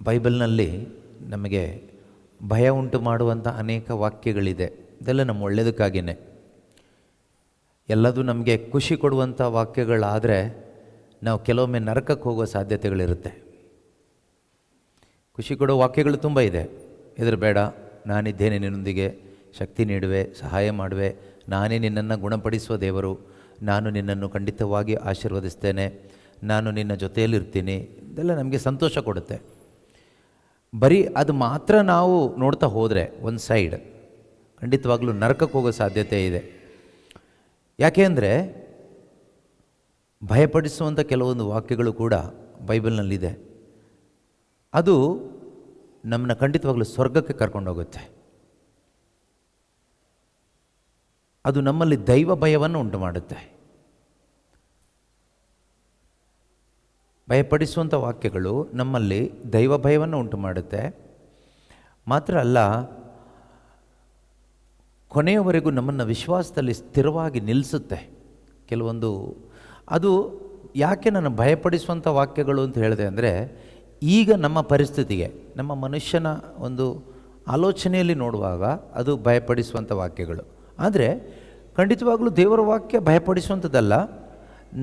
ಬೈಬಲ್ನಲ್ಲಿ ನಮಗೆ ಭಯ ಉಂಟು ಮಾಡುವಂಥ ಅನೇಕ ವಾಕ್ಯಗಳಿದೆ. ಇದೆಲ್ಲ ನಮ್ಮ ಒಳ್ಳೆಯದಕ್ಕಾಗಿಯೇ. ಎಲ್ಲದೂ ನಮಗೆ ಖುಷಿ ಕೊಡುವಂಥ ವಾಕ್ಯಗಳಾದರೆ ನಾವು ಕೆಲವೊಮ್ಮೆ ನರಕಕ್ಕೆ ಹೋಗುವ ಸಾಧ್ಯತೆಗಳಿರುತ್ತೆ. ಖುಷಿ ಕೊಡೋ ವಾಕ್ಯಗಳು ತುಂಬ ಇದೆ. ಹೆದರಬೇಡ, ನಾನಿದ್ದೇನೆ ನಿನ್ನೊಂದಿಗೆ, ಶಕ್ತಿ ನೀಡುವೆ, ಸಹಾಯ ಮಾಡುವೆ, ನಾನೇ ನಿನ್ನನ್ನು ಗುಣಪಡಿಸುವ ದೇವರು, ನಾನು ನಿನ್ನನ್ನು ಖಂಡಿತವಾಗಿ ಆಶೀರ್ವದಿಸ್ತೇನೆ, ನಾನು ನಿನ್ನ ಜೊತೆಯಲ್ಲಿರ್ತೀನಿ. ಇದೆಲ್ಲ ನಮಗೆ ಸಂತೋಷ ಕೊಡುತ್ತೆ. ಬರೀ ಅದು ಮಾತ್ರ ನಾವು ನೋಡ್ತಾ ಹೋದರೆ ಒಂದು ಸೈಡ್ ಖಂಡಿತವಾಗ್ಲೂ ನರಕಕ್ಕೆ ಹೋಗೋ ಸಾಧ್ಯತೆ ಇದೆ. ಯಾಕೆ ಅಂದರೆ ಭಯಪಡಿಸುವಂಥ ಕೆಲವೊಂದು ವಾಕ್ಯಗಳು ಕೂಡ ಬೈಬಲ್ನಲ್ಲಿದೆ. ಅದು ನಮ್ಮನ್ನು ಖಂಡಿತವಾಗ್ಲೂ ಸ್ವರ್ಗಕ್ಕೆ ಕರ್ಕೊಂಡೋಗುತ್ತೆ. ಅದು ನಮ್ಮಲ್ಲಿ ದೈವ ಭಯವನ್ನು ಉಂಟು ಮಾಡುತ್ತೆ. ಭಯಪಡಿಸುವಂಥ ವಾಕ್ಯಗಳು ನಮ್ಮಲ್ಲಿ ದೈವ ಭಯವನ್ನು ಉಂಟು ಮಾಡುತ್ತೆ. ಮಾತ್ರ ಅಲ್ಲ, ಕೊನೆಯವರೆಗೂ ನಮ್ಮನ್ನು ವಿಶ್ವಾಸದಲ್ಲಿ ಸ್ಥಿರವಾಗಿ ನಿಲ್ಲಿಸುತ್ತೆ. ಕೆಲವೊಂದು ಅದು ಯಾಕೆ ನಾನು ಭಯಪಡಿಸುವಂಥ ವಾಕ್ಯಗಳು ಅಂತ ಹೇಳಿದೆ ಅಂದರೆ, ಈಗ ನಮ್ಮ ಪರಿಸ್ಥಿತಿಗೆ, ನಮ್ಮ ಮನುಷ್ಯನ ಒಂದು ಆಲೋಚನೆಯಲ್ಲಿ ನೋಡುವಾಗ ಅದು ಭಯಪಡಿಸುವಂಥ ವಾಕ್ಯಗಳು. ಆದರೆ ಖಂಡಿತವಾಗಲೂ ದೇವರ ವಾಕ್ಯ ಭಯಪಡಿಸುವಂಥದ್ದಲ್ಲ,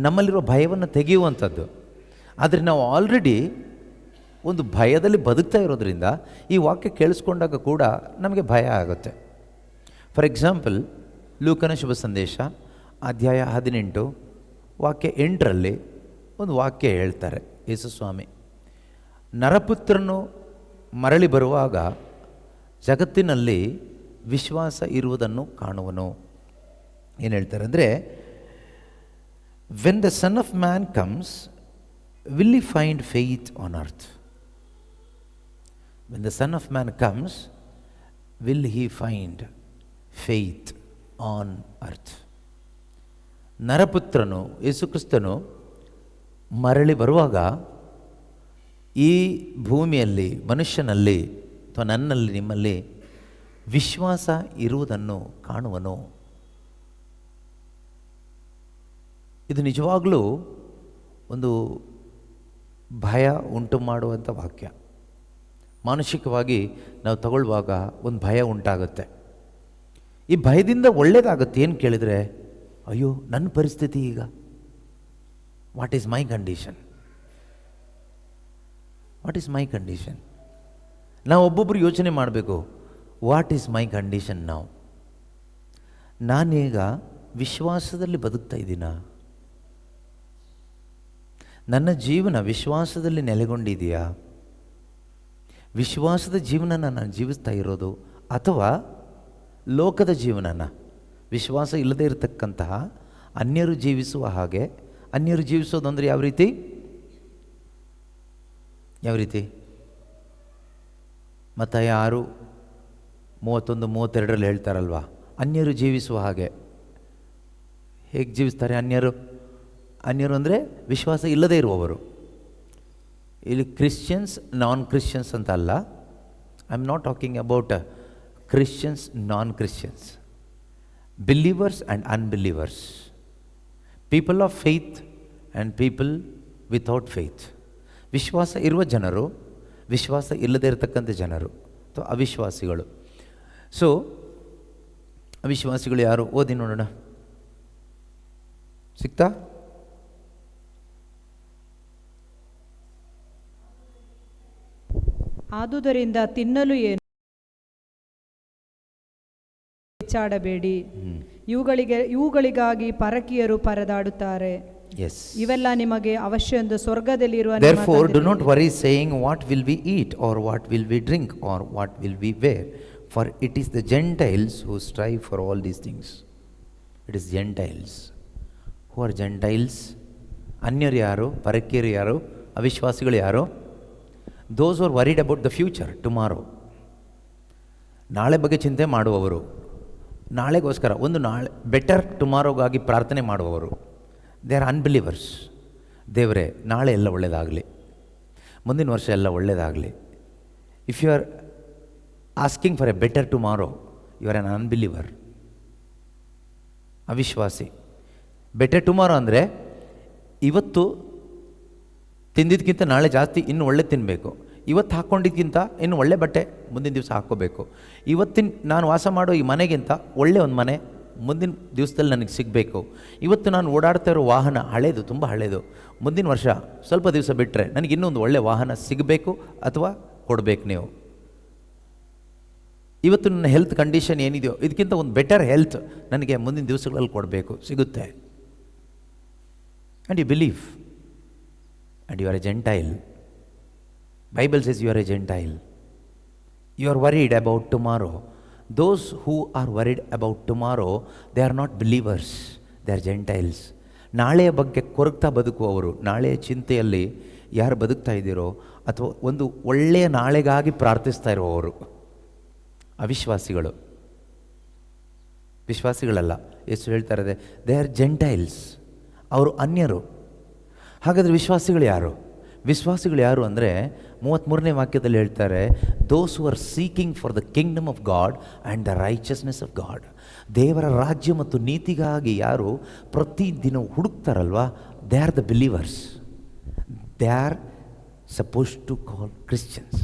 ನಮ್ಮಲ್ಲಿರುವ ಭಯವನ್ನು ತೆಗೆಯುವಂಥದ್ದು. ಆದರೆ ನಾವು ಆಲ್ರೆಡಿ ಒಂದು ಭಯದಲ್ಲಿ ಬದುಕ್ತಾ ಇರೋದ್ರಿಂದ ಈ ವಾಕ್ಯ ಕೇಳಿಸ್ಕೊಂಡಾಗ ಕೂಡ ನಮಗೆ ಭಯ ಆಗುತ್ತೆ. ಫಾರ್ ಎಕ್ಸಾಂಪಲ್, ಲೂಕನ ಶುಭ ಸಂದೇಶ ಅಧ್ಯಾಯ 18 ವಾಕ್ಯ 8ರಲ್ಲಿ ಒಂದು ವಾಕ್ಯ ಹೇಳ್ತಾರೆ ಯೇಸುಸ್ವಾಮಿ. ನರಪುತ್ರನು ಮರಳಿ ಬರುವಾಗ ಜಗತ್ತಿನಲ್ಲಿ ವಿಶ್ವಾಸ ಇರುವುದನ್ನು ಕಾಣುವನು. ಏನು ಹೇಳ್ತಾರೆ ಅಂದರೆ, when the sun of man comes will he find faith on earth? When the Son of Man comes, will he find faith on earth? ನರಪುತ್ರನು ಯೇಸುಕ್ರಿಸ್ತನು ಮರಳಿ ಬರುವಾಗ ಈ ಭೂಮಿಯಲ್ಲಿ ಮನುಷ್ಯನಲ್ಲಿ ಅಥವಾ ನನ್ನಲ್ಲಿ, ನಿಮ್ಮಲ್ಲಿ ವಿಶ್ವಾಸ ಇರುವುದನ್ನು ಕಾಣುವನು. ಇದು ನಿಜವಾಗಲೂ ಒಂದು ಭಯ ಉಂಟು ಮಾಡುವಂಥ ವಾಕ್ಯ. ಮಾನಸಿಕವಾಗಿ ನಾವು ತಗೊಳ್ಳುವಾಗ ಒಂದು ಭಯ ಉಂಟಾಗುತ್ತೆ. ಈ ಭಯದಿಂದ ಒಳ್ಳೆಯದಾಗುತ್ತೆ. ಏನು ಕೇಳಿದರೆ, ಅಯ್ಯೋ ನನ್ನ ಪರಿಸ್ಥಿತಿ ಈಗ, what is my condition, what is my condition. ನಾವು ಒಬ್ಬೊಬ್ಬರು ಯೋಚನೆ ಮಾಡಬೇಕು, ವಾಟ್ ಈಸ್ ಮೈ ಕಂಡೀಷನ್ ನಾವು. ನಾನೀಗ ವಿಶ್ವಾಸದಲ್ಲಿ ಬದುಕ್ತಾ ಇದ್ದೀನಾ? ನನ್ನ ಜೀವನ ವಿಶ್ವಾಸದಲ್ಲಿ ನೆಲೆಗೊಂಡಿದೆಯಾ? ವಿಶ್ವಾಸದ ಜೀವನನ ನಾನು ಜೀವಿಸ್ತಾ ಇರೋದು, ಅಥವಾ ಲೋಕದ ಜೀವನನ, ವಿಶ್ವಾಸ ಇಲ್ಲದೇ ಇರತಕ್ಕಂತಹ ಅನ್ಯರು ಜೀವಿಸುವ ಹಾಗೆ. ಅನ್ಯರು ಜೀವಿಸೋದು ಅಂದರೆ ಯಾವ ರೀತಿ? ಯಾವ ರೀತಿ? ಮತ್ತಾಯ 6:31-32 ಹೇಳ್ತಾರಲ್ವಾ, ಅನ್ಯರು ಜೀವಿಸುವ ಹಾಗೆ. ಹೇಗೆ ಜೀವಿಸ್ತಾರೆ ಅನ್ಯರು? ಅನ್ಯರು ಅಂದರೆ ವಿಶ್ವಾಸ ಇಲ್ಲದೇ ಇರುವವರು. ಇಲ್ಲಿ ಕ್ರಿಶ್ಚಿಯನ್ಸ್, ನಾನ್ ಕ್ರಿಶ್ಚಿಯನ್ಸ್ ಅಂತ ಅಲ್ಲ. I am not talking about Christians, non Christians, believers and ಅನ್ಬಿಲೀವರ್ಸ್, people of faith and people without faith. ವಿಶ್ವಾಸ ಇರುವ ಜನರು, ವಿಶ್ವಾಸ ಇಲ್ಲದೇ ಇರತಕ್ಕಂಥ ಜನರು, ಅಥವಾ ಅವಿಶ್ವಾಸಿಗಳು. ಸೊ ಅವಿಶ್ವಾಸಿಗಳು ಯಾರು? ಓದಿ ನೋಡೋಣ, ಸಿಗ್ತಾ? ಆದುದರಿಂದ ತಿನ್ನಲು ಏನು ಹೆಚ್ಚಾಡಬೇಡಿ, ಇವುಗಳಿಗಾಗಿ ಪರಕೀಯರು ಪರದಾಡುತ್ತಾರೆ. ಇವೆಲ್ಲ ನಿಮಗೆ ಅವಶ್ಯ ಎಂದು ಸ್ವರ್ಗದಲ್ಲಿರುವ. Therefore do not worry saying, what will we eat, or what will we drink, or what will we wear, for it is the Gentiles who strive for all these things. It is Gentiles. Who are Gentiles? ಅನ್ಯರು ಯಾರು? ಪರಕೀಯರು ಯಾರು? ಅವಿಶ್ವಾಸಿಗಳು ಯಾರು? Those who are worried about the future, tomorrow. ನಾಳೆ ಬಗ್ಗೆ ಚಿಂತೆ ಮಾಡುವವರು, ನಾಳೆಗೋಸ್ಕರ ಒಂದು ನಾಳೆ better ಟುಮಾರೋಗಾಗಿ ಪ್ರಾರ್ಥನೆ ಮಾಡುವವರು. They are unbelievers. ದೇವರೇ ನಾಳೆ ಎಲ್ಲ ಒಳ್ಳೆಯದಾಗಲಿ, ಮುಂದಿನ ವರ್ಷ ಎಲ್ಲ ಒಳ್ಳೆಯದಾಗಲಿ. If you are asking for a better tomorrow, you are an unbeliever, ಅವಿಶ್ವಾಸಿ. ಬೆಟರ್ ಟುಮಾರೋ ಅಂದರೆ ಇವತ್ತು ತಿಂದಿದ್ದಕ್ಕಿಂತ ನಾಳೆ ಜಾಸ್ತಿ ಇನ್ನೂ ಒಳ್ಳೆ ತಿನ್ನಬೇಕು. ಇವತ್ತು ಹಾಕ್ಕೊಂಡಿದ್ಕಿಂತ ಇನ್ನು ಒಳ್ಳೆ ಬಟ್ಟೆ ಮುಂದಿನ ದಿವಸ ಹಾಕ್ಕೋಬೇಕು. ಇವತ್ತಿನ ನಾನು ವಾಸ ಮಾಡೋ ಈ ಮನೆಗಿಂತ ಒಳ್ಳೆ ಒಂದು ಮನೆ ಮುಂದಿನ ದಿವಸದಲ್ಲಿ ನನಗೆ ಸಿಗಬೇಕು. ಇವತ್ತು ನಾನು ಓಡಾಡ್ತಾ ಇರೋ ವಾಹನ ಹಳೇದು, ತುಂಬ ಹಳೇದು, ಮುಂದಿನ ವರ್ಷ ಸ್ವಲ್ಪ ದಿವಸ ಬಿಟ್ಟರೆ ನನಗೆ ಇನ್ನೊಂದು ಒಳ್ಳೆ ವಾಹನ ಸಿಗಬೇಕು ಅಥವಾ ಕೊಡಬೇಕು ನೀವು. ಇವತ್ತು ನನ್ನ ಹೆಲ್ತ್ ಕಂಡೀಷನ್ ಏನಿದೆಯೋ ಇದಕ್ಕಿಂತ ಒಂದು ಬೆಟರ್ ಹೆಲ್ತ್ ನನಗೆ ಮುಂದಿನ ದಿವಸಗಳಲ್ಲಿ ಕೊಡಬೇಕು, ಸಿಗುತ್ತೆ. And you believe and you are a gentile. Bible says you are a Gentile. You are worried about tomorrow. Those who are worried about tomorrow, they are not believers. They are Gentiles. ನಾಳೆಯ ಬಗ್ಗೆ ಕೊರಗ್ತಾ ಬದುಕುವವರು, ನಾಳೆಯ ಚಿಂತೆಯಲ್ಲಿ ಯಾರು ಬದುಕ್ತಾ ಇದ್ದೀರೋ ಅಥವಾ ಒಂದು ಒಳ್ಳೆಯ ನಾಳೆಗಾಗಿ ಪ್ರಾರ್ಥಿಸ್ತಾ ಇರುವವರು ಅವಿಶ್ವಾಸಿಗಳು. ವಿಶ್ವಾಸಿಗಳಲ್ಲ. ಯೇಸು ಹೇಳ್ತಾ ಇರೋದೆ ದೇ ಆರ್ ಜೆಂಟೈಲ್ಸ್, ಅವರು ಅನ್ಯರು. ಹಾಗಾದರೆ ವಿಶ್ವಾಸಿಗಳು ಯಾರು? ವಿಶ್ವಾಸಿಗಳು ಯಾರು ಅಂದರೆ 33ನೇ ವಾಕ್ಯದಲ್ಲಿ ಹೇಳ್ತಾರೆ, those who are seeking for the kingdom of God and the righteousness of God. ದೇವರ ರಾಜ್ಯ ಮತ್ತು ನೀತಿಗಾಗಿ ಯಾರು ಪ್ರತಿದಿನ ಹುಡುಕ್ತಾರಲ್ವ, they are the believers. They are suppose to call Christians.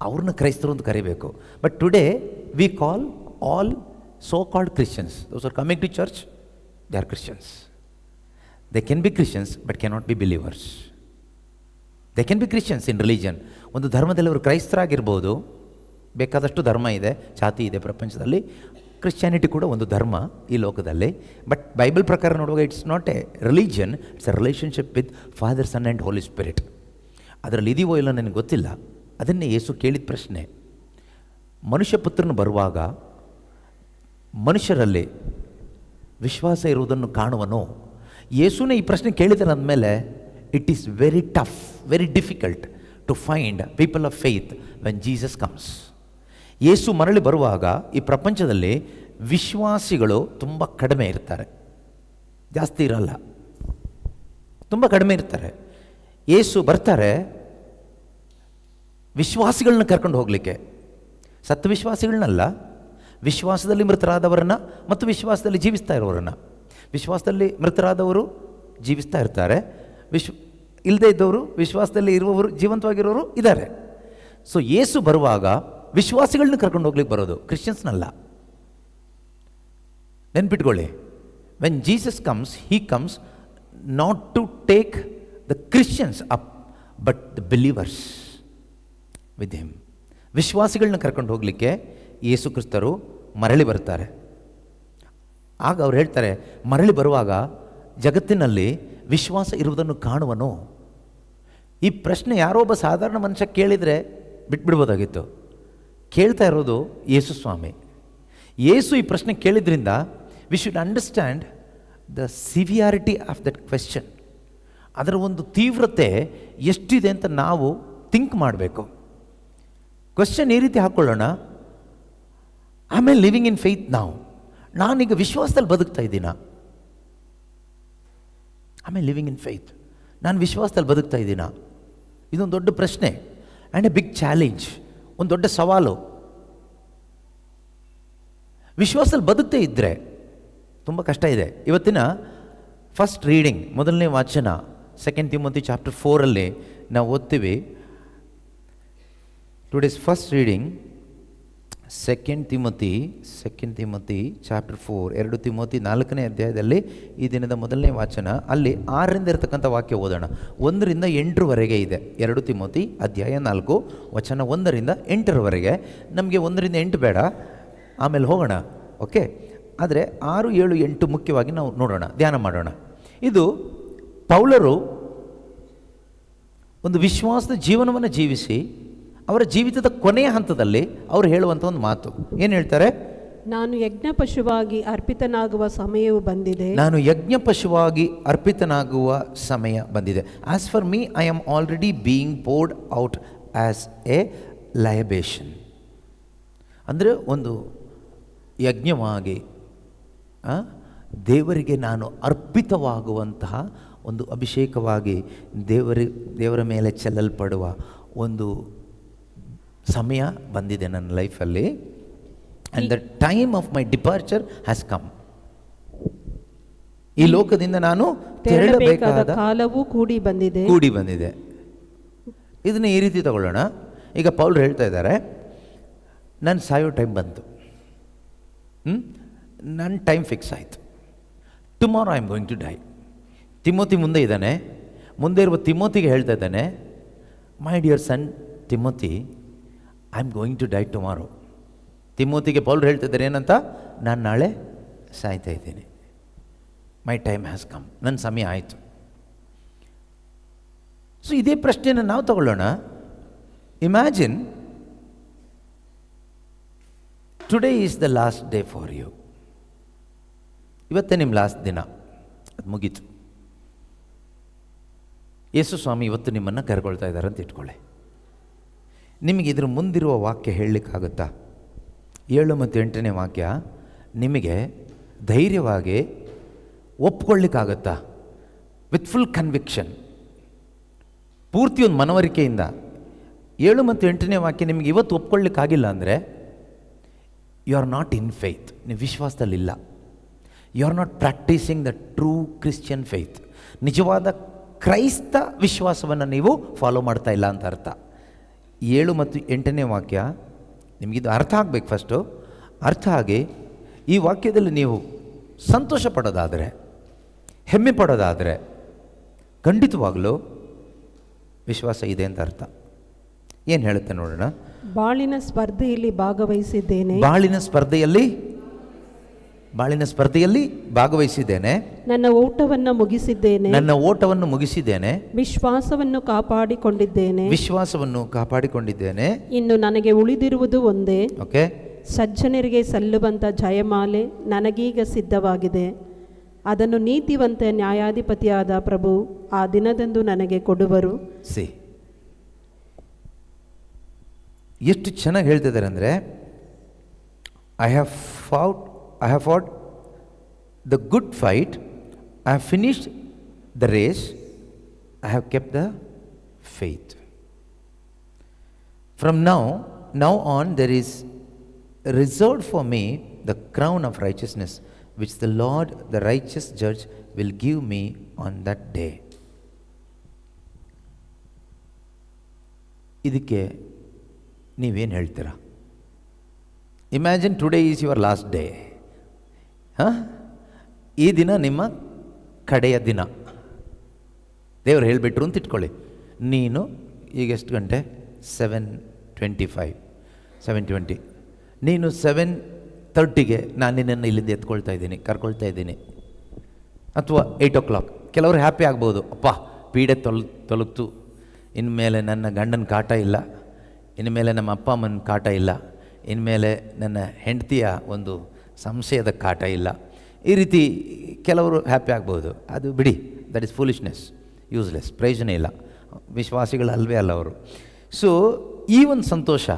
ಅವ್ರನ್ನ ಕ್ರೈಸ್ತರು ಅಂತ ಕರಿಬೇಕು. But today we call all so called Christians. Those are coming to church, they are Christians. They can be Christians but cannot be believers. They can be Christians in religion. ಒಂದು ಧರ್ಮದಲ್ಲಿ ಅವರು ಕ್ರೈಸ್ತರಾಗಿರ್ಬೋದು, ಬೇಕಾದಷ್ಟು ಧರ್ಮ ಇದೆ, ಜಾತಿ ಇದೆ ಪ್ರಪಂಚದಲ್ಲಿ. ಕ್ರಿಶ್ಚಿಯಾನಿಟಿ ಕೂಡ ಒಂದು ಧರ್ಮ ಈ ಲೋಕದಲ್ಲಿ. ಬಟ್ ಬೈಬಲ್ ಪ್ರಕಾರ ನೋಡುವಾಗ it's not a religion, it's a relationship with Father, Son and Holy Spirit. ಅದರಲ್ಲಿ ಇದೀವೋ ಇಲ್ಲ ನನಗೆ ಗೊತ್ತಿಲ್ಲ. ಅದನ್ನೇ ಯೇಸು ಕೇಳಿದ ಪ್ರಶ್ನೆ. ಮನುಷ್ಯ ಪುತ್ರನು ಬರುವಾಗ ಮನುಷ್ಯರಲ್ಲಿ ವಿಶ್ವಾಸ ಇರುವುದನ್ನು ಕಾಣುವನು. ಯೇಸುನೇ ಈ ಪ್ರಶ್ನೆ ಕೇಳಿದಾರೆ ಅಂದಮೇಲೆ it is very tough, very difficult to find people of faith when Jesus comes. ಯೇಸು ಮರಳಿ ಬರುವಾಗ ಈ ಪ್ರಪಂಚದಲ್ಲಿ ವಿಶ್ವಾಸಿಗಳು ತುಂಬ ಕಡಿಮೆ ಇರ್ತಾರೆ, ಜಾಸ್ತಿ ಇರಲ್ಲ, ತುಂಬ ಕಡಿಮೆ ಇರ್ತಾರೆ. ಯೇಸು ಬರ್ತಾರೆ ವಿಶ್ವಾಸಿಗಳನ್ನ ಕರ್ಕೊಂಡು ಹೋಗಲಿಕ್ಕೆ, ಸತ್ತ ವಿಶ್ವಾಸಿಗಳನ್ನಲ್ಲ, ವಿಶ್ವಾಸದಲ್ಲಿ ಮೃತರಾದವರನ್ನು ಮತ್ತು ವಿಶ್ವಾಸದಲ್ಲಿ ಜೀವಿಸ್ತಾ ಇರೋರನ್ನು. ವಿಶ್ವಾಸದಲ್ಲಿ ಮೃತರಾದವರು ಜೀವಿಸ್ತಾ ಇರ್ತಾರೆ, ಇಲ್ಲದೇ ಇದ್ದವರು, ವಿಶ್ವಾಸದಲ್ಲಿ ಇರುವವರು, ಜೀವಂತವಾಗಿರೋರು ಇದ್ದಾರೆ. ಸೊ ಯೇಸು ಬರುವಾಗ ವಿಶ್ವಾಸಿಗಳನ್ನ ಕರ್ಕೊಂಡು ಹೋಗ್ಲಿಕ್ಕೆ ಬರೋದು, ಕ್ರಿಶ್ಚಿಯನ್ಸ್ನಲ್ಲ. ನೆನ್ಪಿಟ್ಕೊಳ್ಳಿ, when Jesus comes, he comes not to take the Christians up but the believers with him. ವಿಶ್ವಾಸಿಗಳನ್ನ ಕರ್ಕೊಂಡು ಹೋಗಲಿಕ್ಕೆ ಯೇಸು ಕ್ರಿಸ್ತರು ಮರಳಿ ಬರ್ತಾರೆ. ಆಗ ಅವ್ರು ಹೇಳ್ತಾರೆ, ಮರಳಿ ಬರುವಾಗ ಜಗತ್ತಿನಲ್ಲಿ ವಿಶ್ವಾಸ ಇರುವುದನ್ನು ಕಾಣುವನು. ಈ ಪ್ರಶ್ನೆ ಯಾರೋ ಒಬ್ಬ ಸಾಧಾರಣ ಮನುಷ್ಯ ಕೇಳಿದರೆ ಬಿಟ್ಬಿಡ್ಬೋದಾಗಿತ್ತು. ಕೇಳ್ತಾ ಇರೋದು ಯೇಸು ಸ್ವಾಮಿ. ಯೇಸು ಈ ಪ್ರಶ್ನೆ ಕೇಳಿದ್ರಿಂದ we should understand the severity of that question. ಅದರ ಒಂದು ತೀವ್ರತೆ ಎಷ್ಟಿದೆ ಅಂತ ನಾವು ಥಿಂಕ್ ಮಾಡಬೇಕು. ಕ್ವೆಶ್ಚನ್ ಈ ರೀತಿ ಹಾಕ್ಕೊಳ್ಳೋಣ, ಆಮೇಲೆ ಲಿವಿಂಗ್ ಇನ್ ಫೇತ್ ನಾವು, ನಾನೀಗ ವಿಶ್ವಾಸದಲ್ಲಿ ಬದುಕ್ತಾ ಇದ್ದೀನಾ? ಆಮೇಲೆ ಲಿವಿಂಗ್ ಇನ್ ಫೇತ್, ನಾನು ವಿಶ್ವಾಸದಲ್ಲಿ ಬದುಕ್ತಾ ಇದ್ದೀನಾ? ಇದೊಂದು ದೊಡ್ಡ ಪ್ರಶ್ನೆ ಆ್ಯಂಡ್ ಎ ಬಿಗ್ ಚಾಲೆಂಜ್, ಒಂದು ದೊಡ್ಡ ಸವಾಲು. ವಿಶ್ವಾಸದಲ್ಲಿ ಬದುಕ್ತೇ ಇದ್ದರೆ ತುಂಬ ಕಷ್ಟ ಇದೆ. ಇವತ್ತಿನ ಫಸ್ಟ್ ರೀಡಿಂಗ್, ಮೊದಲನೇ ವಾಚನ 2 ತಿಮೋತಿ ಚಾಪ್ಟರ್ 4 ನಾವು ಓದ್ತೀವಿ. Today's first reading 2 Timothy chapter 4, 2 Timothy 4ನೇ ಅಧ್ಯಾಯದಲ್ಲಿ ಈ ದಿನದ ಮೊದಲನೇ ವಾಚನ. ಅಲ್ಲಿ 6ರಿಂದ ಇರತಕ್ಕಂಥ ವಾಕ್ಯ ಓದೋಣ. 1ರಿಂದ 8ರವರೆಗೆ ಇದೆ. 2 ತಿಮೋತಿ ಅಧ್ಯಾಯ 4 ವಚನ 1ರಿಂದ 8ರವರೆಗೆ. ನಮಗೆ 1ರಿಂದ 8 ಬೇಡ, ಆಮೇಲೆ ಹೋಗೋಣ, ಓಕೆ. ಆದರೆ 6, 7, 8 ಮುಖ್ಯವಾಗಿ ನಾವು ನೋಡೋಣ, ಧ್ಯಾನ ಮಾಡೋಣ. ಇದು ಪೌಲರು ಒಂದು ವಿಶ್ವಾಸದ ಜೀವನವನ್ನು ಜೀವಿಸಿ ಅವರ ಜೀವಿತದ ಕೊನೆಯ ಹಂತದಲ್ಲಿ ಅವರು ಹೇಳುವಂಥ ಒಂದು ಮಾತು ಏನು ಹೇಳ್ತಾರೆ? ನಾನು ಯಜ್ಞ ಪಶುವಾಗಿ ಅರ್ಪಿತನಾಗುವ ಸಮಯವು ಬಂದಿದೆ. ನಾನು ಯಜ್ಞ ಪಶುವಾಗಿ ಅರ್ಪಿತನಾಗುವ ಸಮಯ ಬಂದಿದೆ. As for me I am already being poured out as a libation. ಅಂದರೆ ಒಂದು ಯಜ್ಞವಾಗಿ ದೇವರಿಗೆ ನಾನು ಅರ್ಪಿತವಾಗುವಂತಹ ಒಂದು ಅಭಿಷೇಕವಾಗಿ ದೇವರ ಮೇಲೆ ಚೆಲ್ಲಲ್ಪಡುವ ಒಂದು ಸಮಯ ಬಂದಿದೆ ನನ್ನ ಲೈಫಲ್ಲಿ. And the time of my departure has come. ಈ ಲೋಕದಿಂದ ನಾನು ತೆರಳಬೇಕಾದ ಕಾಲವೂ ಕೂಡಿ ಬಂದಿದೆ. ಇದನ್ನ ಈ ರೀತಿ ತಗೊಳ್ಳೋಣ. ಈಗ ಪೌಲ್ ಹೇಳ್ತಾ ಇದ್ದಾರೆ, ನಾನು ಸಾಯೋ ಟೈಮ್ ಬಂತು, ನನ್ನ ಟೈಮ್ ಫಿಕ್ಸ್ ಆಯಿತು, tomorrow I am going to die. Timothy ಮುಂದೆ ಇದ್ದಾನೆ, ಮುಂದೆ ಇರುವ ತಿಮೋತಿಗೆ ಹೇಳ್ತಾ ಇದ್ದಾನೆ, my dear son Timothy, I am going to die tomorrow. ತಿಮೋತಿಗೆ ಪೌಲ್ ಹೇಳ್ತಾ ಇದ್ದಾರೆ ಏನಂತ, ನಾನು ನಾಳೆ ಸಾಯ್ತಾ ಇದ್ದೀನಿ, ಮೈ ಟೈಮ್ ಹ್ಯಾಸ್ ಕಮ್, ನನ್ನ ಸಮಯ ಆಯಿತು. ಸೊ ಇದೇ ಪ್ರಶ್ನೆಯನ್ನು ನಾವು ತಗೊಳ್ಳೋಣ. Imagine today is the last day for you. ಇವತ್ತೇ ನಿಮ್ಮ ಲಾಸ್ಟ್ ದಿನ, ಅದು ಮುಗೀತು. ಯೇಸು ಸ್ವಾಮಿ ಇವತ್ತು ನಿಮ್ಮನ್ನು ಕರ್ಕೊಳ್ತಾ ಇದ್ದಾರೆ ಅಂತ ಇಟ್ಕೊಳ್ಳಿ. ನಿಮಗೆ ಇದ್ರ ಮುಂದಿರುವ ವಾಕ್ಯ ಹೇಳಲಿಕ್ಕಾಗುತ್ತಾ? 7 ಮತ್ತು 8ನೇ ವಾಕ್ಯ ನಿಮಗೆ ಧೈರ್ಯವಾಗಿ ಒಪ್ಕೊಳ್ಳಿಕ್ಕಾಗುತ್ತಾ? ವಿತ್ ಫುಲ್ ಕನ್ವಿಕ್ಷನ್, ಪೂರ್ತಿ ಒಂದು ಮನವರಿಕೆಯಿಂದ. 7 ಮತ್ತು 8ನೇ ವಾಕ್ಯ ನಿಮಗೆ ಇವತ್ತು ಒಪ್ಕೊಳ್ಳಿಕ್ಕಾಗಿಲ್ಲ ಅಂದರೆ you are not in faith, ನೀವು ವಿಶ್ವಾಸದಲ್ಲಿಲ್ಲ. You are not practicing the true Christian faith. ನಿಜವಾದ ಕ್ರೈಸ್ತ ವಿಶ್ವಾಸವನ್ನು ನೀವು ಫಾಲೋ ಮಾಡ್ತಾ ಇಲ್ಲ ಅಂತ ಅರ್ಥ. 7 ಮತ್ತು 8ನೇ ವಾಕ್ಯ ನಿಮಗಿದು ಅರ್ಥ ಆಗಬೇಕು. ಫಸ್ಟು ಅರ್ಥ ಆಗಿ ಈ ವಾಕ್ಯದಲ್ಲಿ ನೀವು ಸಂತೋಷ ಪಡೋದಾದರೆ, ಹೆಮ್ಮೆ ಪಡೋದಾದರೆ ಖಂಡಿತವಾಗಲೂ ವಿಶ್ವಾಸ ಇದೆ ಅಂತ ಅರ್ಥ. ಏನು ಹೇಳುತ್ತೆ ನೋಡೋಣ. ಬಾಳಿನ ಸ್ಪರ್ಧೆಯಲ್ಲಿ ಭಾಗವಹಿಸಿದ್ದೇನೆ, ಬಾಳಿನ ಸ್ಪರ್ಧೆಯಲ್ಲಿ ಭಾಗವಹಿಸಿದ್ದೇನೆ, ನನ್ನ ಓಟವನ್ನು ಮುಗಿಸಿದ್ದೇನೆ, ವಿಶ್ವಾಸವನ್ನು ಕಾಪಾಡಿಕೊಂಡಿದ್ದೇನೆ. ಇನ್ನು ನನಗೆ ಉಳಿದಿರುವುದು ಒಂದೇ, ಓಕೆ, ಸಜ್ಜನರಿಗೆ ಸಲ್ಲುವಂಥ ಜಯಮಾಲೆ ನನಗೀಗ ಸಿದ್ಧವಾಗಿದೆ. ಅದನ್ನು ನೀತಿವಂತ ನ್ಯಾಯಾಧಿಪತಿಯಾದ ಪ್ರಭು ಆ ದಿನದಂದು ನನಗೆ ಕೊಡುವರು. ಎಷ್ಟು ಚೆನ್ನಾಗಿ ಹೇಳ್ತಿದ್ದಾರೆ ಅಂದರೆ, I have fought the good fight, I have finished the race, I have kept the faith. From now on there is reserved for me the crown of righteousness, which the Lord, the righteous judge, will give me on that day. ಇದಕ್ಕೆ ನೀವೇನು ಹೇಳ್ತೀರಾ? Imagine today is your last day. ಈ ದಿನ ನಿಮ್ಮ ಕಡೆಯ ದಿನ. ದೇವರು ಹೇಳಿಬಿಟ್ರು ಅಂತ ಇಟ್ಕೊಳ್ಳಿ. ನೀನು ಈಗ ಎಷ್ಟು ಗಂಟೆ? 7:25, 7:20. ನೀನು 7:30ಗೆ ನಾನು ನಿನ್ನನ್ನು ಇಲ್ಲಿಂದ ಕರ್ಕೊಳ್ತಾ ಇದ್ದೀನಿ. ಅಥವಾ 8 o'clock. ಕೆಲವರು ಹ್ಯಾಪಿ ಆಗ್ಬೋದು, ಅಪ್ಪ ಪೀಡೆ ತೊಲಗ್ತು, ಇನ್ಮೇಲೆ ನನ್ನ ಗಂಡನ ಕಾಟ ಇಲ್ಲ, ಇನ್ಮೇಲೆ ನಮ್ಮ ಅಪ್ಪ ಅಮ್ಮನ ಕಾಟ ಇಲ್ಲ, ಇನ್ಮೇಲೆ ನನ್ನ ಹೆಂಡತಿಯ ಒಂದು ಸಂಶಯದ ಕಾಟ ಇಲ್ಲ. ಈ ರೀತಿ ಕೆಲವರು ಹ್ಯಾಪಿ ಆಗ್ಬೋದು. ಅದು ಬಿಡಿ, ದಟ್ ಈಸ್ ಫೂಲಿಶ್ನೆಸ್, ಯೂಸ್ಲೆಸ್, ಪ್ರಯೋಜನ ಇಲ್ಲ, ವಿಶ್ವಾಸಿಗಳು ಅಲ್ವೇ ಅಲ್ಲ ಅವರು. ಸೊ ಈ ಒಂದು ಸಂತೋಷ,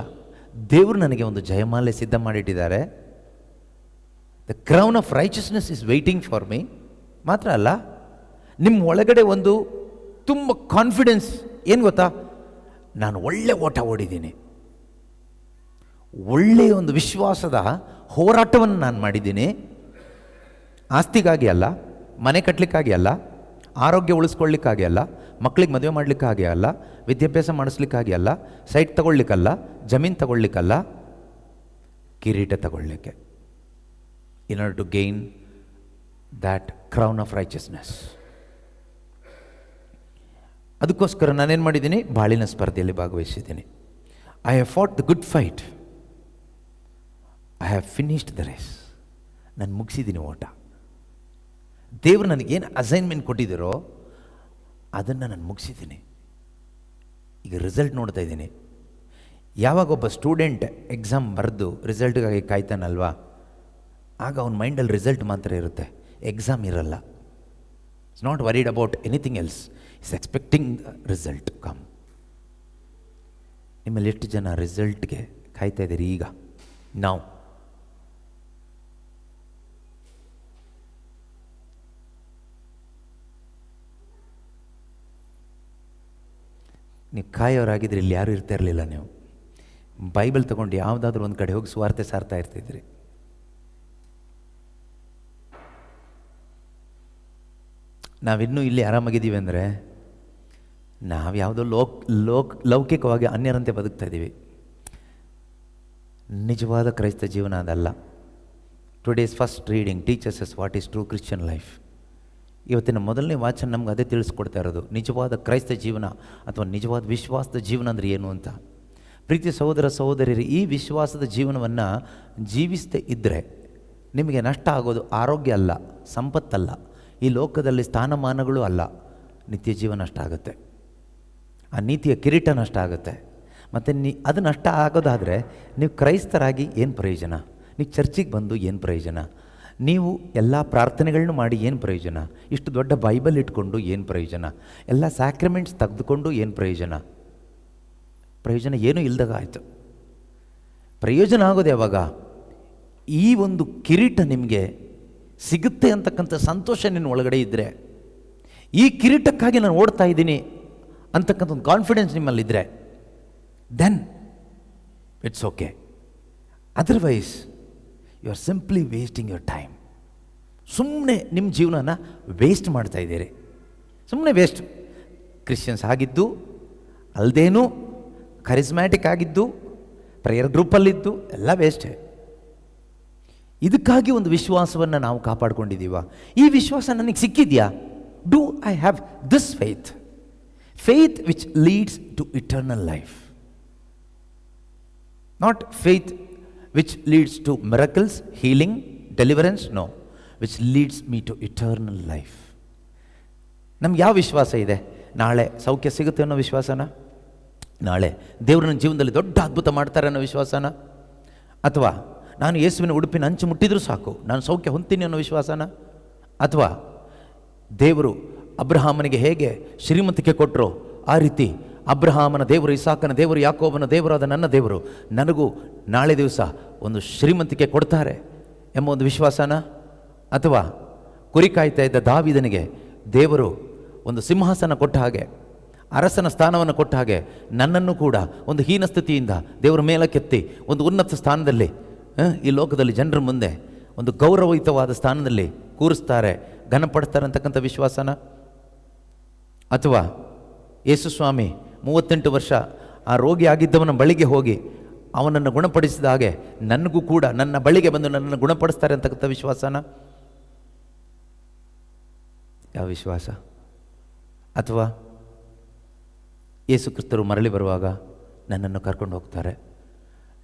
ದೇವರು ನನಗೆ ಒಂದು ಜಯಮಾಲೆ ಸಿದ್ಧ ಮಾಡಿಟ್ಟಿದ್ದಾರೆ. The crown of righteousness is waiting for me. ಮಾತ್ರ ಅಲ್ಲ, ನಿಮ್ಮ ಒಳಗಡೆ ಒಂದು ತುಂಬ ಕಾನ್ಫಿಡೆನ್ಸ್. ಏನು ಗೊತ್ತಾ? ನಾನು ಒಳ್ಳೆ ಓಟ ಓಡಿದ್ದೀನಿ, ಒಳ್ಳೆಯ ಒಂದು ವಿಶ್ವಾಸದ ಹೋರಾಟವನ್ನು ನಾನು ಮಾಡಿದ್ದೀನಿ. ಆಸ್ತಿಗಾಗಿ ಅಲ್ಲ, ಮನೆ ಕಟ್ಟಲಿಕ್ಕಾಗಿ ಅಲ್ಲ, ಆರೋಗ್ಯ ಉಳಿಸ್ಕೊಳ್ಳಿಕ್ಕಾಗಿ ಅಲ್ಲ, ಮಕ್ಕಳಿಗೆ ಮದುವೆ ಮಾಡಲಿಕ್ಕಾಗಿ ಅಲ್ಲ, ವಿದ್ಯಾಭ್ಯಾಸ ಮಾಡಿಸ್ಲಿಕ್ಕಾಗಿ ಅಲ್ಲ, ಸೈಟ್ ತಗೊಳ್ಲಿಕ್ಕಲ್ಲ, ಜಮೀನು ತಗೊಳ್ಲಿಕ್ಕಲ್ಲ, ಕಿರೀಟ ತಗೊಳ್ಳಿಕ್ಕೆ. In order to gain that crown of righteousness. ಅದಕ್ಕೋಸ್ಕರ ನಾನೇನು ಮಾಡಿದ್ದೀನಿ? ಬಾಳಿನ ಸ್ಪರ್ಧೆಯಲ್ಲಿ ಭಾಗವಹಿಸಿದ್ದೀನಿ. I have fought the good fight, I have finished the race. ನಾನು ಮುಗಿಸಿದ್ದೀನಿ ಓಟ. ದೇವರು ನನಗೇನು ಅಸೈನ್ಮೆಂಟ್ ಕೊಟ್ಟಿದ್ದೀರೋ ಅದನ್ನು ನಾನು ಮುಗಿಸಿದ್ದೀನಿ. ಈಗ ರಿಸಲ್ಟ್ ನೋಡ್ತಾ ಇದ್ದೀನಿ. ಯಾವಾಗ ಒಬ್ಬ ಸ್ಟೂಡೆಂಟ್ ಎಕ್ಸಾಮ್ ಬರೆದು ರಿಸಲ್ಟ್ಗಾಗಿ ಕಾಯ್ತಾನಲ್ವಾ, ಆಗ ಅವನ ಮೈಂಡಲ್ಲಿ ರಿಸಲ್ಟ್ ಮಾತ್ರ ಇರುತ್ತೆ, ಎಕ್ಸಾಮ್ ಇರಲ್ಲ. It's not worried about anything else, is expecting the result come. ನಿಮ್ಮಲ್ಲಿ ಎಷ್ಟು ಜನ ರಿಸಲ್ಟ್ಗೆ ಕಾಯ್ತಾ ಇದ್ದೀರಿ? ಈಗ ನಾವು ಕಾಯೋರಾಗಿದ್ದರೆ ಇಲ್ಲಿ ಯಾರೂ ಇರ್ತಾ ಇರಲಿಲ್ಲ. ನೀವು ಬೈಬಲ್ ತೊಗೊಂಡು ಯಾವುದಾದ್ರೂ ಒಂದು ಕಡೆ ಹೋಗಿ ಸುವಾರ್ತೆ ಸಾರ್ತಾ ಇರ್ತಿದ್ರಿ. ನಾವಿನ್ನೂ ಇಲ್ಲಿ ಆರಾಮಾಗಿದ್ದೀವಿ ಅಂದರೆ ನಾವು ಯಾವುದೋ ಲೌಕಿಕವಾಗಿ ಅನ್ಯರಂತೆ ಬದುಕ್ತಾ ಇದ್ದೀವಿ. ನಿಜವಾದ ಕ್ರೈಸ್ತ ಜೀವನ ಅದಲ್ಲ. Today's first reading teachers us what is true Christian life. ಇವತ್ತಿನ ಮೊದಲನೇ ವಾಚನ ನಮ್ಗೆ ಅದೇ ತಿಳಿಸ್ಕೊಡ್ತಾ ಇರೋದು, ನಿಜವಾದ ಕ್ರೈಸ್ತ ಜೀವನ ಅಥವಾ ನಿಜವಾದ ವಿಶ್ವಾಸದ ಜೀವನ ಅಂದರೆ ಏನು ಅಂತ. ಪ್ರೀತಿ ಸಹೋದರ ಸಹೋದರಿಯರು, ಈ ವಿಶ್ವಾಸದ ಜೀವನವನ್ನು ಜೀವಿಸದೇ ಇದ್ದರೆ ನಿಮಗೆ ನಷ್ಟ ಆಗೋದು ಆರೋಗ್ಯ ಅಲ್ಲ, ಸಂಪತ್ತಲ್ಲ, ಈ ಲೋಕದಲ್ಲಿ ಸ್ಥಾನಮಾನಗಳು ಅಲ್ಲ, ನಿತ್ಯ ಜೀವನ ನಷ್ಟ ಆಗುತ್ತೆ. ಆ ನೀತಿಯ ಕಿರೀಟ ನಷ್ಟ ಆಗುತ್ತೆ. ಮತ್ತು ಅದು ನಷ್ಟ ಆಗೋದಾದರೆ ನೀವು ಕ್ರೈಸ್ತರಾಗಿ ಏನು ಪ್ರಯೋಜನ? ನೀವು ಚರ್ಚಿಗೆ ಬಂದು ಏನು ಪ್ರಯೋಜನ? ನೀವು ಎಲ್ಲ ಪ್ರಾರ್ಥನೆಗಳನ್ನೂ ಮಾಡಿ ಏನು ಪ್ರಯೋಜನ? ಇಷ್ಟು ದೊಡ್ಡ ಬೈಬಲ್ ಇಟ್ಕೊಂಡು ಏನು ಪ್ರಯೋಜನ? ಎಲ್ಲ ಸ್ಯಾಕ್ರಮೆಂಟ್ಸ್ ತೆಗೆದುಕೊಂಡು ಏನು ಪ್ರಯೋಜನ? ಪ್ರಯೋಜನ ಏನೂ ಇಲ್ದಾಗ ಆಯಿತು. ಪ್ರಯೋಜನ ಆಗೋದು ಯಾವಾಗ? ಈ ಒಂದು ಕಿರೀಟ ನಿಮಗೆ ಸಿಗುತ್ತೆ ಅಂತಕ್ಕಂಥ ಸಂತೋಷ ನಿನ್ನ ಒಳಗಡೆ ಇದ್ದರೆ, ಈ ಕಿರೀಟಕ್ಕಾಗಿ ನಾನು ಓಡ್ತಾ ಇದ್ದೀನಿ ಅಂತಕ್ಕಂಥ ಒಂದು ಕಾನ್ಫಿಡೆನ್ಸ್ ನಿಮ್ಮಲ್ಲಿದ್ದರೆ, then it's okay. Otherwise you are simply wasting your time. ಸುಮ್ಮನೆ ನಿಮ್ಮ ಜೀವನನ ವೇಸ್ಟ್ ಮಾಡ್ತಾಯಿದ್ದೀರಿ, ಸುಮ್ಮನೆ ವೇಸ್ಟ್. ಕ್ರಿಶ್ಚಿಯನ್ಸ್ ಆಗಿದ್ದು ಅಲ್ಲದೇನು, ಕರಿಸ್ಮ್ಯಾಟಿಕ್ ಆಗಿದ್ದು, ಪ್ರೇಯರ್ ಗ್ರೂಪಲ್ಲಿದ್ದು ಎಲ್ಲ ವೇಸ್ಟೇ. ಇದಕ್ಕಾಗಿ ಒಂದು ವಿಶ್ವಾಸವನ್ನು ನಾವು ಕಾಪಾಡ್ಕೊಂಡಿದ್ದೀವ. ಈ ವಿಶ್ವಾಸ ನನಗೆ ಸಿಕ್ಕಿದೆಯಾ? Do I have this faith? Faith which leads to eternal life, not faith which leads to miracles, healing, deliverance. No, which leads me to eternal life. ನಮ್ಗೆ ಯಾವ ವಿಶ್ವಾಸ ಇದೆ? ನಾಳೆ ಸೌಖ್ಯ ಸಿಗುತ್ತೆ ಅನ್ನೋ ವಿಶ್ವಾಸನ? ನಾಳೆ ದೇವರು ನನ್ನ ಜೀವನದಲ್ಲಿ ದೊಡ್ಡ ಅದ್ಭುತ ಮಾಡ್ತಾರೆ ಅನ್ನೋ ವಿಶ್ವಾಸನ? ಅಥವಾ ನಾನು ಯೇಸುವಿನ ಉಡುಪಿನ ಅಂಚು ಮುಟ್ಟಿದರೂ ಸಾಕು ನಾನು ಸೌಖ್ಯ ಹೊಂದ್ತೀನಿ ಅನ್ನೋ ವಿಶ್ವಾಸನ? ಅಥವಾ ದೇವರು ಅಬ್ರಹಾಮನಿಗೆ ಹೇಗೆ ಶ್ರೀಮಂತಿಕೆ ಕೊಟ್ಟರೋ ಆ ರೀತಿ ಅಬ್ರಹಾಮನ ದೇವರು, ಇಸಾಕನ ದೇವರು, ಯಾಕೋಬನ ದೇವರಾದ ನನ್ನ ದೇವರು ನನಗೂ ನಾಳೆ ದಿವಸ ಒಂದು ಶ್ರೀಮಂತಿಕೆ ಕೊಡ್ತಾರೆ ಎಂಬ ಒಂದು ವಿಶ್ವಾಸನ? ಅಥವಾ ಕುರಿ ಕಾಯ್ತಾ ಇದ್ದ ದಾವೀದನಿಗೆ ದೇವರು ಒಂದು ಸಿಂಹಾಸನ ಕೊಟ್ಟ ಹಾಗೆ, ಅರಸನ ಸ್ಥಾನವನ್ನು ಕೊಟ್ಟ ಹಾಗೆ ನನ್ನನ್ನು ಕೂಡ ಒಂದು ಹೀನ ಸ್ಥಿತಿಯಿಂದ ದೇವರ ಮೇಲಕ್ಕೆತ್ತಿ ಒಂದು ಉನ್ನತ ಸ್ಥಾನದಲ್ಲಿ, ಈ ಲೋಕದಲ್ಲಿ ಜನರ ಮುಂದೆ ಒಂದು ಗೌರವಯುತವಾದ ಸ್ಥಾನದಲ್ಲಿ ಕೂರಿಸ್ತಾರೆ, ಘನಪಡಿಸ್ತಾರೆ ಅಂತಕ್ಕಂಥ ವಿಶ್ವಾಸನ? ಅಥವಾ ಯೇಸುಸ್ವಾಮಿ 38 ವರ್ಷ ಆ ರೋಗಿ ಆಗಿದ್ದವನ ಬಳಿಗೆ ಹೋಗಿ ಅವನನ್ನು ಗುಣಪಡಿಸಿದ ಹಾಗೆ ನನಗೂ ಕೂಡ ನನ್ನ ಬಳಿಗೆ ಬಂದು ನನ್ನನ್ನು ಗುಣಪಡಿಸ್ತಾರೆ ಅಂತಕ್ಕಂಥ ವಿಶ್ವಾಸನ? ಯಾವ ವಿಶ್ವಾಸ? ಅಥವಾ ಯೇಸು ಕ್ರಿಸ್ತರು ಮರಳಿ ಬರುವಾಗ ನನ್ನನ್ನು ಕರ್ಕೊಂಡು ಹೋಗ್ತಾರೆ,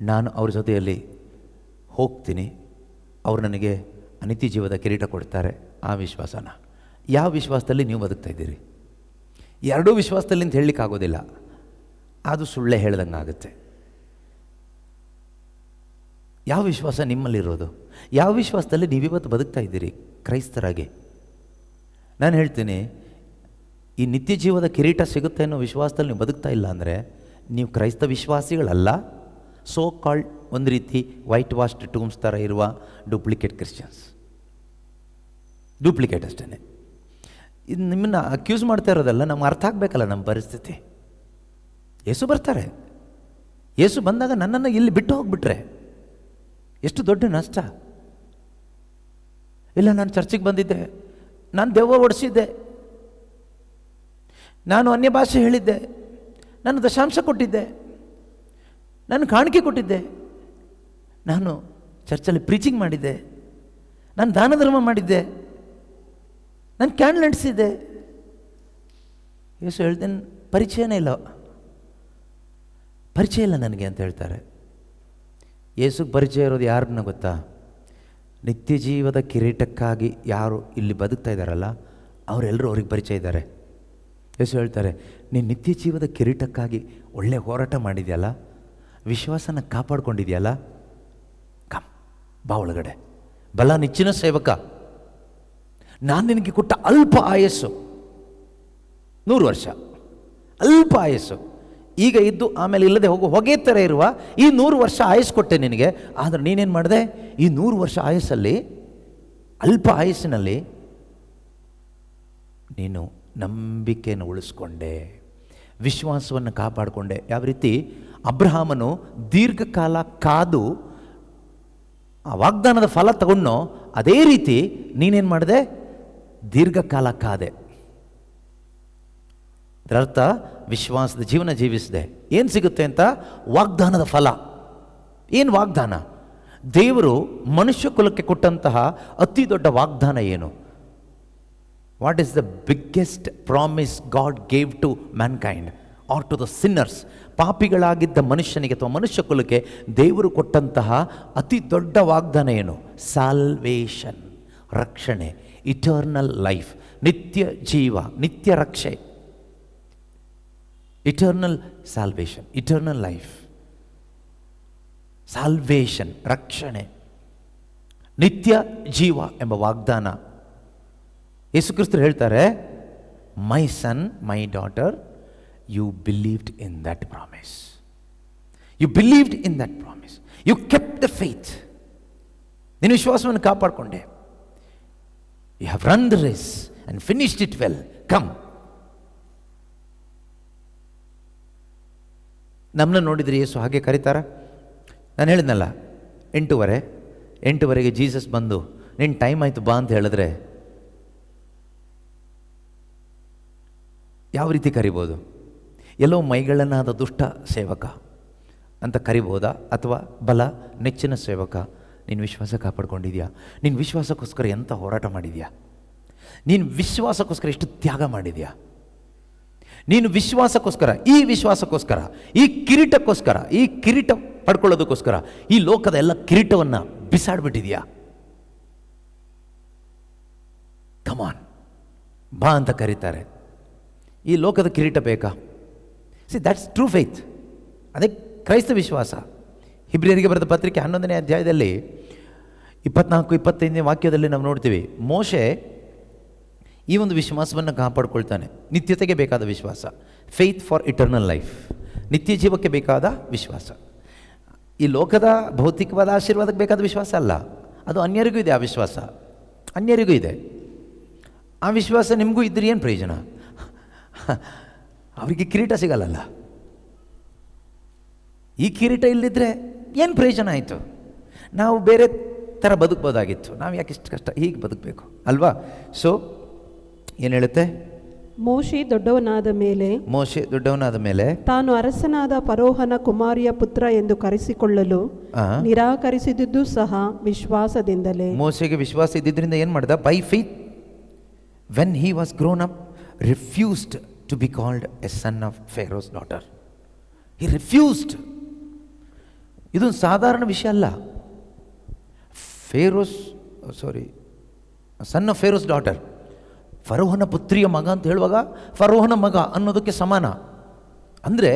ನಾನು ಅವ್ರ ಜೊತೆಯಲ್ಲಿ ಹೋಗ್ತೀನಿ, ಅವರು ನನಗೆ ಅನಿತ್ಯ ಜೀವದ ಕಿರೀಟ ಕೊಡ್ತಾರೆ, ಆ ವಿಶ್ವಾಸನ? ಯಾವ ವಿಶ್ವಾಸದಲ್ಲಿ ನೀವು ಬದುಕ್ತಾ ಇದ್ದೀರಿ? ಎರಡೂ ವಿಶ್ವಾಸದಲ್ಲಿ ಅಂತ ಹೇಳಲಿಕ್ಕಾಗೋದಿಲ್ಲ, ಅದು ಸುಳ್ಳೆ ಹೇಳ್ದಂಗೆ ಆಗುತ್ತೆ. ಯಾವ ವಿಶ್ವಾಸ ನಿಮ್ಮಲ್ಲಿರೋದು? ಯಾವ ವಿಶ್ವಾಸದಲ್ಲಿ ನೀವಿವತ್ತು ಬದುಕ್ತಾ ಇದ್ದೀರಿ ಕ್ರೈಸ್ತರಾಗಿ? ನಾನು ಹೇಳ್ತೀನಿ, ಈ ನಿತ್ಯ ಜೀವದ ಕಿರೀಟ ಸಿಗುತ್ತೆ ಅನ್ನೋ ವಿಶ್ವಾಸದಲ್ಲಿ ನೀವು ಬದುಕ್ತಾ ಇಲ್ಲ ಅಂದರೆ ನೀವು ಕ್ರೈಸ್ತ ವಿಶ್ವಾಸಿಗಳಲ್ಲ, ಸೋ ಕಾಲ್ಡ್ ಒಂದು ರೀತಿ ವೈಟ್ ವಾಶ್ಡ್ ಟೂಮ್ಸ್ ಥರ ಇರುವ ಡೂಪ್ಲಿಕೇಟ್ ಕ್ರಿಶ್ಚಿಯನ್ಸ್. ಡೂಪ್ಲಿಕೇಟ್ ಅಷ್ಟೇ. ಇದು ನಿಮ್ಮನ್ನು ಅಕ್ಯೂಸ್ ಮಾಡ್ತಾ ಇರೋದಲ್ಲ, ನಮ್ಗೆ ಅರ್ಥ ಆಗಬೇಕಲ್ಲ ನಮ್ಮ ಪರಿಸ್ಥಿತಿ. ಯೇಸು ಬರ್ತಾರೆ, ಯೇಸು ಬಂದಾಗ ನನ್ನನ್ನು ಇಲ್ಲಿ ಬಿಟ್ಟು ಹೋಗ್ಬಿಟ್ರೆ ಎಷ್ಟು ದೊಡ್ಡ ನಷ್ಟ. ಇಲ್ಲ, ನಾನು ಚರ್ಚಿಗೆ ಬಂದಿದ್ದೆ, ನಾನು ದೆವ್ವ ಓಡಿಸಿದ್ದೆ, ನಾನು ಅನ್ಯ ಭಾಷೆ ಹೇಳಿದ್ದೆ, ನಾನು ದಶಾಂಶ ಕೊಟ್ಟಿದ್ದೆ, ನಾನು ಕಾಣಿಕೆ ಕೊಟ್ಟಿದ್ದೆ, ನಾನು ಚರ್ಚಲ್ಲಿ ಪ್ರೀಚಿಂಗ್ ಮಾಡಿದ್ದೆ, ನಾನು ದಾನ ಧರ್ಮ ಮಾಡಿದ್ದೆ, ನಾನು ಕ್ಯಾಂಡಲ್ ಅಂಟಿಸಿದ್ದೆ. ಯೇಸು ಹೇಳ್ತೇನೆ, ಪರಿಚಯನೇ ಇಲ್ಲ, ಪರಿಚಯ ಇಲ್ಲ ನನಗೆ ಅಂತ ಹೇಳ್ತಾರೆ. ಯೇಸುಗೆ ಪರಿಚಯ ಇರೋದು ಯಾರನ್ನ ಗೊತ್ತಾ? ನಿತ್ಯ ಜೀವದ ಕಿರೀಟಕ್ಕಾಗಿ ಯಾರು ಇಲ್ಲಿ ಬದುಕ್ತಾ ಇದ್ದಾರಲ್ಲ ಅವರೆಲ್ಲರೂ ಅವ್ರಿಗೆ ಪರಿಚಯ ಇದ್ದಾರೆ. ಯೇಸು ಹೇಳ್ತಾರೆ, ನೀನು ನಿತ್ಯ ಜೀವದ ಕಿರೀಟಕ್ಕಾಗಿ ಒಳ್ಳೆ ಹೋರಾಟ ಮಾಡಿದೆಯಲ್ಲ, ವಿಶ್ವಾಸನ ಕಾಪಾಡ್ಕೊಂಡಿದೆಯಲ್ಲ, ಕಮ್ ಬಾ ಒಳಗಡೆ, ಬಲ ನೆಚ್ಚಿನ ಸೇವಕ, ನಾನು ನಿನಗೆ ಕೊಟ್ಟ ಅಲ್ಪ ಆಯಸ್ಸು 100 ವರ್ಷ, ಅಲ್ಪ ಆಯಸ್ಸು, ಈಗ ಇದ್ದು ಆಮೇಲೆ ಇಲ್ಲದೆ ಹೋಗೋ ಹೊಗೆ ಥರ ಇರುವ ಈ 100 ವರ್ಷ ಆಯಸ್ಸು ಕೊಟ್ಟೆ ನಿನಗೆ. ಆದರೆ ನೀನೇನು ಮಾಡಿದೆ? ಈ 100 ವರ್ಷ ಆಯಸ್ಸಲ್ಲಿ, ಅಲ್ಪ ಆಯಸ್ಸಿನಲ್ಲಿ ನೀನು ನಂಬಿಕೆಯನ್ನು ಉಳಿಸ್ಕೊಂಡೆ, ವಿಶ್ವಾಸವನ್ನು ಕಾಪಾಡಿಕೊಂಡೆ. ಯಾವ ರೀತಿ ಅಬ್ರಹಾಮನು ದೀರ್ಘಕಾಲ ಕಾದು ಆ ವಾಗ್ದಾನದ ಫಲ ತಗೊಂಡೋ, ಅದೇ ರೀತಿ ನೀನೇನು ಮಾಡಿದೆ? ದೀರ್ಘಕಾಲ ಕಾದೆ. ಅದರ ಅರ್ಥ ವಿಶ್ವಾಸದ ಜೀವನ ಜೀವಿಸಿದೆ ಏನು ಸಿಗುತ್ತೆ ಅಂತ? ವಾಗ್ದಾನದ ಫಲ. ಏನು ವಾಗ್ದಾನ? ದೇವರು ಮನುಷ್ಯ ಕುಲಕ್ಕೆ ಕೊಟ್ಟಂತಹ ಅತಿ ದೊಡ್ಡ ವಾಗ್ದಾನ ಏನು? What is the biggest promise God gave to mankind or to the sinners? ಪಾಪಿಗಳಾಗಿದ್ದ ಮನುಷ್ಯನಿಗೆ ಅಥವಾ ಮನುಷ್ಯ ಕುಲಕ್ಕೆ ದೇವರು ಕೊಟ್ಟಂತಹ ಅತಿ ದೊಡ್ಡ ವಾಗ್ದಾನ ಏನು? ಸಾಲ್ವೇಷನ್, ರಕ್ಷಣೆ, ಇಟರ್ನಲ್ ಲೈಫ್, ನಿತ್ಯ ಜೀವ, ನಿತ್ಯ ರಕ್ಷೆ. Eternal salvation, eternal life, salvation, ರಕ್ಷಣೆ, ನಿತ್ಯ ಜೀವ ಎಂಬ ವಾಗ್ದಾನ. ಯೇಸು ಕ್ರಿಸ್ತರು ಹೇಳ್ತಾರೆ, my son, my daughter, you believed in that promise. You believed in that promise. You kept the faith. ನಿನ್ನ ವಿಶ್ವಾಸವನ್ನು ಕಾಪಾಡಿಕೊಂಡೆ. You have run the race and finished it well. Come. ನಮ್ಮನ್ನ ನೋಡಿದರೆ ಯೇಸು ಹಾಗೆ ಕರೀತಾರ? ನಾನು ಹೇಳಿದ್ನಲ್ಲ, 8:15ಗೆ ಜೀಸಸ್ ಬಂದು ನಿನ್ನ ಟೈಮ್ ಆಯಿತು ಬಾ ಅಂತ ಹೇಳಿದ್ರೆ ಯಾವ ರೀತಿ ಕರಿಬೋದು? ಎಲ್ಲೋ ಮೈಗಳನ್ನಾದ ದುಷ್ಟ ಸೇವಕ ಅಂತ ಕರಿಬೋದಾ? ಅಥವಾ ಬಲ ನೆಚ್ಚಿನ ಸೇವಕ? ನೀನು ವಿಶ್ವಾಸ ಕಾಪಾಡ್ಕೊಂಡಿದ್ಯಾ? ನಿನ್ನ ವಿಶ್ವಾಸಕ್ಕೋಸ್ಕರ ಎಂಥ ಹೋರಾಟ ಮಾಡಿದ್ಯಾ? ನೀನು ವಿಶ್ವಾಸಕ್ಕೋಸ್ಕರ ಎಷ್ಟು ತ್ಯಾಗ ಮಾಡಿದ್ಯಾ? ನೀನು ವಿಶ್ವಾಸಕ್ಕೋಸ್ಕರ, ಈ ವಿಶ್ವಾಸಕ್ಕೋಸ್ಕರ, ಈ ಕಿರೀಟಕ್ಕೋಸ್ಕರ, ಈ ಕಿರೀಟ ಪಡ್ಕೊಳ್ಳೋದಕ್ಕೋಸ್ಕರ ಈ ಲೋಕದ ಎಲ್ಲ ಕಿರೀಟವನ್ನು ಬಿಸಾಡ್ಬಿಟ್ಟಿದ್ಯಾ? ಕಮಾನ್, ಬಾ ಅಂತ ಕರೀತಾರೆ. ಈ ಲೋಕದ ಕಿರೀಟ ಬೇಕಾ? C, that's true faith. ಅದೇ ಕ್ರೈಸ್ತ ವಿಶ್ವಾಸ. ಹಿಬ್ರಿಯರಿಗೆ ಬರೆದ ಪತ್ರಿಕೆ 11ನೇ ಅಧ್ಯಾಯದಲ್ಲಿ 24-25ನೇ ವಾಕ್ಯದಲ್ಲಿ ನಾವು ನೋಡ್ತೀವಿ, ಮೋಶೆ ಈ ಒಂದು ವಿಶ್ವಾಸವನ್ನು ಕಾಪಾಡ್ಕೊಳ್ತಾನೆ. ನಿತ್ಯತೆಗೆ ಬೇಕಾದ ವಿಶ್ವಾಸ, ಫೇತ್ ಫಾರ್ ಇಟರ್ನಲ್ ಲೈಫ್, ನಿತ್ಯ ಜೀವಕ್ಕೆ ಬೇಕಾದ ವಿಶ್ವಾಸ. ಈ ಲೋಕದ ಭೌತಿಕವಾದ ಆಶೀರ್ವಾದಕ್ಕೆ ಬೇಕಾದ ವಿಶ್ವಾಸ ಅಲ್ಲ, ಅದು ಅನ್ಯರಿಗೂ ಇದೆ. ಆ ವಿಶ್ವಾಸ ಅನ್ಯರಿಗೂ ಇದೆ. ಆ ವಿಶ್ವಾಸ ನಿಮಗೂ ಇದ್ದರೆ ಏನು ಪ್ರಯೋಜನ? ಅವರಿಗೆ ಕಿರೀಟ ಸಿಗಲ್ಲ. ಈ ಕಿರೀಟ ಇಲ್ಲದಿದ್ದರೆ ಏನು ಪ್ರಯೋಜನ ಆಯಿತು? ನಾವು ಬೇರೆ ಥರ ಬದುಕ್ಬೋದಾಗಿತ್ತು. ನಾವು ಯಾಕೆ ಇಷ್ಟು ಕಷ್ಟ ಹೀಗೆ ಬದುಕಬೇಕು ಅಲ್ವಾ? ಸೊ ಏನು ಹೇಳುತ್ತೆ? ಮೋಶೆ ದೊಡ್ಡವನಾದ ಮೇಲೆ ತಾನು ಅರಸನಾದ ಫರೋಹನ ಕುಮಾರಿಯ ಪುತ್ರ ಎಂದು ಕರೆಸಿಕೊಳ್ಳಲು ನಿರಾಕರಿಸಿದ್ದು ಸಹ ವಿಶ್ವಾಸದಿಂದಲೇ. ಮೋಶೆಗೆ ವಿಶ್ವಾಸ ಇದ್ದಿದ್ದರಿಂದ ಏನು ಮಾಡ್ದ? By faith, when he was grown up, refused to be called a son of Pharaoh's daughter. He refused. ಇದೊಂದು ಸಾಧಾರಣ ವಿಷಯ ಅಲ್ಲ. ಸನ್ ಆಫ್ ಫೇರೋಸ್ ಡಾಟರ್, ಫರೋಹನ ಪುತ್ರಿಯ ಮಗ ಅಂತ ಹೇಳುವಾಗ ಫರೋಹನ ಮಗ ಅನ್ನೋದಕ್ಕೆ ಸಮಾನ. ಅಂದರೆ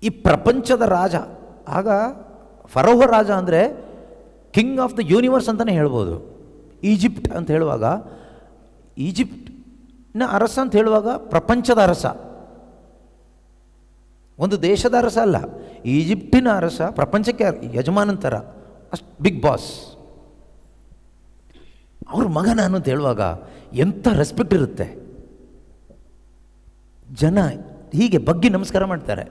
ಈ ಪ್ರಪಂಚದ ರಾಜ. ಆಗ ಫರೋಹ ರಾಜ ಅಂದರೆ ಕಿಂಗ್ ಆಫ್ ದ ಯೂನಿವರ್ಸ್ ಅಂತಲೇ ಹೇಳ್ಬೋದು. ಈಜಿಪ್ಟ್ ಅಂತ ಹೇಳುವಾಗ, ಈಜಿಪ್ಟ್ನ ಅರಸ ಅಂತ ಹೇಳುವಾಗ ಪ್ರಪಂಚದ ಅರಸ, ಒಂದು ದೇಶದ ಅರಸ ಅಲ್ಲ. ಈಜಿಪ್ಟಿನ ಅರಸ, ಪ್ರಪಂಚಕ್ಕೆ ಯಜಮಾನಂತರ, ಅಷ್ಟು ಬಿಗ್ ಬಾಸ್. ಅವ್ರ ಮಗ ನಾನು ಅಂತ ಹೇಳುವಾಗ ಎಂಥ ರೆಸ್ಪೆಕ್ಟ್ ಇರುತ್ತೆ. ಜನ ಹೀಗೆ ಬಗ್ಗಿ ನಮಸ್ಕಾರ ಮಾಡ್ತಾರೆ.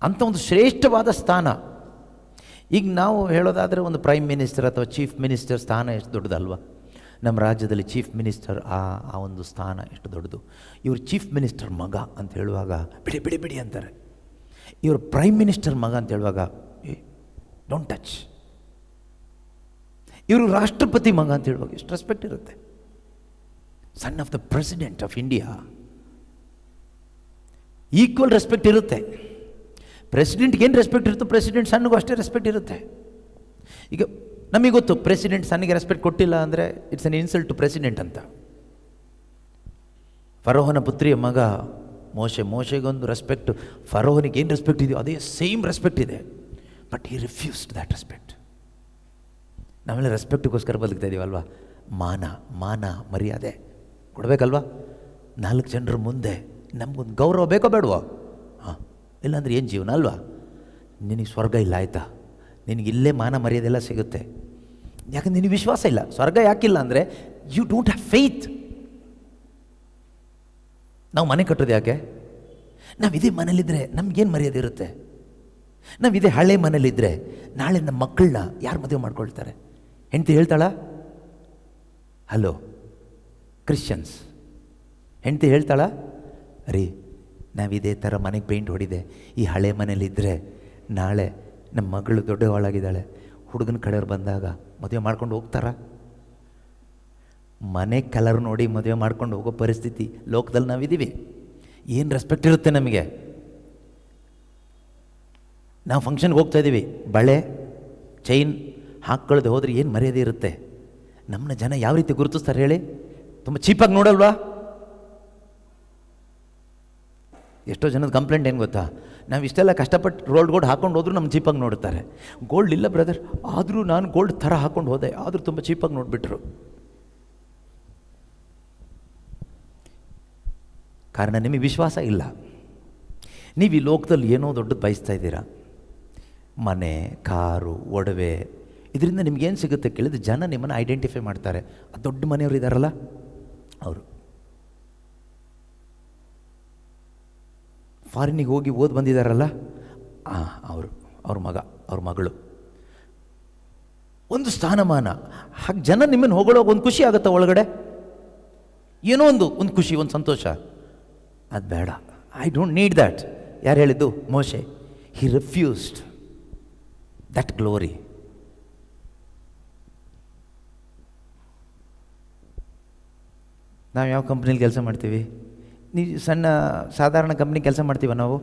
ಅಂಥ ಒಂದು ಶ್ರೇಷ್ಠವಾದ ಸ್ಥಾನ. ಈಗ ನಾವು ಹೇಳೋದಾದರೆ ಒಂದು ಪ್ರೈಮ್ ಮಿನಿಸ್ಟರ್ ಅಥವಾ ಚೀಫ್ ಮಿನಿಸ್ಟರ್ ಸ್ಥಾನ ಎಷ್ಟು ದೊಡ್ಡದಲ್ವ? ನಮ್ಮ ರಾಜ್ಯದಲ್ಲಿ ಚೀಫ್ ಮಿನಿಸ್ಟರ್ ಆ ಒಂದು ಸ್ಥಾನ ಎಷ್ಟು ದೊಡ್ಡದು. ಇವರು ಚೀಫ್ ಮಿನಿಸ್ಟರ್ ಮಗ ಅಂತ ಹೇಳುವಾಗ ಬಿಡಿ ಬಿಡಿ ಬಿಡಿ ಅಂತಾರೆ. ಇವರು ಪ್ರೈಮ್ ಮಿನಿಸ್ಟರ್ ಮಗ ಅಂತ ಹೇಳುವಾಗ ಡೋಂಟ್ ಟಚ್. ಇವರು ರಾಷ್ಟ್ರಪತಿ ಮಗ ಅಂತ ಹೇಳುವಾಗ ಎಷ್ಟು ರೆಸ್ಪೆಕ್ಟ್ ಇರುತ್ತೆ. Son of the president of India, equal respect ಇರುತ್ತೆ. ಪ್ರೆಸಿಡೆಂಟ್ಗೆ ಏನು ರೆಸ್ಪೆಕ್ಟ್ ಇರುತ್ತೋ ಪ್ರೆಸಿಡೆಂಟ್ ಸನ್ನಿಗೂ ಅಷ್ಟೇ ರೆಸ್ಪೆಕ್ಟ್ ಇರುತ್ತೆ. ಈಗ ನಮಗೆ ಗೊತ್ತು, ಪ್ರೆಸಿಡೆಂಟ್ ಸನ್ನಿಗೆ ರೆಸ್ಪೆಕ್ಟ್ ಕೊಟ್ಟಿಲ್ಲ ಅಂದರೆ it's an insult to president ಅಂತ. ಫರೋಹನ ಪುತ್ರಿಯ ಮಗ ಮೋಶೆಗೊಂದು ರೆಸ್ಪೆಕ್ಟ್, ಫರೋಹನಿಗೆ ಏನು ರೆಸ್ಪೆಕ್ಟ್ ಇದೆಯೋ ಅದೇ ಸೇಮ್ ರೆಸ್ಪೆಕ್ಟ್ ಇದೆ. But he refused that respect. ನಾವೆಲ್ಲ ರೆಸ್ಪೆಕ್ಟಿಗೋಸ್ಕರ ಬದುಕ್ತಾ ಇದ್ದೀವಲ್ವ? ಮಾನ ಮರ್ಯಾದೆ ಕೊಡಬೇಕಲ್ವ? 4 ಜನರ ಮುಂದೆ ನಮಗೊಂದು ಗೌರವ ಬೇಕೋ ಬೇಡವೋ? ಇಲ್ಲಾಂದ್ರೆ ಏನು ಜೀವನ ಅಲ್ವಾ? ನಿನಗೆ ಸ್ವರ್ಗ ಇಲ್ಲ ಆಯಿತಾ? ನಿನಗಿಲ್ಲೇ ಮಾನ ಮರ್ಯಾದೆ ಎಲ್ಲ ಸಿಗುತ್ತೆ. ಯಾಕಂದ್ರೆ ನಿನಗೆ ವಿಶ್ವಾಸ ಇಲ್ಲ. ಸ್ವರ್ಗ ಯಾಕಿಲ್ಲ ಅಂದರೆ ಯು ಡೋಂಟ್ ಹ್ಯಾವ್ ಫೇತ್. ನಾವು ಮನೆ ಕಟ್ಟೋದು ಯಾಕೆ? ನಾವು ಇದೇ ಮನೇಲಿದ್ದರೆ ನಮಗೇನು ಮರ್ಯಾದೆ ಇರುತ್ತೆ? ನಾವು ಇದೇ ಹಳೆ ಮನೇಲಿದ್ದರೆ ನಾಳೆ ನಮ್ಮ ಮಕ್ಕಳನ್ನ ಯಾರು ಮದುವೆ ಮಾಡ್ಕೊಳ್ತಾರೆ? ಹೆಂಡತಿ ಹೇಳ್ತಾಳ, ಹಲೋ ಕ್ರಿಶ್ಚಿಯನ್ಸ್. ಹೆಂಡತಿ ಹೇಳ್ತಾಳ, ರೀ ನಾವು ಇದೇ ಥರ ಮನೆಗೆ ಪೇಂಟ್ ಹೊಡಿದೆ, ಈ ಹಳೆ ಮನೇಲಿದ್ದರೆ ನಾಳೆ ನಮ್ಮ ಮಗಳು ದೊಡ್ಡವಳಾಗಿದ್ದಾಳೆ, ಹುಡುಗನ ಕಡೆಯವ್ರು ಬಂದಾಗ ಮದುವೆ ಮಾಡ್ಕೊಂಡು ಹೋಗ್ತಾರ? ಮನೆ ಕಲರ್ ನೋಡಿ ಮದುವೆ ಮಾಡ್ಕೊಂಡು ಹೋಗೋ ಪರಿಸ್ಥಿತಿ ಲೋಕದಲ್ಲಿ ನಾವಿದ್ದೀವಿ. ಏನು ರೆಸ್ಪೆಕ್ಟ್ ಇರುತ್ತೆ ನಮಗೆ? ನಾವು ಫಂಕ್ಷನ್ಗೆ ಹೋಗ್ತಾಯಿದ್ದೀವಿ, ಬಳೆ ಚೈನ್ ಹಾಕ್ಕೊಳ್ಳದೆ ಹೋದರೆ ಏನು ಮರ್ಯಾದೆ ಇರುತ್ತೆ? ನಮ್ಮನ್ನ ಜನ ಯಾವ ರೀತಿ ಗುರುತಿಸ್ತಾರೆ ಹೇಳಿ? ತುಂಬ ಚೀಪಾಗಿ ನೋಡಲ್ವಾ? ಎಷ್ಟೋ ಜನದ ಕಂಪ್ಲೇಂಟ್ ಏನು ಗೊತ್ತಾ, ನಾವು ಇಷ್ಟೆಲ್ಲ ಕಷ್ಟಪಟ್ಟು ಗೋಲ್ಡ್ ಹಾಕ್ಕೊಂಡು ಹೋದ್ರೂ ನಮ್ಮ ಚೀಪಾಗಿ ನೋಡ್ತಾರೆ. ಗೋಲ್ಡ್ ಇಲ್ಲ ಬ್ರದರ್, ಆದರೂ ನಾನು ಗೋಲ್ಡ್ ಥರ ಹಾಕ್ಕೊಂಡು ಹೋದೆ, ಆದರೂ ತುಂಬ ಚೀಪಾಗಿ ನೋಡಿಬಿಟ್ರು. ಕಾರಣ ನಿಮಗೆ ವಿಶ್ವಾಸ ಇಲ್ಲ. ನೀವು ಈ ಲೋಕದಲ್ಲಿ ಏನೋ ದೊಡ್ಡದು ಬಯಸ್ತಾ ಇದ್ದೀರಾ, ಮನೆ, ಕಾರು, ಒಡವೆ, ಇದರಿಂದ ನಿಮಗೇನು ಸಿಗುತ್ತೆ ಕೇಳಿದ್ರೆ ಜನ ನಿಮ್ಮನ್ನು ಐಡೆಂಟಿಫೈ ಮಾಡ್ತಾರೆ. ಆ ದೊಡ್ಡ ಮನೆಯವರು ಇದ್ದಾರಲ್ಲ ಅವರು, ಫಾರಿನಿಗೆ ಹೋಗಿ ಓದಿ ಬಂದಿದ್ದಾರಲ್ಲ ಅವ್ರ ಮಗ, ಅವ್ರ ಮಗಳು, ಒಂದು ಸ್ಥಾನಮಾನ. ಹಾಗೆ ಜನ ನಿಮ್ಮನ್ನು ಹೊಗಳೋಗ ಒಂದು ಖುಷಿ ಆಗುತ್ತೆ ಒಳಗಡೆ, ಏನೋ ಒಂದು ಖುಷಿ, ಒಂದು ಸಂತೋಷ. ಅದು ಬೇಡ. I don't need that. ಯಾರು ಹೇಳಿದ್ದು? ಮೋಶೆ. ಹಿ ರಿಫ್ಯೂಸ್ಡ್ ದಟ್ ಗ್ಲೋರಿ. ನಾವು ಯಾವ ಕಂಪ್ನಿಲಿ ಕೆಲಸ ಮಾಡ್ತೀವಿ? ನೀವು ಸಣ್ಣ ಸಾಧಾರಣ ಕಂಪ್ನಿ ಕೆಲಸ ಮಾಡ್ತೀವ? ನಾವು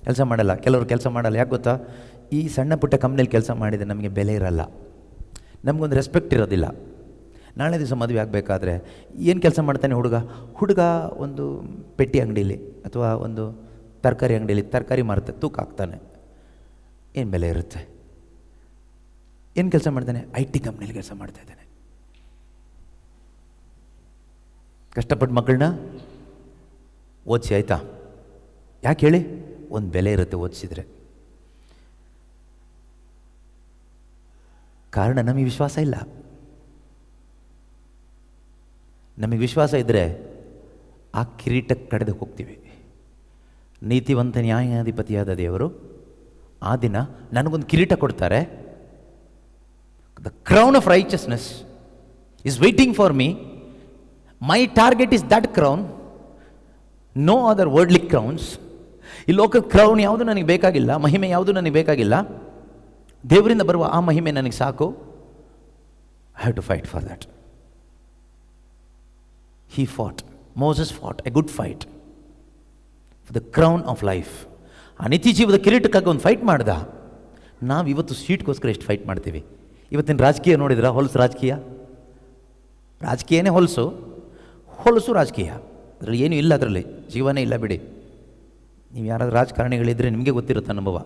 ಕೆಲಸ ಮಾಡಲ್ಲ. ಕೆಲವರು ಕೆಲಸ ಮಾಡಲ್ಲ. ಯಾಕೆ ಗೊತ್ತಾ? ಈ ಸಣ್ಣ ಪುಟ್ಟ ಕಂಪ್ನಿಲಿ ಕೆಲಸ ಮಾಡಿದರೆ ನಮಗೆ ಬೆಲೆ ಇರಲ್ಲ, ನಮಗೊಂದು ರೆಸ್ಪೆಕ್ಟ್ ಇರೋದಿಲ್ಲ. ನಾಳೆ ದಿವಸ ಮದುವೆ ಆಗಬೇಕಾದ್ರೆ ಏನು ಕೆಲಸ ಮಾಡ್ತಾನೆ ಹುಡುಗ ಒಂದು ಪೆಟ್ಟಿ ಅಂಗಡೀಲಿ ಅಥವಾ ಒಂದು ತರಕಾರಿ ಅಂಗಡೀಲಿ ತರಕಾರಿ ಮಾರುತ್ತೆ, ತೂಕ ಹಾಕ್ತಾನೆ, ಏನು ಬೆಲೆ ಇರುತ್ತೆ? ಏನು ಕೆಲಸ ಮಾಡ್ತಾನೆ? IT ಕಂಪ್ನಿಲಿ ಕೆಲಸ ಮಾಡ್ತಾಯಿದ್ದಾನೆ. ಕಷ್ಟಪಟ್ಟು ಮಕ್ಕಳನ್ನ ಓದಿಸಿ, ಆಯಿತಾ? ಯಾಕೆ ಹೇಳಿ? ಒಂದು ಬೆಲೆ ಇರುತ್ತೆ ಓದಿಸಿದ್ರೆ. ಕಾರಣ ನಮಗೆ ವಿಶ್ವಾಸ ಇಲ್ಲ. ನಮಗೆ ವಿಶ್ವಾಸ ಇದ್ದರೆ ಆ ಕಿರೀಟಕ್ಕೆ ಕಡೆದು ಹೋಗ್ತೀವಿ. ನೀತಿವಂತ ನ್ಯಾಯಾಧಿಪತಿಯಾದ ದೇವರು ಆ ದಿನ ನನಗೊಂದು ಕಿರೀಟ ಕೊಡ್ತಾರೆ. The crown of righteousness is waiting for me. My target is that crown, no other worldly crowns. ಈ ಲೋಕದ ಕ್ರೌನ್ ಯಾವುದು ನನಗೆ ಬೇಕಾಗಿಲ್ಲ, ಮಹಿಮೆ ಯಾವುದು ನನಗೆ ಬೇಕಾಗಿಲ್ಲ. ದೇವರಿಂದ ಬರುವ ಆ ಮಹಿಮೆ ನನಗೆ ಸಾಕು. I have to fight for that. He fought. Moses fought a good fight for the crown of life. ಆ ನಿತ್ಯ ಜೀವದ ಕಿರೀಟಕ್ಕಾಗಿ ಒಂದು ಫೈಟ್ ಮಾಡ್ದ. ನಾವು ಇವತ್ತು ಸೀಟ್ಗೋಸ್ಕರ ಎಷ್ಟು ಫೈಟ್ ಮಾಡ್ತೀವಿ? ಇವತ್ತಿನ ರಾಜಕೀಯ ನೋಡಿದ್ರ? ಹೊಲಸು ರಾಜಕೀಯ. ರಾಜಕೀಯನೇ ಹೊಲಸು ರಾಜಕೀಯ. ಅದರಲ್ಲಿ ಏನೂ ಇಲ್ಲ, ಅದರಲ್ಲಿ ಜೀವನೇ ಇಲ್ಲ ಬಿಡಿ. ನೀವು ಯಾರಾದ್ರೂ ರಾಜಕಾರಣಿಗಳಿದ್ದರೆ ನಿಮಗೆ ಗೊತ್ತಿರುತ್ತೆ ಅನುಭವ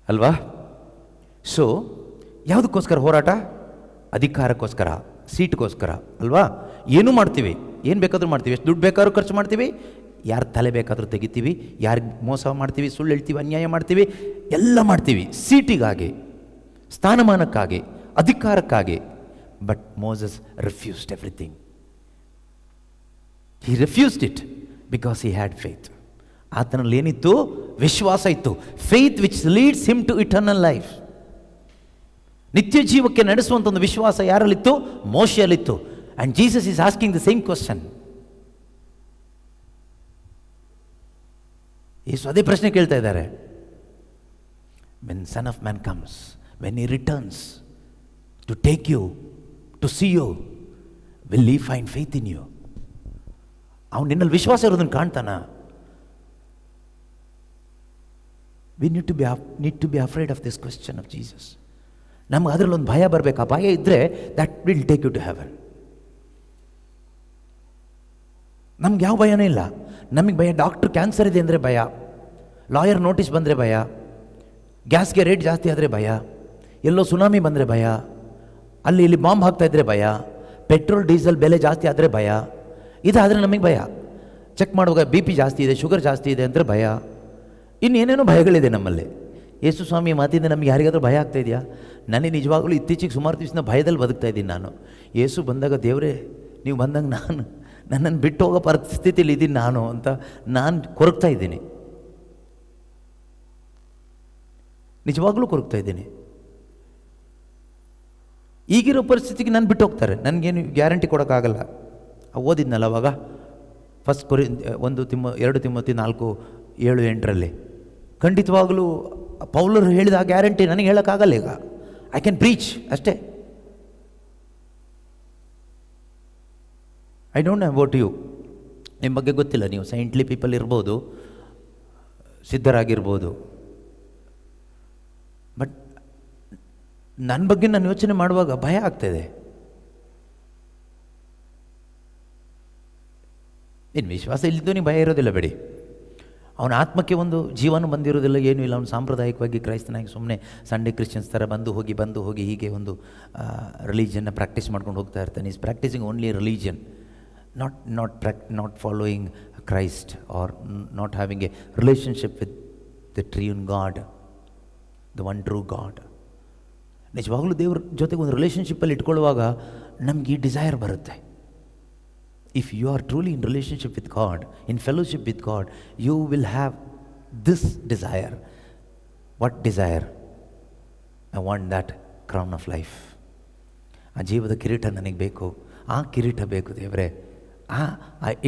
ಅಲ್ವಾ? ಸೊ ಯಾವುದಕ್ಕೋಸ್ಕರ ಹೋರಾಟ? ಅಧಿಕಾರಕ್ಕೋಸ್ಕರ, ಸೀಟ್ಗೋಸ್ಕರ ಅಲ್ವಾ? ಏನೂ ಮಾಡ್ತೀವಿ, ಏನು ಬೇಕಾದರೂ ಮಾಡ್ತೀವಿ, ಎಷ್ಟು ದುಡ್ಡು ಬೇಕಾದ್ರೂ ಖರ್ಚು ಮಾಡ್ತೀವಿ, ಯಾರ ತಲೆ ಬೇಕಾದರೂ ತೆಗಿತೀವಿ, ಯಾರಿಗೆ ಮೋಸ ಮಾಡ್ತೀವಿ, ಸುಳ್ಳು ಹೇಳ್ತೀವಿ, ಅನ್ಯಾಯ ಮಾಡ್ತೀವಿ, ಎಲ್ಲ ಮಾಡ್ತೀವಿ ಸೀಟಿಗಾಗಿ, ಸ್ಥಾನಮಾನಕ್ಕಾಗಿ, ಅಧಿಕಾರಕ್ಕಾಗಿ. But Moses refused everything. He refused it because he had faith. ಆತನಲ್ಲಿ ಏನಿತ್ತು? ವಿಶ್ವಾಸ ಇತ್ತು. Faith which leads him to eternal life. ನಿತ್ಯ ಜೀವಕ್ಕೆ ನಡೆಸುವಂಥ ಒಂದು ವಿಶ್ವಾಸ ಯಾರಲ್ಲಿತ್ತು? ಮೋಶೆಯಲ್ಲಿತ್ತು. And Jesus is asking the same question. Yesu ಅದೇ ಪ್ರಶ್ನೆ ಕೇಳ್ತಾ ಇದ್ದಾರೆ. When son of man comes, when he returns to take you, to see you, will he find faith in you? ಅವನು ನಿನ್ನಲ್ಲಿ ವಿಶ್ವಾಸ ಇರೋದನ್ನು ಕಾಣ್ತಾನ? V need to be afraid of this question of Jesus. ನಮ್ಗೆ ಅದರಲ್ಲಿ ಒಂದು ಭಯ ಬರಬೇಕು. ಆ ಭಯ ಇದ್ದರೆ that will take you to heaven. ನಮ್ಗೆ ಯಾವ ಭಯನೂ ಇಲ್ಲ. ನಮಗೆ ಭಯ ಡಾಕ್ಟ್ರ್ ಕ್ಯಾನ್ಸರ್ ಇದೆ ಅಂದರೆ ಭಯ, ಲಾಯರ್ ನೋಟಿಸ್ ಬಂದರೆ ಭಯ, ಗ್ಯಾಸ್ಗೆ ರೇಟ್ ಜಾಸ್ತಿ ಆದರೆ ಭಯ, ಎಲ್ಲೋ ಸುನಾಮಿ ಬಂದರೆ ಭಯ, ಅಲ್ಲಿ ಇಲ್ಲಿ ಬಾಂಬ್ ಹಾಕ್ತಾಯಿದ್ರೆ ಭಯ, ಪೆಟ್ರೋಲ್ ಡೀಸೆಲ್ ಬೆಲೆ ಜಾಸ್ತಿ ಆದರೆ ಭಯ. ಇದಾದರೆ ನಮಗೆ ಭಯ. ಚೆಕ್ ಮಾಡುವಾಗ BP ಜಾಸ್ತಿ ಇದೆ, ಶುಗರ್ ಜಾಸ್ತಿ ಇದೆ ಅಂದರೆ ಭಯ. ಇನ್ನೇನೇನೋ ಭಯಗಳಿದೆ ನಮ್ಮಲ್ಲಿ. ಯೇಸು ಸ್ವಾಮಿ ಮಾತಿಂದ ನಮಗೆ ಯಾರಿಗಾದ್ರೂ ಭಯ ಆಗ್ತಾ ಇದೆಯಾ? ನನಗೆ ನಿಜವಾಗಲೂ ಇತ್ತೀಚೆಗೆ ಸುಮಾರು ದಿವಸ ಭಯದಲ್ಲಿ ಬದುಕ್ತಾ ಇದ್ದೀನಿ ನಾನು. ಯೇಸು ಬಂದಾಗ ದೇವರೇ ನೀವು ಬಂದಾಗ ನನ್ನನ್ನು ಬಿಟ್ಟು ಹೋಗೋ ಪರಿಸ್ಥಿತಿಯಲ್ಲಿ ಇದ್ದೀನಿ ನಾನು ಅಂತ ನಾನು ಕೊರಗ್ತಾ ಇದ್ದೀನಿ. ನಿಜವಾಗ್ಲೂ ಕೊರಗ್ತಾ ಇದ್ದೀನಿ. ಈಗಿರೋ ಪರಿಸ್ಥಿತಿಗೆ ನಾನು ಬಿಟ್ಟು ಹೋಗ್ತಾರೆ, ನನಗೇನು ಗ್ಯಾರಂಟಿ ಕೊಡೋಕ್ಕಾಗಲ್ಲ. ಓದಿದ್ನಲ್ಲ ಅವಾಗ ಫಸ್ಟ್ 2 ತಿಮೋತಿ 4:7-8 ಖಂಡಿತವಾಗಲೂ ಪೌಲರು ಹೇಳಿದ ಆ ಗ್ಯಾರಂಟಿ ನನಗೆ ಹೇಳೋಕ್ಕಾಗಲ್ಲ. ಈಗ ಐ ಕ್ಯಾನ್ ಪ್ರೀಚ್ ಅಷ್ಟೇ. I don't know about you, ನಿಮ್ಮ ಬಗ್ಗೆ ಗೊತ್ತಿಲ್ಲ. ನೀವು ಸೈಂಟ್ಲಿ ಪೀಪಲ್ ಇರ್ಬೋದು, ಸಿದ್ಧರಾಗಿರ್ಬೋದು, ಬಟ್ ನನ್ನ ಬಗ್ಗೆ ನಾನು ಯೋಚನೆ ಮಾಡುವಾಗ ಭಯ ಆಗ್ತಾಯಿದೆ. ಇನ್ನು ವಿಶ್ವಾಸ ಇಲ್ಲಿದ್ದವನಿಗೆ ಭಯ ಇರೋದಿಲ್ಲ ಬಿಡಿ. ಅವನ ಆತ್ಮಕ್ಕೆ ಒಂದು ಜೀವನ ಬಂದಿರೋದಿಲ್ಲ, ಏನೂ ಇಲ್ಲ. ಅವನು ಸಾಂಪ್ರದಾಯಿಕವಾಗಿ ಕ್ರೈಸ್ತನಾಗಿ ಸುಮ್ಮನೆ ಸಂಡೇ ಕ್ರಿಶ್ಚಿಯನ್ಸ್ ಥರ ಬಂದು ಹೋಗಿ ಹೀಗೆ ಒಂದು ರಿಲಿಜನ್ನ ಪ್ರಾಕ್ಟೀಸ್ ಮಾಡ್ಕೊಂಡು ಹೋಗ್ತಾ ಇರ್ತಾನೆ. Is practising only religion, not following Christ or not having a relationship with the triune God, the one true God. ನಿಜವಾಗ್ಲೂ ದೇವ್ರ ಜೊತೆಗೆ ಒಂದು ರಿಲೇಷನ್ಶಿಪ್ಪಲ್ಲಿ ಇಟ್ಕೊಳ್ಳುವಾಗ ನಮ್ಗೆ ಈ ಡಿಸೈರ್ ಬರುತ್ತೆ. If you are truly in relationship with God, in fellowship with God, you will have this desire. What desire? I want that crown of life. ಆ ಜೀವದ ಕಿರೀಟ ನನಗೆ ಬೇಕು, ಆ ಕಿರೀಟ ಬೇಕು ದೇವರೇ, ಆ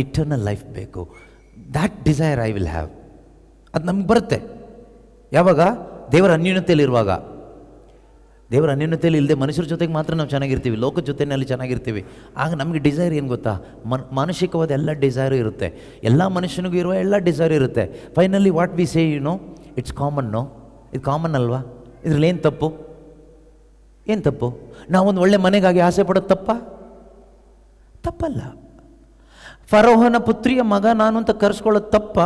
ಇಟರ್ನಲ್ ಲೈಫ್ ಬೇಕು. That desire I will have. ಅದು ನಮ್ಗೆ ಬರುತ್ತೆ ಯಾವಾಗ? ದೇವರ ಅನ್ಯೂನ್ಯತೆಯಲ್ಲಿರುವಾಗ. ದೇವರ ಅನ್ಯೂನ್ಯತೆಯಲ್ಲಿ ಇಲ್ಲದೆ ಮನುಷ್ಯರ ಜೊತೆಗೆ ಮಾತ್ರ ನಾವು ಚೆನ್ನಾಗಿರ್ತೀವಿ, ಲೋಕದ ಜೊತೆಯಲ್ಲಿ ಚೆನ್ನಾಗಿರ್ತೀವಿ. ಆಗ ನಮಗೆ ಡಿಸೈರ್ ಏನು ಗೊತ್ತಾ? ಮಾನಸಿಕವಾದ ಎಲ್ಲ ಡಿಸೈರು ಇರುತ್ತೆ, ಎಲ್ಲ ಮನುಷ್ಯನಿಗೂ ಇರುವ ಎಲ್ಲ ಡಿಸೈರ್ ಇರುತ್ತೆ. Finally what we say, you know, it's common. No, ಇದು ಕಾಮನ್ ಅಲ್ವಾ? ಇದರಲ್ಲಿ ಏನು ತಪ್ಪು? ಏನು ತಪ್ಪು? ನಾವೊಂದು ಒಳ್ಳೆ ಮನೆಗಾಗಿ ಆಸೆ ಪಡೋದು ತಪ್ಪಲ್ಲ. ಫರೋಹನ ಪುತ್ರಿಯ ಮಗ ನಾನು ಅಂತ ಕರೆಸ್ಕೊಳ್ಳೋದು ತಪ್ಪ?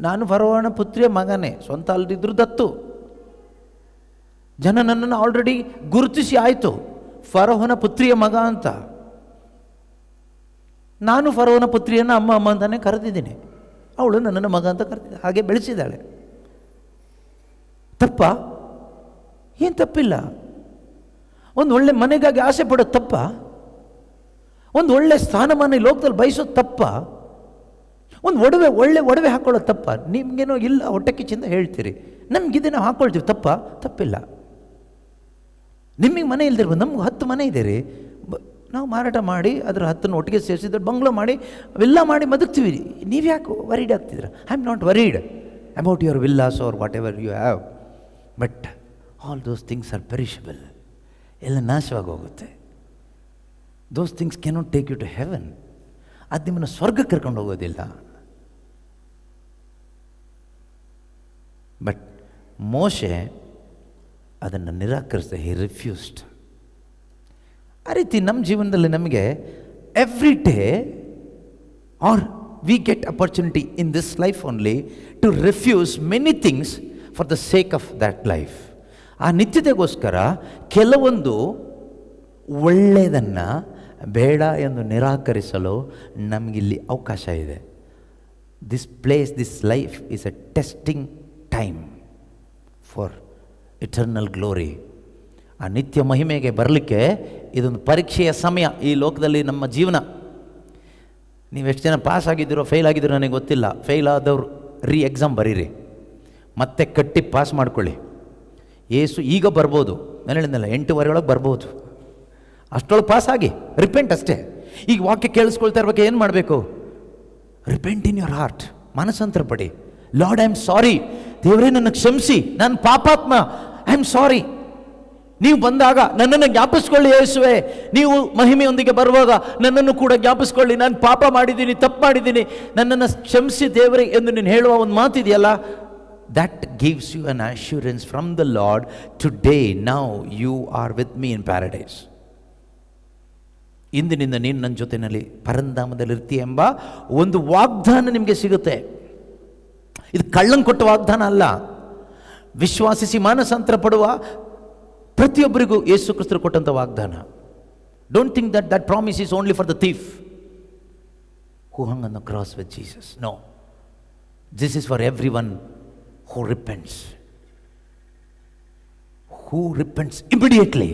ನಾನು ಫರೋಹನ ಪುತ್ರಿಯ ಮಗನೇ, ಸ್ವಂತ ಅಲ್ಲದಿದ್ರು ದತ್ತು. ಜನ ನನ್ನನ್ನು ಆಲ್ರೆಡಿ ಗುರುತಿಸಿ ಆಯಿತು ಫರೋಹನ ಪುತ್ರಿಯ ಮಗ ಅಂತ. ನಾನು ಫರೋಹನ ಪುತ್ರಿಯನ್ನು ಅಮ್ಮ ಅಂತಾನೆ ಕರೆದಿದ್ದೀನಿ, ಅವಳು ನನ್ನನ್ನು ಮಗ ಅಂತ ಕರೆದಿದ್ದ, ಹಾಗೆ ಬೆಳೆಸಿದ್ದಾಳೆ. ತಪ್ಪ? ಏನು ತಪ್ಪಿಲ್ಲ. ಒಂದು ಒಳ್ಳೆ ಮನೆಗಾಗಿ ಆಸೆ ಪಡೋದು ತಪ್ಪ? ಒಂದು ಒಳ್ಳೆ ಸ್ಥಾನಮಾನ ಈ ಲೋಕದಲ್ಲಿ ಬಯಸೋದು ತಪ್ಪ? ಒಂದು ಒಳ್ಳೆ ಒಡವೆ ಹಾಕ್ಕೊಳ್ಳೋದು ತಪ್ಪ? ನಿಮಗೇನೋ ಇಲ್ಲ ಹೊಟ್ಟೆ ಕಿಚ್ಚಿಂದ ಹೇಳ್ತೀರಿ, ನಮಗಿದೆ ನಾವು ಹಾಕ್ಕೊಳ್ತೀವಿ, ತಪ್ಪಿಲ್ಲ. ನಿಮಗೆ ಮನೆ ಇಲ್ದಿರ್ಬೋದು, ನಮ್ಗೆ 10 ಮನೆ ಇದೆ ರೀ, ನಾವು ಮಾರಾಟ ಮಾಡಿ ಅದರ 10 ಒಟ್ಟಿಗೆ ಸೇರಿಸಿದ್ರೆ ಬಂಗ್ಲೋ ಮಾಡಿ ಅವೆಲ್ಲ ಮಾಡಿ ಬದುಕ್ತೀವಿ. ನೀವು ಯಾಕೆ ವರೀಡ್ ಆಗ್ತಿದ್ರ? I am not worried about your villas or whatever you have, but all those things are perishable. ಎಲ್ಲ ನಾಶವಾಗಿ ಹೋಗುತ್ತೆ. Those things cannot take you to heaven. ಅದು ನಿಮ್ಮನ್ನು ಸ್ವರ್ಗಕ್ಕೆ ಕರ್ಕೊಂಡು ಹೋಗೋದಿಲ್ಲ. ಬಟ್ ಮೋಶೆ ಅದನ್ನು ನಿರಾಕರಿಸಿದ. ಹಿ ರಿಫ್ಯೂಸ್ಡ್. ಆ ರೀತಿ ನಮ್ಮ ಜೀವನದಲ್ಲಿ ನಮಗೆ every day are we get opportunity in this life only to refuse many things for the sake of that life. ಆ ನಿತ್ಯತೆಗೋಸ್ಕರ ಕೆಲವೊಂದು ಒಳ್ಳೆಯದನ್ನು ಬೇಡ ಎಂದು ನಿರಾಕರಿಸಲು ನಮಗಿಲ್ಲಿ ಅವಕಾಶ ಇದೆ. This life is A testing time for eternal glory. ಆ ನಿತ್ಯ ಮಹಿಮೆಗೆ ಬರಲಿಕ್ಕೆ ಇದೊಂದು ಪರೀಕ್ಷೆಯ ಸಮಯ ಈ ಲೋಕದಲ್ಲಿ ನಮ್ಮ ಜೀವನ. ನೀವೆಷ್ಟು ಜನ ಪಾಸ್ ಆಗಿದ್ದೀರೋ ಫೇಲ್ ಆಗಿದ್ದೀರೋ ನನಗೆ ಗೊತ್ತಿಲ್ಲ. ಫೇಲ್ ಆದವರು ಎಕ್ಸಾಮ್ ಬರೀರಿ, ಮತ್ತೆ ಕಟ್ಟಿ ಪಾಸ್ ಮಾಡ್ಕೊಳ್ಳಿ. ಏಸು ಈಗ ಬರ್ಬೋದು, ನಾನು ಹೇಳಿದ್ನಲ್ಲ 8:15 ಒಳಗೆ ಬರ್ಬೋದು, ಅಷ್ಟರೊಳಗೆ ಪಾಸ್ ಆಗಿ ರಿಪೆಂಟ್ ಅಷ್ಟೇ. ಈಗ ವಾಕ್ಯ ಕೇಳಿಸ್ಕೊಳ್ತಾ ಇರ್ಬೇಕು, ಏನು ಮಾಡಬೇಕು? ರಿಪೆಂಟ್ ಇನ್ ಯುವರ್ ಹಾರ್ಟ್, ಮನಸ್ಸಂತರ ಪಡಿ. ಲಾರ್ಡ್, ಐ ಆಮ್ ಸಾರಿ, ದೇವರೇ ನನ್ನ ಕ್ಷಮಿಸಿ, ನಾನು ಪಾಪಾತ್ಮ, ಐ ಆಮ್ ಸಾರಿ. ನೀವು ಬಂದಾಗ ನನ್ನನ್ನು ಜ್ಞಾಪಿಸ್ಕೊಳ್ಳಿ ಯೇಸುವೆ, ನೀವು ಮಹಿಮೆಯೊಂದಿಗೆ ಬರುವಾಗ ನನ್ನನ್ನು ಕೂಡ ಜ್ಞಾಪಿಸ್ಕೊಳ್ಳಿ, ನಾನು ಪಾಪ ಮಾಡಿದ್ದೀನಿ, ತಪ್ಪು ಮಾಡಿದ್ದೀನಿ, ನನ್ನನ್ನು ಕ್ಷಮಿಸಿ ದೇವರೇ ಎಂದು ನೀನು ಹೇಳುವ ಒಂದು ಮಾತಿದೆಯಲ್ಲ, that gives you an assurance from the Lord, today, now you are with me in paradise. ಇಂದಿನಿಂದ ನೀನು ನನ್ನ ಜೊತೆಯಲ್ಲಿ ಪರಂಧಾಮದಲ್ಲಿರ್ತೀಯ ಎಂಬ ಒಂದು ವಾಗ್ದಾನ ನಿಮಗೆ ಸಿಗುತ್ತೆ. ಇದು ಕಳ್ಳಂಗೆ ಕೊಟ್ಟ ವಾಗ್ದಾನ ಅಲ್ಲ. ವಿಶ್ವಾಸಿಸಿ ಮಾನಸಾಂತರ ಪಡುವ ಪ್ರತಿಯೊಬ್ಬರಿಗೂ ಯೇಸು ಕ್ರಿಸ್ತರು ಕೊಟ್ಟಂಥ ವಾಗ್ದಾನ. Don't think that promise is only for the thief who hung on the cross with Jesus. No, this is for everyone who repents immediately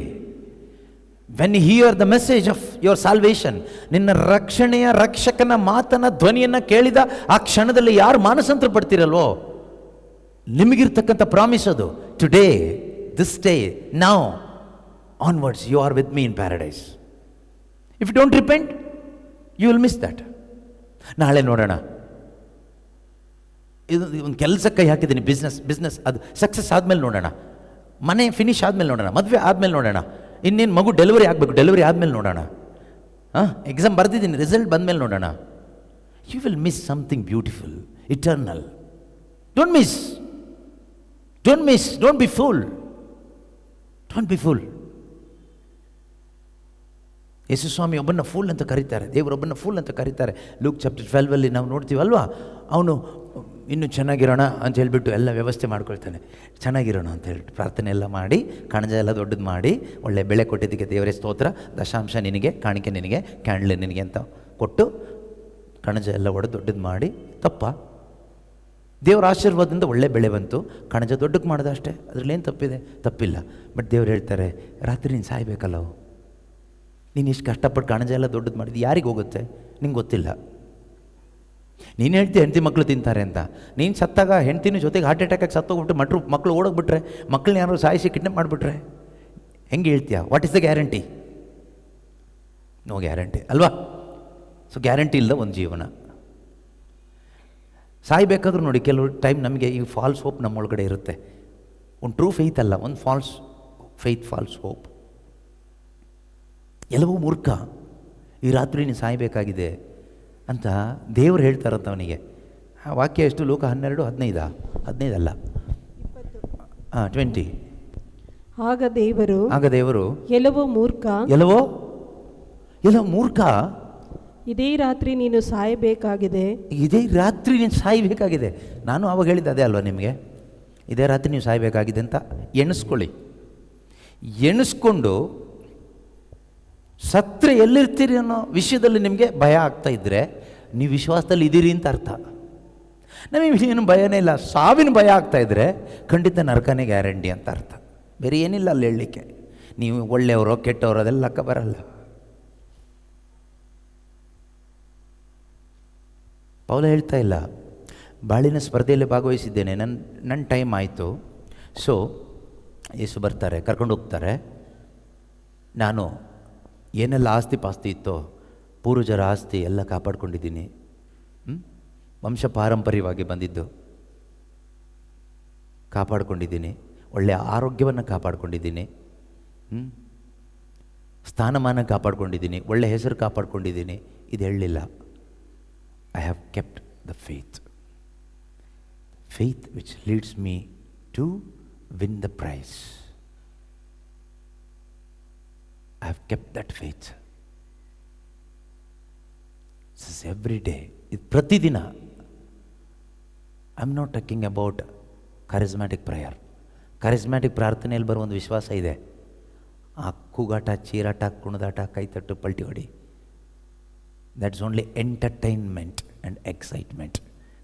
when you hear the message of your salvation. ನಿನ್ನ ರಕ್ಷಣೆಯ ರಕ್ಷಕನ ಮಾತನ ಧ್ವನಿಯನ್ನು ಕೇಳಿದ ಆ ಕ್ಷಣದಲ್ಲಿ ಯಾರು ಮಾನಸಾಂತರ ಪಡ್ತೀರಲ್ವೋ, ನಿಮಗಿರ್ತಕ್ಕಂಥ promise ಅದು. Today, this day, now, onwards you are with me in paradise. If you don't repent, you will miss that. ನಾಳೆ ನೋಡೋಣ, ಇದು ಒಂದು ಕೆಲಸಕ್ಕೆ ಕೈ ಹಾಕಿದ್ದೀನಿ, ಬಿಸ್ನೆಸ್ ಅದು ಸಕ್ಸಸ್ ಆದಮೇಲೆ ನೋಡೋಣ, ಮನೆ ಫಿನಿಶ್ ಆದಮೇಲೆ ನೋಡೋಣ, ಮದುವೆ ಆದಮೇಲೆ ನೋಡೋಣ, ಇನ್ನೇನು ಮಗು ಡೆಲಿವರಿ ಆಗಬೇಕು, ಡೆಲಿವರಿ ಆದಮೇಲೆ ನೋಡೋಣ, ಎಕ್ಸಾಮ್ ಬರ್ದಿದ್ದೀನಿ, ರಿಸಲ್ಟ್ ಬಂದಮೇಲೆ ನೋಡೋಣ. You will miss something beautiful, eternal. Don't miss, don't be fool. Yesu Swami ಒಬ್ಬನ ಫೂಲ್ ಅಂತ ಕರೀತಾರೆ, ದೇವರೊಬ್ಬನ ಫೂಲ್ ಅಂತ ಕರೀತಾರೆ. ಲೂಕ್ ಚಾಪ್ಟರ್ 12 ನಾವು ನೋಡ್ತೀವಲ್ವಾ, ಅವನು ಇನ್ನೂ ಚೆನ್ನಾಗಿರೋಣ ಅಂತ ಹೇಳ್ಬಿಟ್ಟು ಎಲ್ಲ ವ್ಯವಸ್ಥೆ ಮಾಡ್ಕೊಳ್ತಾನೆ. ಚೆನ್ನಾಗಿರೋಣ ಅಂತ ಹೇಳ್ಬಿಟ್ಟು ಪ್ರಾರ್ಥನೆ ಎಲ್ಲ ಮಾಡಿ, ಕಣಜ ಎಲ್ಲ ದೊಡ್ಡದು ಮಾಡಿ, ಒಳ್ಳೆ ಬೆಳೆ ಕೊಟ್ಟಿದ್ದಕ್ಕೆ ದೇವರೇ ಸ್ತೋತ್ರ, ದಶಾಂಶ ನಿನಗೆ, ಕಾಣಿಕೆ ನಿನಗೆ, ಕ್ಯಾಂಡ್ಲ್ ನಿನಗೆ ಅಂತ ಕೊಟ್ಟು ಕಣಜ ಎಲ್ಲ ಒಡೆದು ದೊಡ್ಡದು ಮಾಡಿ. ದೇವರ ಆಶೀರ್ವಾದದಿಂದ ಒಳ್ಳೆ ಬೆಳೆ ಬಂತು, ಕಣಜ ದೊಡ್ಡಕ್ಕೆ ಮಾಡಿದ ಅಷ್ಟೇ, ಅದರಲ್ಲೇನು ತಪ್ಪಿದೆ? ತಪ್ಪಿಲ್ಲ. ಬಟ್ ದೇವ್ರು ಹೇಳ್ತಾರೆ, ರಾತ್ರಿ ನೀನು ಸಾಯ್ಬೇಕಲ್ಲ, ನೀನು ಇಷ್ಟು ಕಷ್ಟಪಟ್ಟು ಕಣಜ ಎಲ್ಲ ದೊಡ್ಡದು ಮಾಡಿದ್ದು ಯಾರಿಗೆ ಹೋಗುತ್ತೆ? ನಿಂಗೆ ಗೊತ್ತಿಲ್ಲ. ನೀನು ಹೇಳ್ತೀಯ ಹೆಂಡತಿ ಮಕ್ಕಳು ತಿಂತಾರೆ ಅಂತ, ನೀನು ಸತ್ತಾಗ ಹೆಂಡ್ತಿನ ಜೊತೆಗೆ ಹಾರ್ಟ್ ಅಟ್ಯಾಕಾಗಿ ಸತ್ತೋಗ್ಬಿಟ್ಟು ಮಕ್ಕಳು ಓಡೋಗ್ಬಿಟ್ರೆ, ಮಕ್ಕಳನ್ನ ಯಾರು ಸಾಯಿಸಿ ಕಿಡ್ನಾಪ್ ಮಾಡಿಬಿಟ್ರೆ ಹೆಂಗೆ ಹೇಳ್ತೀಯ? What is the guarantee? No guarantee ಅಲ್ವಾ? ಸೊ ಗ್ಯಾರಂಟಿ ಇಲ್ಲದ ಒಂದು ಜೀವನ. ಸಾಯ್ಬೇಕಾದ್ರೂ ನೋಡಿ, ಕೆಲವು ಟೈಮ್ ನಮಗೆ ಈ ಫಾಲ್ಸ್ ಹೋಪ್ ನಮ್ಮೊಳಗಡೆ ಇರುತ್ತೆ. ಒಂದು ಟ್ರೂ ಫೇತ್ ಅಲ್ಲ, ಒಂದು ಫಾಲ್ಸ್ ಫೇತ್, ಫಾಲ್ಸ್ ಹೋಪ್. ಎಲ್ಲವೂ ಮೂರ್ಖ, ಈ ರಾತ್ರಿ ನೀನು ಸಾಯಬೇಕಾಗಿದೆ ಅಂತ ದೇವರು ಹೇಳ್ತಾರಂತ ಅವನಿಗೆ. ಆ ವಾಕ್ಯ ಎಷ್ಟು? ಲೋಕ 12:15 ಅಲ್ಲ, 20. ಆಗ ದೇವರು ಎಲ್ಲವೋ ಮೂರ್ಖ, ಇದೇ ರಾತ್ರಿ ನೀನು ಸಾಯಬೇಕಾಗಿದೆ. ನಾನು ಆವಾಗ ಹೇಳಿದ್ದೆ ಅದೇ ಅಲ್ವಾ ನಿಮಗೆ, ಇದೇ ರಾತ್ರಿ ನೀವು ಸಾಯಬೇಕಾಗಿದೆ ಅಂತ ಎಣಿಸ್ಕೊಳ್ಳಿ. ಎಣಿಸ್ಕೊಂಡು ಸತ್ರೆ ಎಲ್ಲಿರ್ತೀರಿ ಅನ್ನೋ ವಿಷಯದಲ್ಲಿ ನಿಮಗೆ ಭಯ ಆಗ್ತಾ ಇದ್ದರೆ ನೀವು ವಿಶ್ವಾಸದಲ್ಲಿ ಇದ್ದೀರಿ ಅಂತ ಅರ್ಥ. ನಮಗೆ ಏನು ಭಯನೇ ಇಲ್ಲ, ಸಾವಿನ ಭಯ ಆಗ್ತಾ ಇದ್ದರೆ ಖಂಡಿತ ನರಕನೇ ಗ್ಯಾರಂಟಿ ಅಂತ ಅರ್ಥ. ಬೇರೆ ಏನಿಲ್ಲ ಅಲ್ಲಿ ಹೇಳಲಿಕ್ಕೆ. ನೀವು ಒಳ್ಳೆಯವರೋ ಕೆಟ್ಟವರೋ ಅದೆಲ್ಲ ಲೆಕ್ಕ ಬರಲ್ಲ. ಪೌಲ ಹೇಳ್ತಾ ಇಲ್ಲ, ಬಾಳಿನ ಸ್ಪರ್ಧೆಯಲ್ಲಿ ಭಾಗವಹಿಸಿದ್ದೇನೆ, ನನ್ನ ಟೈಮ್ ಆಯಿತು. ಸೊ ಯೇಸು ಬರ್ತಾರೆ, ಕರ್ಕೊಂಡು ಹೋಗ್ತಾರೆ. ನಾನು ಏನೆಲ್ಲ ಆಸ್ತಿ ಪಾಸ್ತಿ ಇತ್ತೋ, ಪೂರ್ವಜರ ಆಸ್ತಿ ಎಲ್ಲ ಕಾಪಾಡ್ಕೊಂಡಿದ್ದೀನಿ. ವಂಶ ಪಾರಂಪರ್ಯವಾಗಿ ಬಂದಿದ್ದು ಕಾಪಾಡ್ಕೊಂಡಿದ್ದೀನಿ, ಒಳ್ಳೆಯ ಆರೋಗ್ಯವನ್ನು ಕಾಪಾಡ್ಕೊಂಡಿದ್ದೀನಿ, ಸ್ಥಾನಮಾನ ಕಾಪಾಡ್ಕೊಂಡಿದ್ದೀನಿ, ಒಳ್ಳೆಯ ಹೆಸರು ಕಾಪಾಡ್ಕೊಂಡಿದ್ದೀನಿ. ಇದು ಹೇಳಲಿಲ್ಲ. I have kept the faith which leads me to win the prize. I have kept that faith. This is every day. It's pratidina. I'm not talking about charismatic prayer. charismatic ಪ್ರಾರ್ಥನೆಯಲ್ಲಿ ಬರೋ ಒಂದು ವಿಶ್ವಾಸ ಇದೆ. ಆ ಕೂಗಾಟ, ಚೀರಾಟ, ಕುಣಿದಾಟ, ಕೈತಟ್ಟು, ಪಲ್ಟಿ ಹೊಡಿ. That's only entertainment and excitement.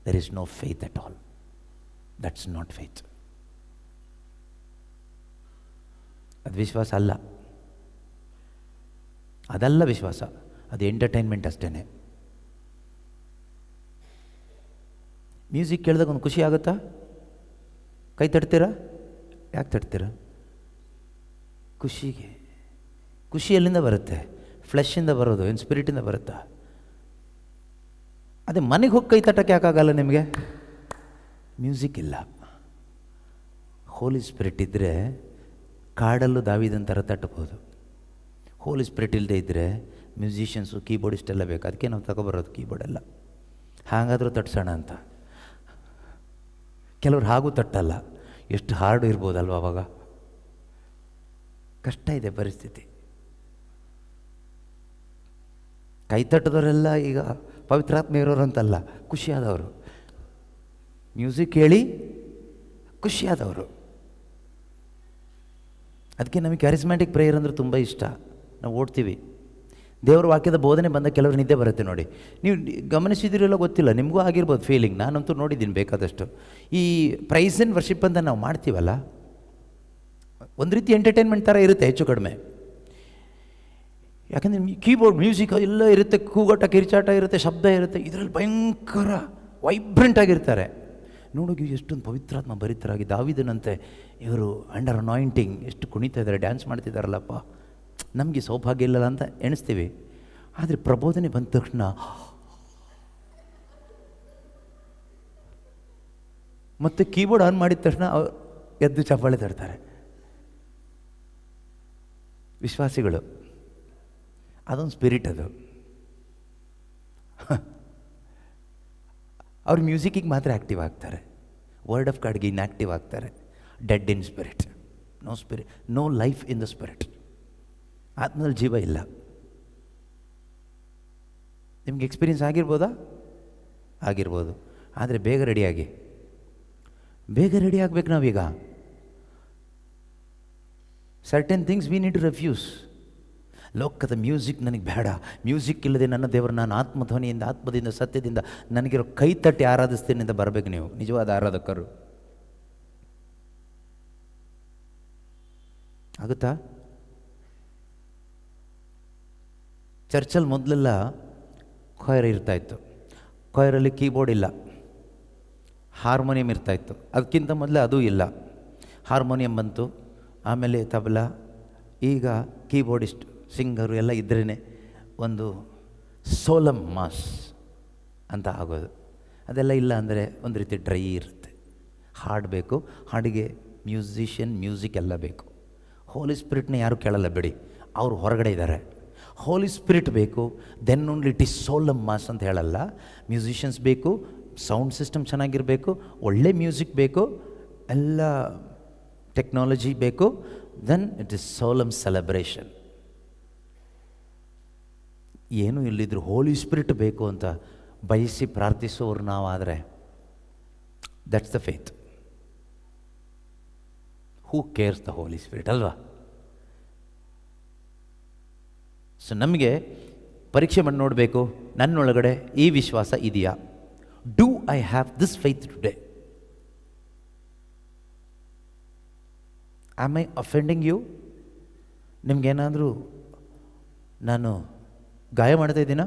There is no faith at all. That's not faith. ಅದು ವಿಶ್ವಾಸ ಅಲ್ಲ, ಅದಲ್ಲ ವಿಶ್ವಾಸ, ಅದು ಎಂಟರ್ಟೈನ್ಮೆಂಟ್ ಅಷ್ಟೇ. ಮ್ಯೂಸಿಕ್ ಕೇಳಿದಾಗ ಒಂದು ಖುಷಿ ಆಗುತ್ತಾ? ಕೈ ತಟ್ತೀರಾ? ಯಾಕೆ ತಟ್ತೀರಾ? ಖುಷಿ ಎಲ್ಲಿಂದ ಬರುತ್ತೆ? ಫ್ಲೆಶ್ಶಿಂದ ಬರೋದು, ಏನು ಸ್ಪಿರಿಟಿಂದ ಬರುತ್ತಾ? ಅದೇ ಮನೆಗೆ ಹೋಗಿ ಕೈ ತಟ್ಟಕ್ಕೆ ಯಾಕಾಗಲ್ಲ ನಿಮಗೆ? ಮ್ಯೂಸಿಕ್ ಇಲ್ಲ. ಹೋಲಿ ಸ್ಪಿರಿಟ್ ಇದ್ದರೆ ಕಾಡಲ್ಲೂ ದಾವಿದನ ಥರ ತಟ್ಟಬಹುದು. ಹೋಲಿ ಸ್ಪಿರಿಟ್ ಇಲ್ಲದೆ ಇದ್ದರೆ ಮ್ಯೂಸಿಷಿಯನ್ಸು, ಕೀಬೋರ್ಡಿಸ್ಟ್ ಎಲ್ಲ ಬೇಕು. ಅದಕ್ಕೆ ನಾವು ತಗೊಬರೋದು ಕೀಬೋರ್ಡೆಲ್ಲ. ಹಾಗಾದರೂ ತಟ್ಸೋಣ ಅಂತ. ಕೆಲವ್ರು ಹಾಗೂ ತಟ್ಟಲ್ಲ. ಎಷ್ಟು ಹಾರ್ಡು ಇರ್ಬೋದಲ್ವ ಅವಾಗ. ಕಷ್ಟ ಇದೆ ಪರಿಸ್ಥಿತಿ. ಕೈ ತಟ್ಟದವರೆಲ್ಲ ಈಗ ಪವಿತ್ರಾತ್ಮ ಇರೋರು ಅಂತಲ್ಲ, ಖುಷಿಯಾದವರು. ಮ್ಯೂಸಿಕ್ ಕೇಳಿ ಖುಷಿಯಾದವರು. ಅದಕ್ಕೆ ನಮಗೆ ಕ್ಯಾರಿಸ್ಮ್ಯಾಟಿಕ್ ಪ್ರೇಯರ್ ಅಂದರೆ ತುಂಬ ಇಷ್ಟ. ನಾವು ಓಡ್ತೀವಿ. ದೇವರ ವಾಕ್ಯದ ಬೋಧನೆ ಬಂದ ಕೆಲವರು ನಿದ್ದೆ ಬರುತ್ತೆ ನೋಡಿ. ನೀವು ಗಮನಿಸಿದಿರಲ್ಲ ಗೊತ್ತಿಲ್ಲ, ನಿಮಗೂ ಆಗಿರ್ಬೋದು ಫೀಲಿಂಗ್. ನಾನಂತೂ ನೋಡಿದ್ದೀನಿ ಬೇಕಾದಷ್ಟು. ಈ ಪ್ರೈಸ್ ಆ್ಯಂಡ್ ವರ್ಷಿಪ್ ಅಂತ ನಾವು ಮಾಡ್ತೀವಲ್ಲ, ಒಂದು ರೀತಿ ಎಂಟರ್ಟೈನ್ಮೆಂಟ್ ಥರ ಇರುತ್ತೆ ಹೆಚ್ಚು ಕಡಿಮೆ. ಯಾಕಂದರೆ ಕೀಬೋರ್ಡ್ ಮ್ಯೂಸಿಕ್ ಎಲ್ಲ ಇರುತ್ತೆ, ಕೂಗಾಟ, ಕಿರಿಚಾಟ ಇರುತ್ತೆ, ಶಬ್ದ ಇರುತ್ತೆ. ಇದರಲ್ಲಿ ಭಯಂಕರ ವೈಬ್ರೆಂಟ್ ಆಗಿರ್ತಾರೆ. ನೋಡೋಗಿ ಎಷ್ಟೊಂದು ಪವಿತ್ರಾತ್ಮ ಭರಿತರಾಗಿ ದಾವಿದನಂತೆ ಇವರು ಅಂಡರ್ ಅನಾಯಿಂಟಿಂಗ್ ಎಷ್ಟು ಕುಣಿತಾ ಇದ್ದಾರೆ, ಡ್ಯಾನ್ಸ್ ಮಾಡ್ತಿದ್ದಾರಲ್ಲಪ್ಪ, ನಮಗೆ ಸೌಭಾಗ್ಯ ಇಲ್ಲಲ್ಲ ಅಂತ ಎಣಿಸ್ತೀವಿ. ಆದರೆ ಪ್ರಬೋಧನೆ ಬಂದ ತಕ್ಷಣ ಮತ್ತು ಕೀಬೋರ್ಡ್ ಆನ್ ಮಾಡಿದ ತಕ್ಷಣ ಎದ್ದು ಚಪ್ಪಾಳೆ ತರ್ತಾರೆ ವಿಶ್ವಾಸಿಗಳು. ಅದೊಂದು ಸ್ಪಿರಿಟ್ ಅದು. ಅವ್ರು ಮ್ಯೂಸಿಕ್ಕಿಗೆ ಮಾತ್ರ ಆ್ಯಕ್ಟಿವ್ ಆಗ್ತಾರೆ, ವರ್ಡ್ ಆಫ್ ಗಾಡ್ಗೆ ಇನ್ಆ್ಯಕ್ಟಿವ್ ಆಗ್ತಾರೆ. Dead in spirit, no life in the spirit. ಆತ್ಮದಲ್ಲಿ ಜೀವ ಇಲ್ಲ. ನಿಮ್ಗೆ ಎಕ್ಸ್ಪೀರಿಯನ್ಸ್ ಆಗಿರ್ಬೋದಾ? ಆಗಿರ್ಬೋದು. ಆದರೆ ಬೇಗ ರೆಡಿ ಆಗಬೇಕು ನಾವೀಗ. Certain things we need to refuse. ಲೋಕದ ಮ್ಯೂಸಿಕ್ ನನಗೆ ಬೇಡ, ಮ್ಯೂಸಿಕ್ ಇಲ್ಲದೆ ನನ್ನ ದೇವರು ನಾನು ಆತ್ಮಧ್ವನಿಯಿಂದ, ಆತ್ಮದಿಂದ, ಸತ್ಯದಿಂದ ನನಗಿರೋ ಕೈ ತಟ್ಟಿ ಆರಾಧಿಸ್ತೀನಿ ಅಂತ ಬರಬೇಕು ನೀವು ನಿಜವಾದ ಆರಾಧಕರು. ಆಗುತ್ತಾ? ಚರ್ಚಲ್ಲಿ ಮೊದಲೆಲ್ಲ ಕೊಯರ್ ಇರ್ತಾಯಿತ್ತು. ಕೊಯರಲ್ಲಿ ಕೀಬೋರ್ಡ್ ಇಲ್ಲ, ಹಾರ್ಮೋನಿಯಂ ಇರ್ತಾಯಿತ್ತು. ಅದಕ್ಕಿಂತ ಮೊದಲೇ ಅದೂ ಇಲ್ಲ. ಹಾರ್ಮೋನಿಯಂ ಬಂತು, ಆಮೇಲೆ ತಬಲಾ, ಈಗ ಕೀಬೋರ್ಡಿಸ್ಟ್, ಸಿಂಗರು ಎಲ್ಲ ಇದ್ರೇ ಒಂದು ಸೋಲಮ್ ಮಾಸ್ ಅಂತ ಆಗೋದು. ಅದೆಲ್ಲ ಇಲ್ಲ ಅಂದರೆ ಒಂದು ರೀತಿ ಡ್ರೈ ಇರುತ್ತೆ. ಹಾಡು ಬೇಕು, ಹಾಡಿಗೆ ಮ್ಯೂಸಿಷಿಯನ್, ಮ್ಯೂಸಿಕ್ ಎಲ್ಲ ಬೇಕು. ಹೋಲಿ ಸ್ಪಿರಿಟ್ನ ಯಾರು ಕೇಳಲ್ಲ ಬಿಡಿ, ಅವರು ಹೊರಗಡೆ ಇದ್ದಾರೆ. ಹೋಲಿ ಸ್ಪಿರಿಟ್ ಬೇಕು, then only it is solemn mass ಅಂತ ಹೇಳಲ್ಲ. ಮ್ಯೂಸಿಷಿಯನ್ಸ್ ಬೇಕು, ಸೌಂಡ್ ಸಿಸ್ಟಮ್ ಚೆನ್ನಾಗಿರಬೇಕು, ಒಳ್ಳೆ ಮ್ಯೂಸಿಕ್ ಬೇಕು, ಎಲ್ಲ ಟೆಕ್ನಾಲಜಿ ಬೇಕು, then it is solemn celebration. ಏನೂ ಇಲ್ಲಿದ್ರು ಹೋಲಿ ಸ್ಪಿರಿಟ್ ಬೇಕು ಅಂತ ಬಯಸಿ ಪ್ರಾರ್ಥಿಸೋರು ನಾವಾದರೆ that's the faith. Who cares the holy spirit ಅಲ್ವಾ? ಸೊ ನಮಗೆ ಪರೀಕ್ಷೆ ಮಾಡಿ ನೋಡಬೇಕು, ನನ್ನೊಳಗಡೆ ಈ ವಿಶ್ವಾಸ ಇದೆಯಾ? Do I have this faith today? Am I offending you? ನಿಮಗೇನಾದರೂ ನಾನು ಗಾಯ ಮಾಡ್ತಾ ಇದ್ದೀನ?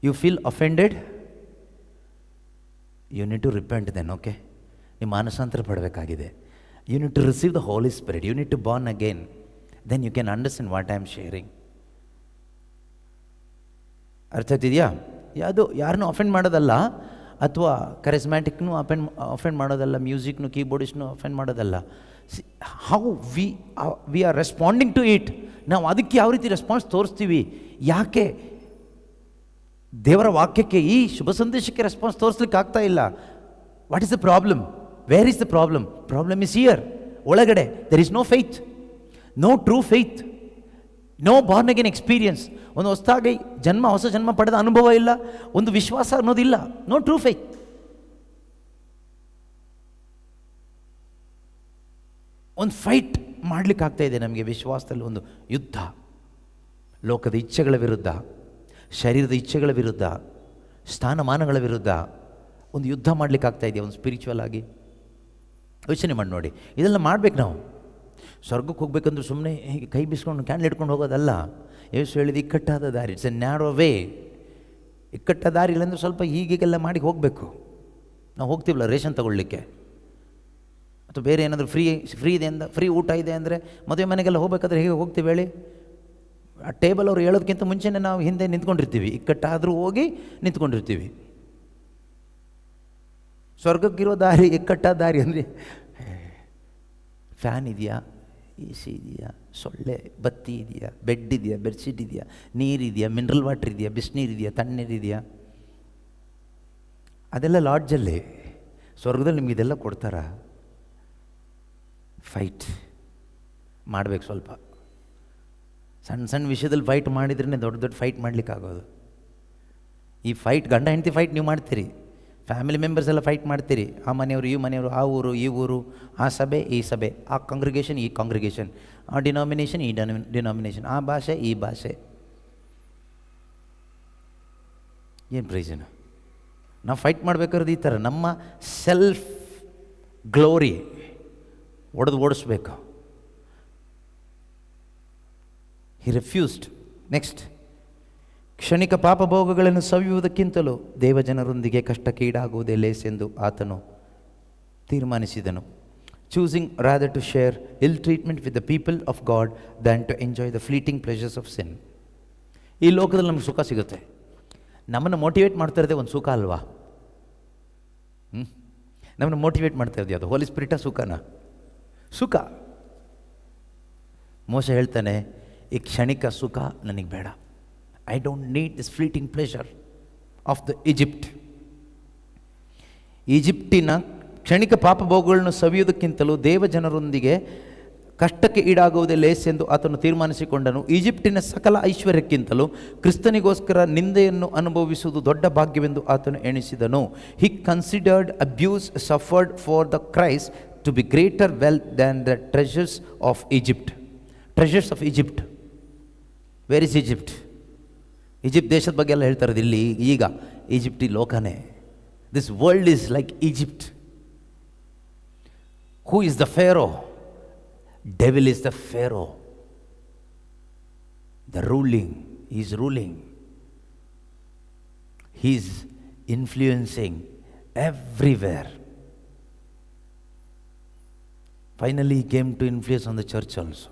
You feel offended? You need to repent then. Okay, ನೀವು ಮಾನಸಾಂತರ ಪಡಬೇಕಾಗಿದೆ. You need to receive the holy spirit. You need to born again. Then you can understand what I am sharing. ಅರ್ಥ ಆಗ್ತಿದೆಯಾ? ಅದು ಯಾರನ್ನೂ ಅಫೆಂಡ್ ಮಾಡೋದಲ್ಲ, ಅಥವಾ ಕರಿಸ್ಮ್ಯಾಟಿಕ್ನೂ ಅಫೆಂಡ್ ಮಾಡೋದಲ್ಲ, ಮ್ಯೂಸಿಕ್ನು ಕೀಬೋರ್ಡಿಸ್ಟ್ನು ಅಫೆಂಡ್ ಮಾಡೋದಲ್ಲ. How we are responding to it. ನಾವು ಅದಕ್ಕೆ ಯಾವ ರೀತಿ ರೆಸ್ಪಾನ್ಸ್ ತೋರಿಸ್ತೀವಿ? ಯಾಕೆ ದೇವರ ವಾಕ್ಯಕ್ಕೆ, ಈ ಶುಭ ಸಂದೇಶಕ್ಕೆ ರೆಸ್ಪಾನ್ಸ್ ತೋರಿಸ್ಲಿಕ್ಕೆ ಆಗ್ತಾ ಇಲ್ಲ? What is the problem? Where is the problem? Problem is here, ಒಳಗಡೆ. There is no faith, no true faith, no born again experience. ಒಂದು ಹೊಸದಾಗಿ ಹೊಸ ಜನ್ಮ ಪಡೆದ ಅನುಭವ ಇಲ್ಲ, ಒಂದು ವಿಶ್ವಾಸ ಅನ್ನೋದಿಲ್ಲ, ನೋ ಟ್ರೂ ಫೇತ್. ಒಂದು ಫೈಟ್ ಮಾಡಲಿಕ್ಕಾಗ್ತಾ ಇದೆ ನಮಗೆ ವಿಶ್ವಾಸದಲ್ಲಿ. ಒಂದು ಯುದ್ಧ, ಲೋಕದ ಇಚ್ಛೆಗಳ ವಿರುದ್ಧ, ಶರೀರದ ಇಚ್ಛೆಗಳ ವಿರುದ್ಧ, ಸ್ಥಾನಮಾನಗಳ ವಿರುದ್ಧ ಒಂದು ಯುದ್ಧ ಮಾಡಲಿಕ್ಕಾಗ್ತಾ ಇದೆಯಾ ಒಂದು ಸ್ಪಿರಿಚುವಲ್ ಆಗಿ? ಯೋಚನೆ ಮಾಡಿ ನೋಡಿ. ಇದೆಲ್ಲ ಮಾಡ್ಬೇಕು ನಾವು. ಸ್ವರ್ಗಕ್ಕೆ ಹೋಗ್ಬೇಕಂದ್ರೆ ಸುಮ್ಮನೆ ಹೀಗೆ ಕೈ ಬಿಸ್ಕೊಂಡು ಕ್ಯಾಂಡಲ್ ಇಟ್ಕೊಂಡು ಹೋಗೋದಲ್ಲ. ಯೇಸು ಹೇಳಿದ ಇಕ್ಕಟ್ಟಾದ ದಾರಿ, ಇಟ್ಸ್ ಎ ನ್ಯಾರೋ ವೇ. ಇಕ್ಕಟ್ಟಾದ ದಾರಿ ಇಲ್ಲಾಂದ್ರೆ ಸ್ವಲ್ಪ ಹೀಗೆಲ್ಲ ಮಾಡಿ ಹೋಗಬೇಕು. ನಾವು ಹೋಗ್ತೀವಲ್ಲ ರೇಷನ್ ತಗೊಳ್ಳಿಕ್ಕೆ, ಅಥವಾ ಬೇರೆ ಏನಾದರೂ ಫ್ರೀ ಇದೆ ಅಂತ, ಫ್ರೀ ಊಟ ಇದೆ ಅಂದರೆ ಮದುವೆ ಮನೆಗೆಲ್ಲ ಹೋಗ್ಬೇಕಾದ್ರೆ ಹೇಗೆ ಹೋಗ್ತೀವಿ ಹೇಳಿ? ಆ ಟೇಬಲ್ ಅವ್ರು ಹೇಳೋದಕ್ಕಿಂತ ಮುಂಚೆನೇ ನಾವು ಹಿಂದೆ ನಿಂತ್ಕೊಂಡಿರ್ತೀವಿ, ಇಕ್ಕಟ್ಟಾದರೂ ಹೋಗಿ ನಿಂತ್ಕೊಂಡಿರ್ತೀವಿ. ಸ್ವರ್ಗಕ್ಕಿರೋ ದಾರಿ ಇಕ್ಕಟ್ಟಾದ ದಾರಿ ಅಂದರೆ ಫ್ಯಾನ್ ಇದೆಯಾ, ಎ ಸಿ ಇದೆಯಾ, ಸೊಳ್ಳೆ ಬತ್ತಿ ಇದೆಯಾ, ಬೆಡ್ ಇದೆಯಾ, ಬೆಡ್ಶೀಟ್ ಇದೆಯಾ, ನೀರಿದೆಯಾ, ಮಿನರಲ್ ವಾಟರ್ ಇದೆಯಾ, ಬಿಸಿನೀರು ಇದೆಯಾ, ತಣ್ಣೀರಿದೆಯಾ? ಅದೆಲ್ಲ ಲಾಡ್ಜಲ್ಲಿ. ಸ್ವರ್ಗದಲ್ಲಿ ನಿಮ್ಗೆ ಇದೆಲ್ಲ ಕೊಡ್ತಾರಾ? ಫೈಟ್ ಮಾಡಬೇಕು. ಸ್ವಲ್ಪ ಸಣ್ಣ ಸಣ್ಣ ವಿಷಯದಲ್ಲಿ ಫೈಟ್ ಮಾಡಿದ್ರೇ ದೊಡ್ಡ ದೊಡ್ಡ ಫೈಟ್ ಮಾಡಲಿಕ್ಕಾಗೋದು. ಈ ಫೈಟ್, ಗಂಡ ಹೆಂಡತಿ ಫೈಟ್ ನೀವು ಮಾಡ್ತೀರಿ, ಫ್ಯಾಮಿಲಿ ಮೆಂಬರ್ಸ್ ಎಲ್ಲ ಫೈಟ್ ಮಾಡ್ತೀರಿ. ಆ ಮನೆಯವರು, ಈ ಮನೆಯವರು, ಆ ಊರು, ಈ ಊರು, ಆ ಸಭೆ, ಈ ಸಭೆ, ಆ ಕಾಂಗ್ರಿಗೇಷನ್, ಈ ಕಾಂಗ್ರಿಗೇಷನ್, ಆ ಡಿನಾಮಿನೇಷನ್, ಈ ಡಿನಾಮಿನೇಷನ್, ಆ ಭಾಷೆ, ಈ ಭಾಷೆ. ಏನು ಪ್ರಯೋಜನ? ನಾವು ಫೈಟ್ ಮಾಡಬೇಕಾದ್ರೆ ಈ ಥರ ನಮ್ಮ ಸೆಲ್ಫ್ ಗ್ಲೋರಿ ಓಡಿಸ್ಬೇಕು. ಹಿ ರೆಫ್ಯೂಸ್ಡ್. ನೆಕ್ಸ್ಟ್, ಕ್ಷಣಿಕ ಪಾಪಭೋಗಗಳನ್ನು ಸವಿಯುವುದಕ್ಕಿಂತಲೂ ದೇವಜನರೊಂದಿಗೆ ಕಷ್ಟಕ್ಕೀಡಾಗುವುದೇ ಲೇಸೆಂದು ಆತನು ತೀರ್ಮಾನಿಸಿದನು. choosing rather to share ill treatment with the people of God than to enjoy the fleeting pleasures of sin. ಈ ಲೋಕದಲ್ಲಿ ನಮ್ಗೆ ಸುಖ ಸಿಗುತ್ತೆ. ನಮ್ಮನ್ನು ಮೋಟಿವೇಟ್ ಮಾಡ್ತಾ ಇರೋದೇ ಒಂದು ಸುಖ ಅಲ್ವಾ? ನಮ್ಮನ್ನು ಮೋಟಿವೇಟ್ ಮಾಡ್ತಾ ಇರೋದು ಯಾವುದು? ಹೋಲಿ ಸ್ಪಿರಿಟ ಸುಖನ? ಸುಖ. ಮೋಶ ಹೇಳ್ತಾನೆ, ಈ ಕ್ಷಣಿಕ ಸುಖ ನನಗೆ ಬೇಡ. I don't need this fleeting pleasure of the ಈಜಿಪ್ಟಿನ ಕ್ಷಣಿಕ ಪಾಪಭೋಗಗಳನ್ನು ಸವಿಯುವುದಕ್ಕಿಂತಲೂ ದೇವಜನರೊಂದಿಗೆ ಕಷ್ಟಕ್ಕೆ ಈಡಾಗುವುದೇ ಲೇಸೆಂದು ಆತನು ತೀರ್ಮಾನಿಸಿಕೊಂಡನು. ಈಜಿಪ್ಟಿನ ಸಕಲ ಐಶ್ವರ್ಯಕ್ಕಿಂತಲೂ ಕ್ರಿಸ್ತನಿಗೋಸ್ಕರ ನಿಂದೆಯನ್ನು ಅನುಭವಿಸುವುದು ದೊಡ್ಡ ಭಾಗ್ಯವೆಂದು ಆತನು ಎಣಿಸಿದನು. He considered abuse suffered for the Christ to be greater wealth than the treasures of Egypt. Treasures of Egypt. Where is Egypt? Egypt ದೇಶದ ಬಗ್ಗೆ ಎಲ್ಲ ಹೇಳ್ತಾ ಇರೋದು ಇಲ್ಲಿ. ಈಗ ಈಜಿಪ್ಟ್ ಈ ಲೋಕನೇ. This world is like Egypt. Who is the Pharaoh? Devil is the Pharaoh. The ruling. He is ruling. He is influencing everywhere. Finally, he came to influence on the church also.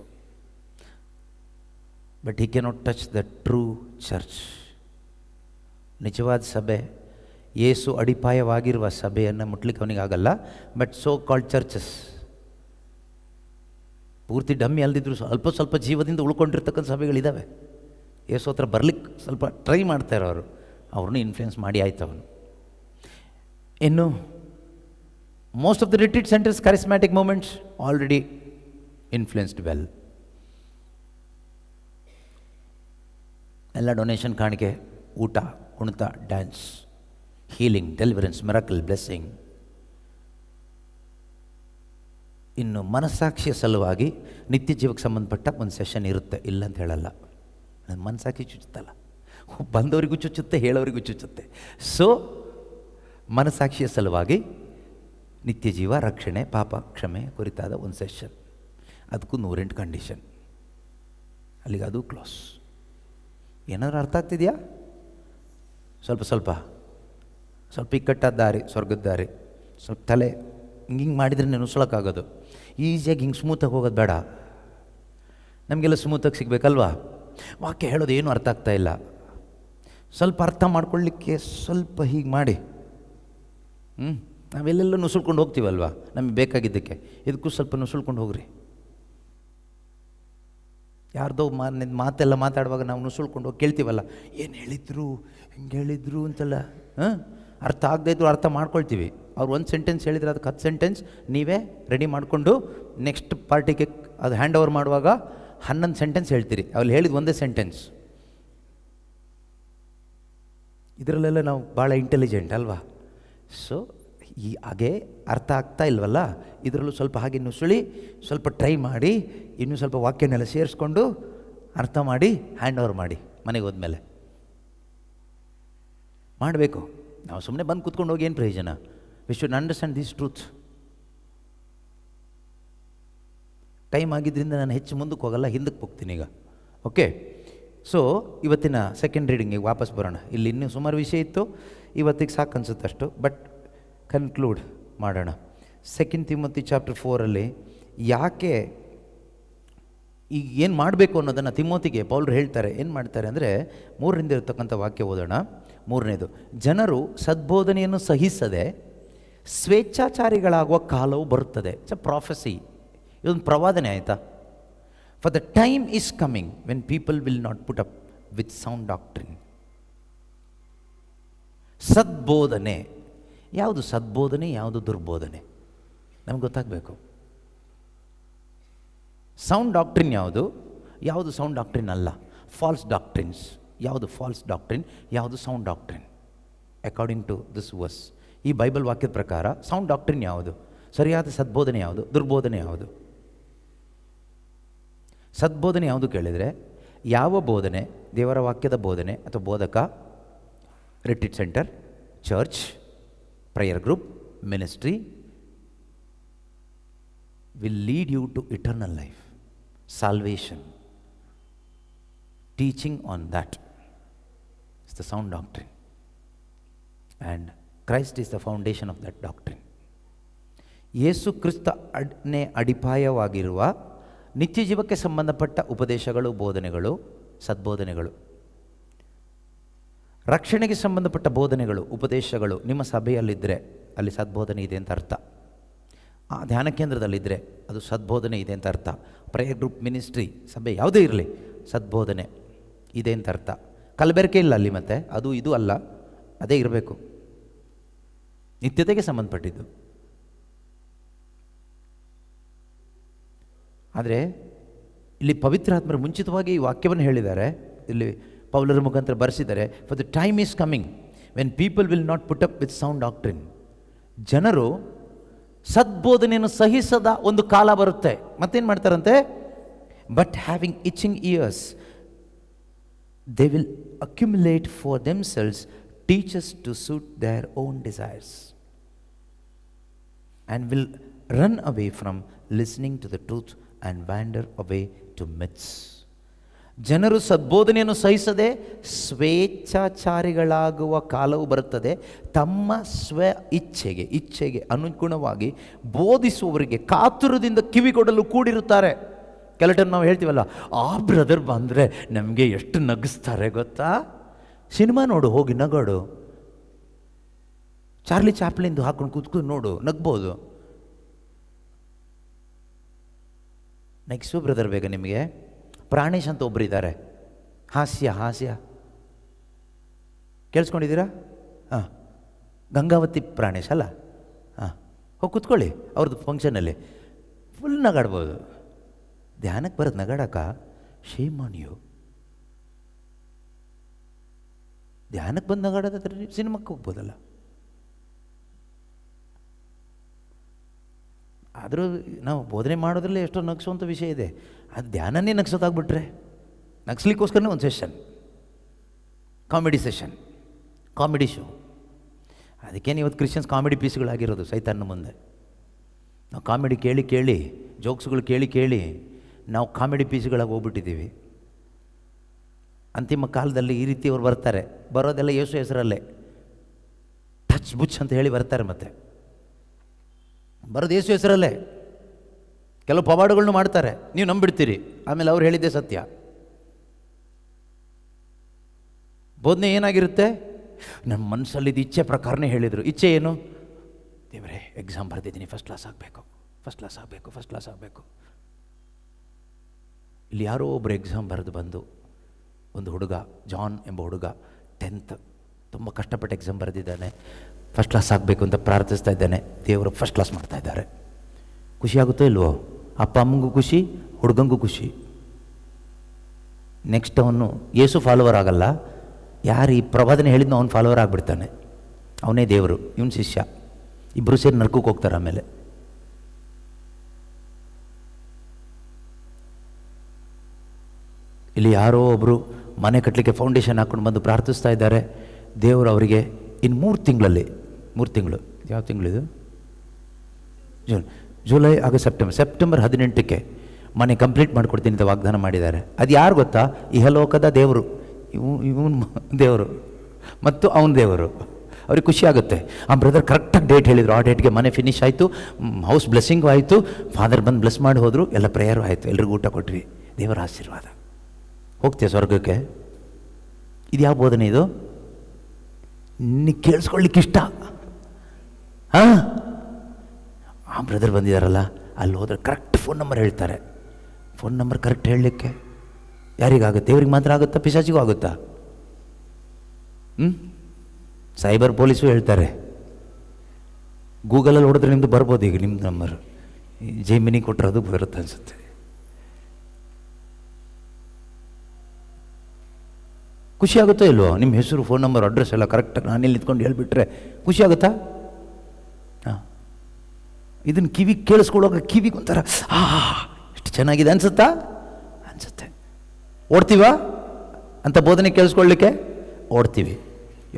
But he cannot touch the true church. ನಿಜವಾದ ಸಭೆ, ಯೇಸು ಅಡಿಪಾಯವಾಗಿರುವ ಸಭೆಯನ್ನು ಮುಟ್ಲಿಕ್ಕೆ ಅವನಿಗಾಗಲ್ಲ. But so called churches, ಪೂರ್ತಿ dummy ಅಲ್ದಿದ್ರು ಸ್ವಲ್ಪ ಸ್ವಲ್ಪ ಜೀವದಿಂದ ಉಳ್ಕೊಂಡಿರ್ತಕ್ಕಂಥ ಸಭೆಗಳಿದ್ದಾವೆ. ಯೇಸು ಹತ್ರ ಬರ್ಲಿಕ್ಕೆ ಸ್ವಲ್ಪ ಟ್ರೈ ಮಾಡ್ತಾ ಇರೋರು, ಅವ್ರನ್ನೂ ಇನ್ಫ್ಲುಯೆನ್ಸ್ ಮಾಡಿ ಆಯ್ತು ಅವನು. ಇನ್ನು most of the retreat centers, charismatic movements already influenced well. ಎಲ್ಲ ಡೊನೇಷನ್, ಕಾಣಿಕೆ, ಊಟ, ಕುಣಿತ, dance, healing, deliverance, miracle, blessing. ಇನ್ನು ಮನಸ್ಸಾಕ್ಷಿಯ ಸಲುವಾಗಿ ನಿತ್ಯ ಜೀವಕ್ಕೆ ಸಂಬಂಧಪಟ್ಟ ಒಂದು ಸೆಷನ್ ಇರುತ್ತೆ, ಇಲ್ಲ ಅಂತ ಹೇಳಲ್ಲ. ನನ್ನ ಮನಸ್ಸಾಕ್ಷಿ ಚುಚ್ಚುತ್ತಲ್ಲ, ಬಂದವರಿಗೂ ಚುಚ್ಚುತ್ತೆ, ಹೇಳೋರಿಗೂ ಚುಚ್ಚುತ್ತೆ. ಸೊ ಮನಸ್ಸಾಕ್ಷಿಯ ಸಲುವಾಗಿ ನಿತ್ಯ ಜೀವ, ರಕ್ಷಣೆ, ಪಾಪ ಕ್ಷಮೆ ಕುರಿತಾದ ಒಂದು ಸೆಷನ್. ಅದಕ್ಕೂ 108 ಕಂಡೀಷನ್. ಅಲ್ಲಿಗೆ ಅದು ಕ್ಲೋಸ್. ಏನಾದರೂ ಅರ್ಥ ಆಗ್ತಿದೆಯಾ? ಸ್ವಲ್ಪ ಸ್ವಲ್ಪ ಸ್ವಲ್ಪ ಇಕ್ಕಟ್ಟಾದ ದಾರಿ, ಸ್ವರ್ಗದ ದಾರಿ. ಸ್ವಲ್ಪ ತಲೆ ಹಿಂಗೆ ಮಾಡಿದ್ರೆ ನುಸುಳಕ್ಕಾಗೋದು. ಈಸಿಯಾಗಿ ಹಿಂಗೆ ಸ್ಮೂತಾಗಿ ಹೋಗೋದು ಬೇಡ. ನಮಗೆಲ್ಲ ಸ್ಮೂತಾಗಿ ಸಿಗಬೇಕಲ್ವಾ? ವಾಕ್ಯ ಹೇಳೋದು ಏನೂ ಅರ್ಥ ಆಗ್ತಾ ಇಲ್ಲ. ಸ್ವಲ್ಪ ಅರ್ಥ ಮಾಡ್ಕೊಳ್ಳಿಕ್ಕೆ ಸ್ವಲ್ಪ ಹೀಗೆ ಮಾಡಿ. ನಾವೆಲ್ಲೆಲ್ಲ ನುಸುಳ್ಕೊಂಡು ಹೋಗ್ತೀವಲ್ವಾ ನಮಗೆ ಬೇಕಾಗಿದ್ದಕ್ಕೆ. ಇದಕ್ಕೂ ಸ್ವಲ್ಪ ನುಸುಳ್ಕೊಂಡು ಹೋಗ್ರಿ. ಯಾರ್ದೋ ಮಾತೆಲ್ಲ ಮಾತಾಡುವಾಗ ನಾವು ನುಸುಳ್ಕೊಂಡು ಹೋಗಿ ಕೇಳ್ತೀವಲ್ಲ, ಏನು ಹೇಳಿದ್ರು, ಹಿಂಗೆ ಹೇಳಿದ್ರು ಅಂತೆಲ್ಲ. ಅರ್ಥ ಆಗದೆ ಇದ್ರು ಅರ್ಥ ಮಾಡ್ಕೊಳ್ತೀವಿ. ಅವ್ರು ಒಂದು ಸೆಂಟೆನ್ಸ್ ಹೇಳಿದರೆ ಅದಕ್ಕೆ 10 ಸೆಂಟೆನ್ಸ್ ನೀವೇ ರೆಡಿ ಮಾಡಿಕೊಂಡು ನೆಕ್ಸ್ಟ್ ಪಾರ್ಟಿಗೆ ಅದು ಹ್ಯಾಂಡ್ ಓವರ್ ಮಾಡುವಾಗ 11 ಸೆಂಟೆನ್ಸ್ ಹೇಳ್ತೀರಿ. ಅವ್ರು ಹೇಳಿದ ಒಂದೇ ಸೆಂಟೆನ್ಸ್. ಇದರಲ್ಲೆಲ್ಲ ನಾವು ಭಾಳ ಇಂಟೆಲಿಜೆಂಟ್ ಅಲ್ವಾ? ಸೊ ಹಾಗೆ ಅರ್ಥ ಆಗ್ತಾ ಇಲ್ವಲ್ಲ, ಇದರಲ್ಲೂ ಸ್ವಲ್ಪ ಹಾಗೆ ನುಸುಳಿ ಸ್ವಲ್ಪ ಟ್ರೈ ಮಾಡಿ, ಇನ್ನೂ ಸ್ವಲ್ಪ ವಾಕ್ಯನೆಲ್ಲ ಸೇರಿಸ್ಕೊಂಡು ಅರ್ಥ ಮಾಡಿ ಹ್ಯಾಂಡ್ ಓವರ್ ಮಾಡಿ ಮನೆಗೆ ಹೋದ್ಮೇಲೆ ಮಾಡಬೇಕು. ನಾವು ಸುಮ್ಮನೆ ಬಂದು ಕೂತ್ಕೊಂಡು ಹೋಗಿ ಏನು ಪ್ರಯೋಜನ? V should understand these truths. Time ಆಗಿದ್ದರಿಂದ ನಾನು ಹೆಚ್ಚು ಮುಂದಕ್ಕೆ ಹೋಗಲ್ಲ, ಹಿಂದಕ್ಕೆ ಹೋಗ್ತೀನಿ ಈಗ. ಓಕೆ, ಸೊ ಇವತ್ತಿನ ಸೆಕೆಂಡ್ ರೀಡಿಂಗಿಗೆ ವಾಪಸ್ ಬರೋಣ. ಇಲ್ಲಿ ಇನ್ನೂ ಸುಮಾರು ವಿಷಯ ಇತ್ತು, ಇವತ್ತಿಗೆ ಸಾಕು ಅನಿಸುತ್ತೆ ಅಷ್ಟು. ಬಟ್ ಕನ್ಕ್ಲೂಡ್ ಮಾಡೋಣ. 2 ತಿಮೋತಿ ಚಾಪ್ಟರ್ 4 ಯಾಕೆ ಈಗ ಏನು ಮಾಡಬೇಕು ಅನ್ನೋದನ್ನು ತಿಮೋತಿಗೆ ಪೌಲರು ಹೇಳ್ತಾರೆ. ಏನು ಮಾಡ್ತಾರೆ ಅಂದರೆ 3ರಿಂದ ಇರತಕ್ಕಂಥ ವಾಕ್ಯ ಓದೋಣ. 3ನೇದು, ಜನರು ಸದ್ಬೋಧನೆಯನ್ನು ಸಹಿಸದೆ ಸ್ವೇಚ್ಛಾಚಾರಿಗಳಾಗುವ ಕಾಲವು ಬರುತ್ತದೆ. It's a prophecy. ಇದೊಂದು ಪ್ರವಾದನೆ ಆಯಿತಾ? For the time is coming when people will not put up with sound doctrine. ಸದ್ಬೋಧನೆ ಯಾವುದು? ಸದ್ಬೋಧನೆ ಯಾವುದು? ದುರ್ಬೋಧನೆ ನಮ್ಗೆ ಗೊತ್ತಾಗಬೇಕು. ಸೌಂಡ್ ಡಾಕ್ಟ್ರಿನ್ ಯಾವುದು? ಯಾವುದು ಸೌಂಡ್ ಡಾಕ್ಟ್ರಿನ್ ಅಲ್ಲ? False doctrines. ಯಾವುದು ಫಾಲ್ಸ್ ಡಾಕ್ಟ್ರಿನ್, ಯಾವುದು sound doctrine? According to this verse, ಈ ಬೈಬಲ್ ವಾಕ್ಯದ ಪ್ರಕಾರ ಸೌಂಡ್ ಡಾಕ್ಟ್ರಿನ್ ಯಾವುದು? ಸರಿಯಾದ ಸದ್ಬೋಧನೆ ಯಾವುದು? ದುರ್ಬೋಧನೆ ಯಾವುದು? ಸದ್ಬೋಧನೆ ಯಾವುದು ಕೇಳಿದರೆ, ಯಾವ ಬೋಧನೆ, ದೇವರ ವಾಕ್ಯದ ಬೋಧನೆ ಅಥವಾ ಬೋಧಕ, retreat centre, church, prayer group, ministry will lead you to eternal life, salvation. Teaching on that is the sound doctrine, and Christ is the foundation of that doctrine. ಯೇಸು ಕ್ರಿಸ್ತನೇ ಅಡಿಪಾಯವಾಗಿರುವ ನಿತ್ಯ ಜೀವಕ್ಕೆ ಸಂಬಂಧಪಟ್ಟ ಉಪದೇಶಗಳು, ಬೋಧನೆಗಳು, ಸದ್ಬೋಧನೆಗಳು, ರಕ್ಷಣೆಗೆ ಸಂಬಂಧಪಟ್ಟ ಬೋಧನೆಗಳು, ಉಪದೇಶಗಳು ನಿಮ್ಮ ಸಭೆಯಲ್ಲಿದ್ದರೆ ಅಲ್ಲಿ ಸದ್ಬೋಧನೆ ಇದೆ ಅಂತ ಅರ್ಥ. ಆ ಧ್ಯಾನ ಕೇಂದ್ರದಲ್ಲಿದ್ದರೆ ಅದು ಸದ್ಬೋಧನೆ ಇದೆ ಅಂತ ಅರ್ಥ. ಪ್ರೇಯರ್ ಗ್ರೂಪ್, ಮಿನಿಸ್ಟ್ರಿ, ಸಭೆ ಯಾವುದೇ ಇರಲಿ ಸದ್ಬೋಧನೆ ಇದೆ ಅಂತ ಅರ್ಥ. ಕಲಬೆರಕೆ ಇಲ್ಲ ಅಲ್ಲಿ, ಮತ್ತೆ ಅದು ಇದು ಅಲ್ಲ, ಅದೇ ಇರಬೇಕು, ನಿತ್ಯತೆಗೆ ಸಂಬಂಧಪಟ್ಟಿದ್ದು. ಆದರೆ ಇಲ್ಲಿ ಪವಿತ್ರಾತ್ಮರು ಮುಂಚಿತವಾಗಿ ಈ ವಾಕ್ಯವನ್ನು ಹೇಳಿದ್ದಾರೆ, ಇಲ್ಲಿ ಪೌಲರ ಮುಖಾಂತರ ಬರೆಸಿದ್ದಾರೆ. For the time is coming when people will not put up with sound doctrine. ಜನರು ಸದ್ಬೋಧನೆಯನ್ನು ಸಹಿಸದ ಒಂದು ಕಾಲ ಬರುತ್ತೆ. ಮತ್ತೇನು ಮಾಡ್ತಾರಂತೆ? But having itching ears they will accumulate for themselves teachers to suit their own desires and will run away from listening to the truth and wander away to myths. ಜನರು ಸದ್ಬೋಧನೆಯನ್ನು ಸಹಿಸದೆ ಸ್ವೇಚ್ಛಾಚಾರಿಗಳಾಗುವ ಕಾಲವು ಬರುತ್ತದೆ. ತಮ್ಮ ಇಚ್ಛೆಗೆ ಅನುಗುಣವಾಗಿ ಬೋಧಿಸುವವರಿಗೆ ಕಾತುರದಿಂದ ಕಿವಿಗೊಡಲು ಕೂಡಿರುತ್ತಾರೆ. ಕೆಲವು ಟೈಮ್ ನಾವು ಹೇಳ್ತೀವಲ್ಲ, ಆ ಬ್ರದರ್ ಬಂದರೆ ನಮಗೆ ಎಷ್ಟು ನಗಿಸ್ತಾರೆ ಗೊತ್ತಾ, ಸಿನಿಮಾ ನೋಡು, ಹೋಗಿ ನಗೋಡು, ಚಾರ್ಲಿ ಚಾಪ್ಲಿಂದು ಹಾಕೊಂಡು ಕೂತ್ಕೊಂಡು ನೋಡು, ನಗ್ಬೋದು. ನೆಕ್ಸ್ಟು ಬ್ರದರ್ ಬೇಗ ನಿಮಗೆ ಪ್ರಾಣೇಶ್ ಅಂತ ಒಬ್ಬರು ಇದ್ದಾರೆ, ಹಾಸ್ಯ ಕೇಳಿಸ್ಕೊಂಡಿದ್ದೀರಾ? ಹಾಂ, ಗಂಗಾವತಿ ಪ್ರಾಣೇಶ್ ಅಲ್ಲ? ಹಾಂ, ಹೋಗಿ ಕೂತ್ಕೊಳ್ಳಿ ಅವ್ರದ್ದು ಫಂಕ್ಷನಲ್ಲಿ, ಫುಲ್ ನಗಾಡ್ಬೋದು. ಧ್ಯಾನಕ್ಕೆ ಬರೋದು ನಗಾಡಕ್ಕ? Shame on you. ಧ್ಯಾನಕ್ಕೆ ಬಂದು ನಗಾಡೋದಾದ್ರೆ ಸಿನಿಮಾಕ್ಕೆ ಹೋಗ್ಬೋದಲ್ಲ. ಆದರೂ ನಾವು ಬೋಧನೆ ಮಾಡೋದ್ರಲ್ಲೇ ಎಷ್ಟೋ ನಗಿಸುವಂಥ ವಿಷಯ ಇದೆ. ಅದು ಧ್ಯಾನನೇ ನಗಿಸೋದಾಗ್ಬಿಟ್ರೆ, ನಗಿಸ್ಲಿಕ್ಕೋಸ್ಕರನೇ ಒಂದು session, comedy session, comedy show. ಅದಕ್ಕೇನು ಇವತ್ತು ಕ್ರಿಶ್ಚಿಯನ್ಸ್ ಕಾಮಿಡಿ ಪೀಸ್ಗಳಾಗಿರೋದು ಸೈತಾನ ಮುಂದೆ. ನಾವು ಕಾಮಿಡಿ ಕೇಳಿ ಜೋಕ್ಸ್ಗಳು ಕೇಳಿ ನಾವು ಕಾಮಿಡಿ ಪೀಸ್ಗಳಾಗಿ ಹೋಗ್ಬಿಟ್ಟಿದ್ದೀವಿ. ಅಂತಿಮ ಕಾಲದಲ್ಲಿ ಈ ರೀತಿ ಅವ್ರು ಬರ್ತಾರೆ, ಬರೋದೆಲ್ಲ ಯೇಸು ಹೆಸರಲ್ಲೇ ಟಚ್ ಬುಚ್ ಅಂತ ಹೇಳಿ ಬರ್ತಾರೆ. ಮತ್ತೆ ಬರೋದು ಯೇಸು ಹೆಸರಲ್ಲೇ. ಕೆಲವು ಪವಾಡಗಳನ್ನು ಮಾಡ್ತಾರೆ, ನೀವು ನಂಬಿಡ್ತೀರಿ, ಆಮೇಲೆ ಅವ್ರು ಹೇಳಿದ್ದೆ ಸತ್ಯ. ಬೋಧನೆ ಏನಾಗಿರುತ್ತೆ? ನಮ್ಮ ಮನಸ್ಸಲ್ಲಿದ್ದು ಇಚ್ಛೆ ಪ್ರಕಾರನೇ ಹೇಳಿದರು. ಇಚ್ಛೆ ಏನು? ದೇವರೇ, ಎಕ್ಸಾಮ್ ಬರೆದಿದ್ದೀನಿ, ಫಸ್ಟ್ ಕ್ಲಾಸ್ ಆಗಬೇಕು. ಇಲ್ಲಿ ಯಾರೋ ಒಬ್ಬರು ಎಕ್ಸಾಮ್ ಬರೆದು ಬಂದು, ಒಂದು ಹುಡುಗ, ಜಾನ್ ಎಂಬ ಹುಡುಗ, 10th ತುಂಬ ಕಷ್ಟಪಟ್ಟು ಎಕ್ಸಾಮ್ ಬರೆದಿದ್ದಾನೆ, ಫಸ್ಟ್ ಕ್ಲಾಸ್ ಆಗಬೇಕು ಅಂತ ಪ್ರಾರ್ಥಿಸ್ತಾ ಇದ್ದಾನೆ. ದೇವರು ಫಸ್ಟ್ ಕ್ಲಾಸ್ ಮಾಡ್ತಾ ಇದ್ದಾರೆ. ಖುಷಿಯಾಗುತ್ತೋ ಇಲ್ವೋ? ಅಪ್ಪ ಅಮ್ಮಂಗೂ ಖುಷಿ, ಹುಡುಗಂಗೂ ಖುಷಿ. ನೆಕ್ಸ್ಟ್ ಅವನು ಯೇಸು ಫಾಲೋವರ್ ಆಗಲ್ಲ, ಯಾರು ಈ ಪ್ರವಾದನೆ ಹೇಳಿದ್ನೋ ಅವನು ಫಾಲೋವರ್ ಆಗಿಬಿಡ್ತಾನೆ. ಅವನೇ ದೇವರು, ಇವನು ಶಿಷ್ಯ. ಇಬ್ಬರು ಸೇರಿ ನರ್ಕಕ್ಕೆ ಹೋಗ್ತಾರೆ. ಆಮೇಲೆ ಇಲ್ಲಿ ಯಾರೋ ಒಬ್ಬರು ಮನೆ ಕಟ್ಟಲಿಕ್ಕೆ ಫೌಂಡೇಶನ್ ಹಾಕ್ಕೊಂಡು ಬಂದು ಪ್ರಾರ್ಥಿಸ್ತಾ ಇದ್ದಾರೆ. ದೇವರು ಅವರಿಗೆ ಇನ್ನು 3 ತಿಂಗಳಲ್ಲಿ, 3 ತಿಂಗಳು, ಯಾವ ತಿಂಗಳಿದು? ಜುಲೈ, ಆಗಸ್ಟ್, ಸೆಪ್ಟೆಂಬರ್ 18ಕ್ಕೆ ಮನೆ ಕಂಪ್ಲೀಟ್ ಮಾಡಿಕೊಡ್ತೀನಿ ಅಂತ ವಾಗ್ದಾನ ಮಾಡಿದ್ದಾರೆ. ಅದು ಯಾರು ಗೊತ್ತಾ? ಇಹಲೋಕದ ದೇವರು, ಇವನು ದೇವರು ಮತ್ತು ಅವನ ದೇವರು. ಅವ್ರಿಗೆ ಖುಷಿ ಆಗುತ್ತೆ. ಆ ಬ್ರದರ್ ಕರೆಕ್ಟಾಗಿ ಡೇಟ್ ಹೇಳಿದರು, ಆ ಡೇಟ್ಗೆ ಮನೆ ಫಿನಿಶ್ ಆಯಿತು, ಹೌಸ್ ಬ್ಲೆಸ್ಸಿಂಗು ಆಯಿತು, ಫಾದರ್ ಬಂದು ಬ್ಲೆಸ್ ಮಾಡಿ ಹೋದರು, ಎಲ್ಲ ಪ್ರೇಯರು ಆಯಿತು, ಎಲ್ರಿಗೂ ಊಟ ಕೊಟ್ವಿ. ದೇವರ ಆಶೀರ್ವಾದ. ಹೋಗ್ತೀಯ ಸ್ವರ್ಗಕ್ಕೆ? ಇದು ಯಾವ ಬೋಧನೆ ಇದು? ನಿನಗೆ ಕೇಳಿಸ್ಕೊಳ್ಳಿಕ್ಕೆ ಇಷ್ಟ? ಹಾಂ, ಆ ಬ್ರದರ್ ಬಂದಿದ್ದಾರಲ್ಲ, ಅಲ್ಲಿ ಹೋದ್ರೆ ಕರೆಕ್ಟ್ ಫೋನ್ ನಂಬರ್ ಹೇಳ್ತಾರೆ. ಫೋನ್ ನಂಬರ್ ಕರೆಕ್ಟ್ ಹೇಳಲಿಕ್ಕೆ ಯಾರಿಗಾಗುತ್ತೆ? ದೇವ್ರಿಗೆ ಮಾತ್ರ ಆಗುತ್ತಾ? ಪಿಶಾಚಿಗೂ ಆಗುತ್ತಾ? ಸೈಬರ್ ಪೊಲೀಸು ಹೇಳ್ತಾರೆ. ಗೂಗಲಲ್ಲಿ ಹೊಡೆದ್ರೆ ನಿಮ್ಮದು ಬರ್ಬೋದು. ಈಗ ನಿಮ್ಮದು ನಂಬರ್ ಜೈಮಿನಿ ಕೊಟ್ಟರೆ ಅದು ಬರುತ್ತೆ ಅನಿಸುತ್ತೆ. ಖುಷಿ ಆಗುತ್ತೋ ಇಲ್ವೋ? ನಿಮ್ಮ ಹೆಸರು, ಫೋನ್ ನಂಬರ್, ಅಡ್ರೆಸ್ ಎಲ್ಲ ಕರೆಕ್ಟಾಗಿ ನಾನಿಲ್ಲಿ ನಿಂತ್ಕೊಂಡು ಹೇಳಿಬಿಟ್ರೆ ಖುಷಿ ಆಗುತ್ತಾ? ಹಾಂ, ಇದನ್ನು ಕಿವಿಗೆ ಕೇಳಿಸ್ಕೊಳ್ಳೋಕೆ ಕಿವಿಗೆ ಒಂಥರ ಎಷ್ಟು ಚೆನ್ನಾಗಿದೆ ಅನಿಸುತ್ತಾ? ಅನಿಸುತ್ತೆ. ಓಡ್ತೀವಾ ಅಂತ ಬೋಧನೆ ಕೇಳಿಸ್ಕೊಳ್ಳಿಕ್ಕೆ? ಓಡ್ತೀವಿ.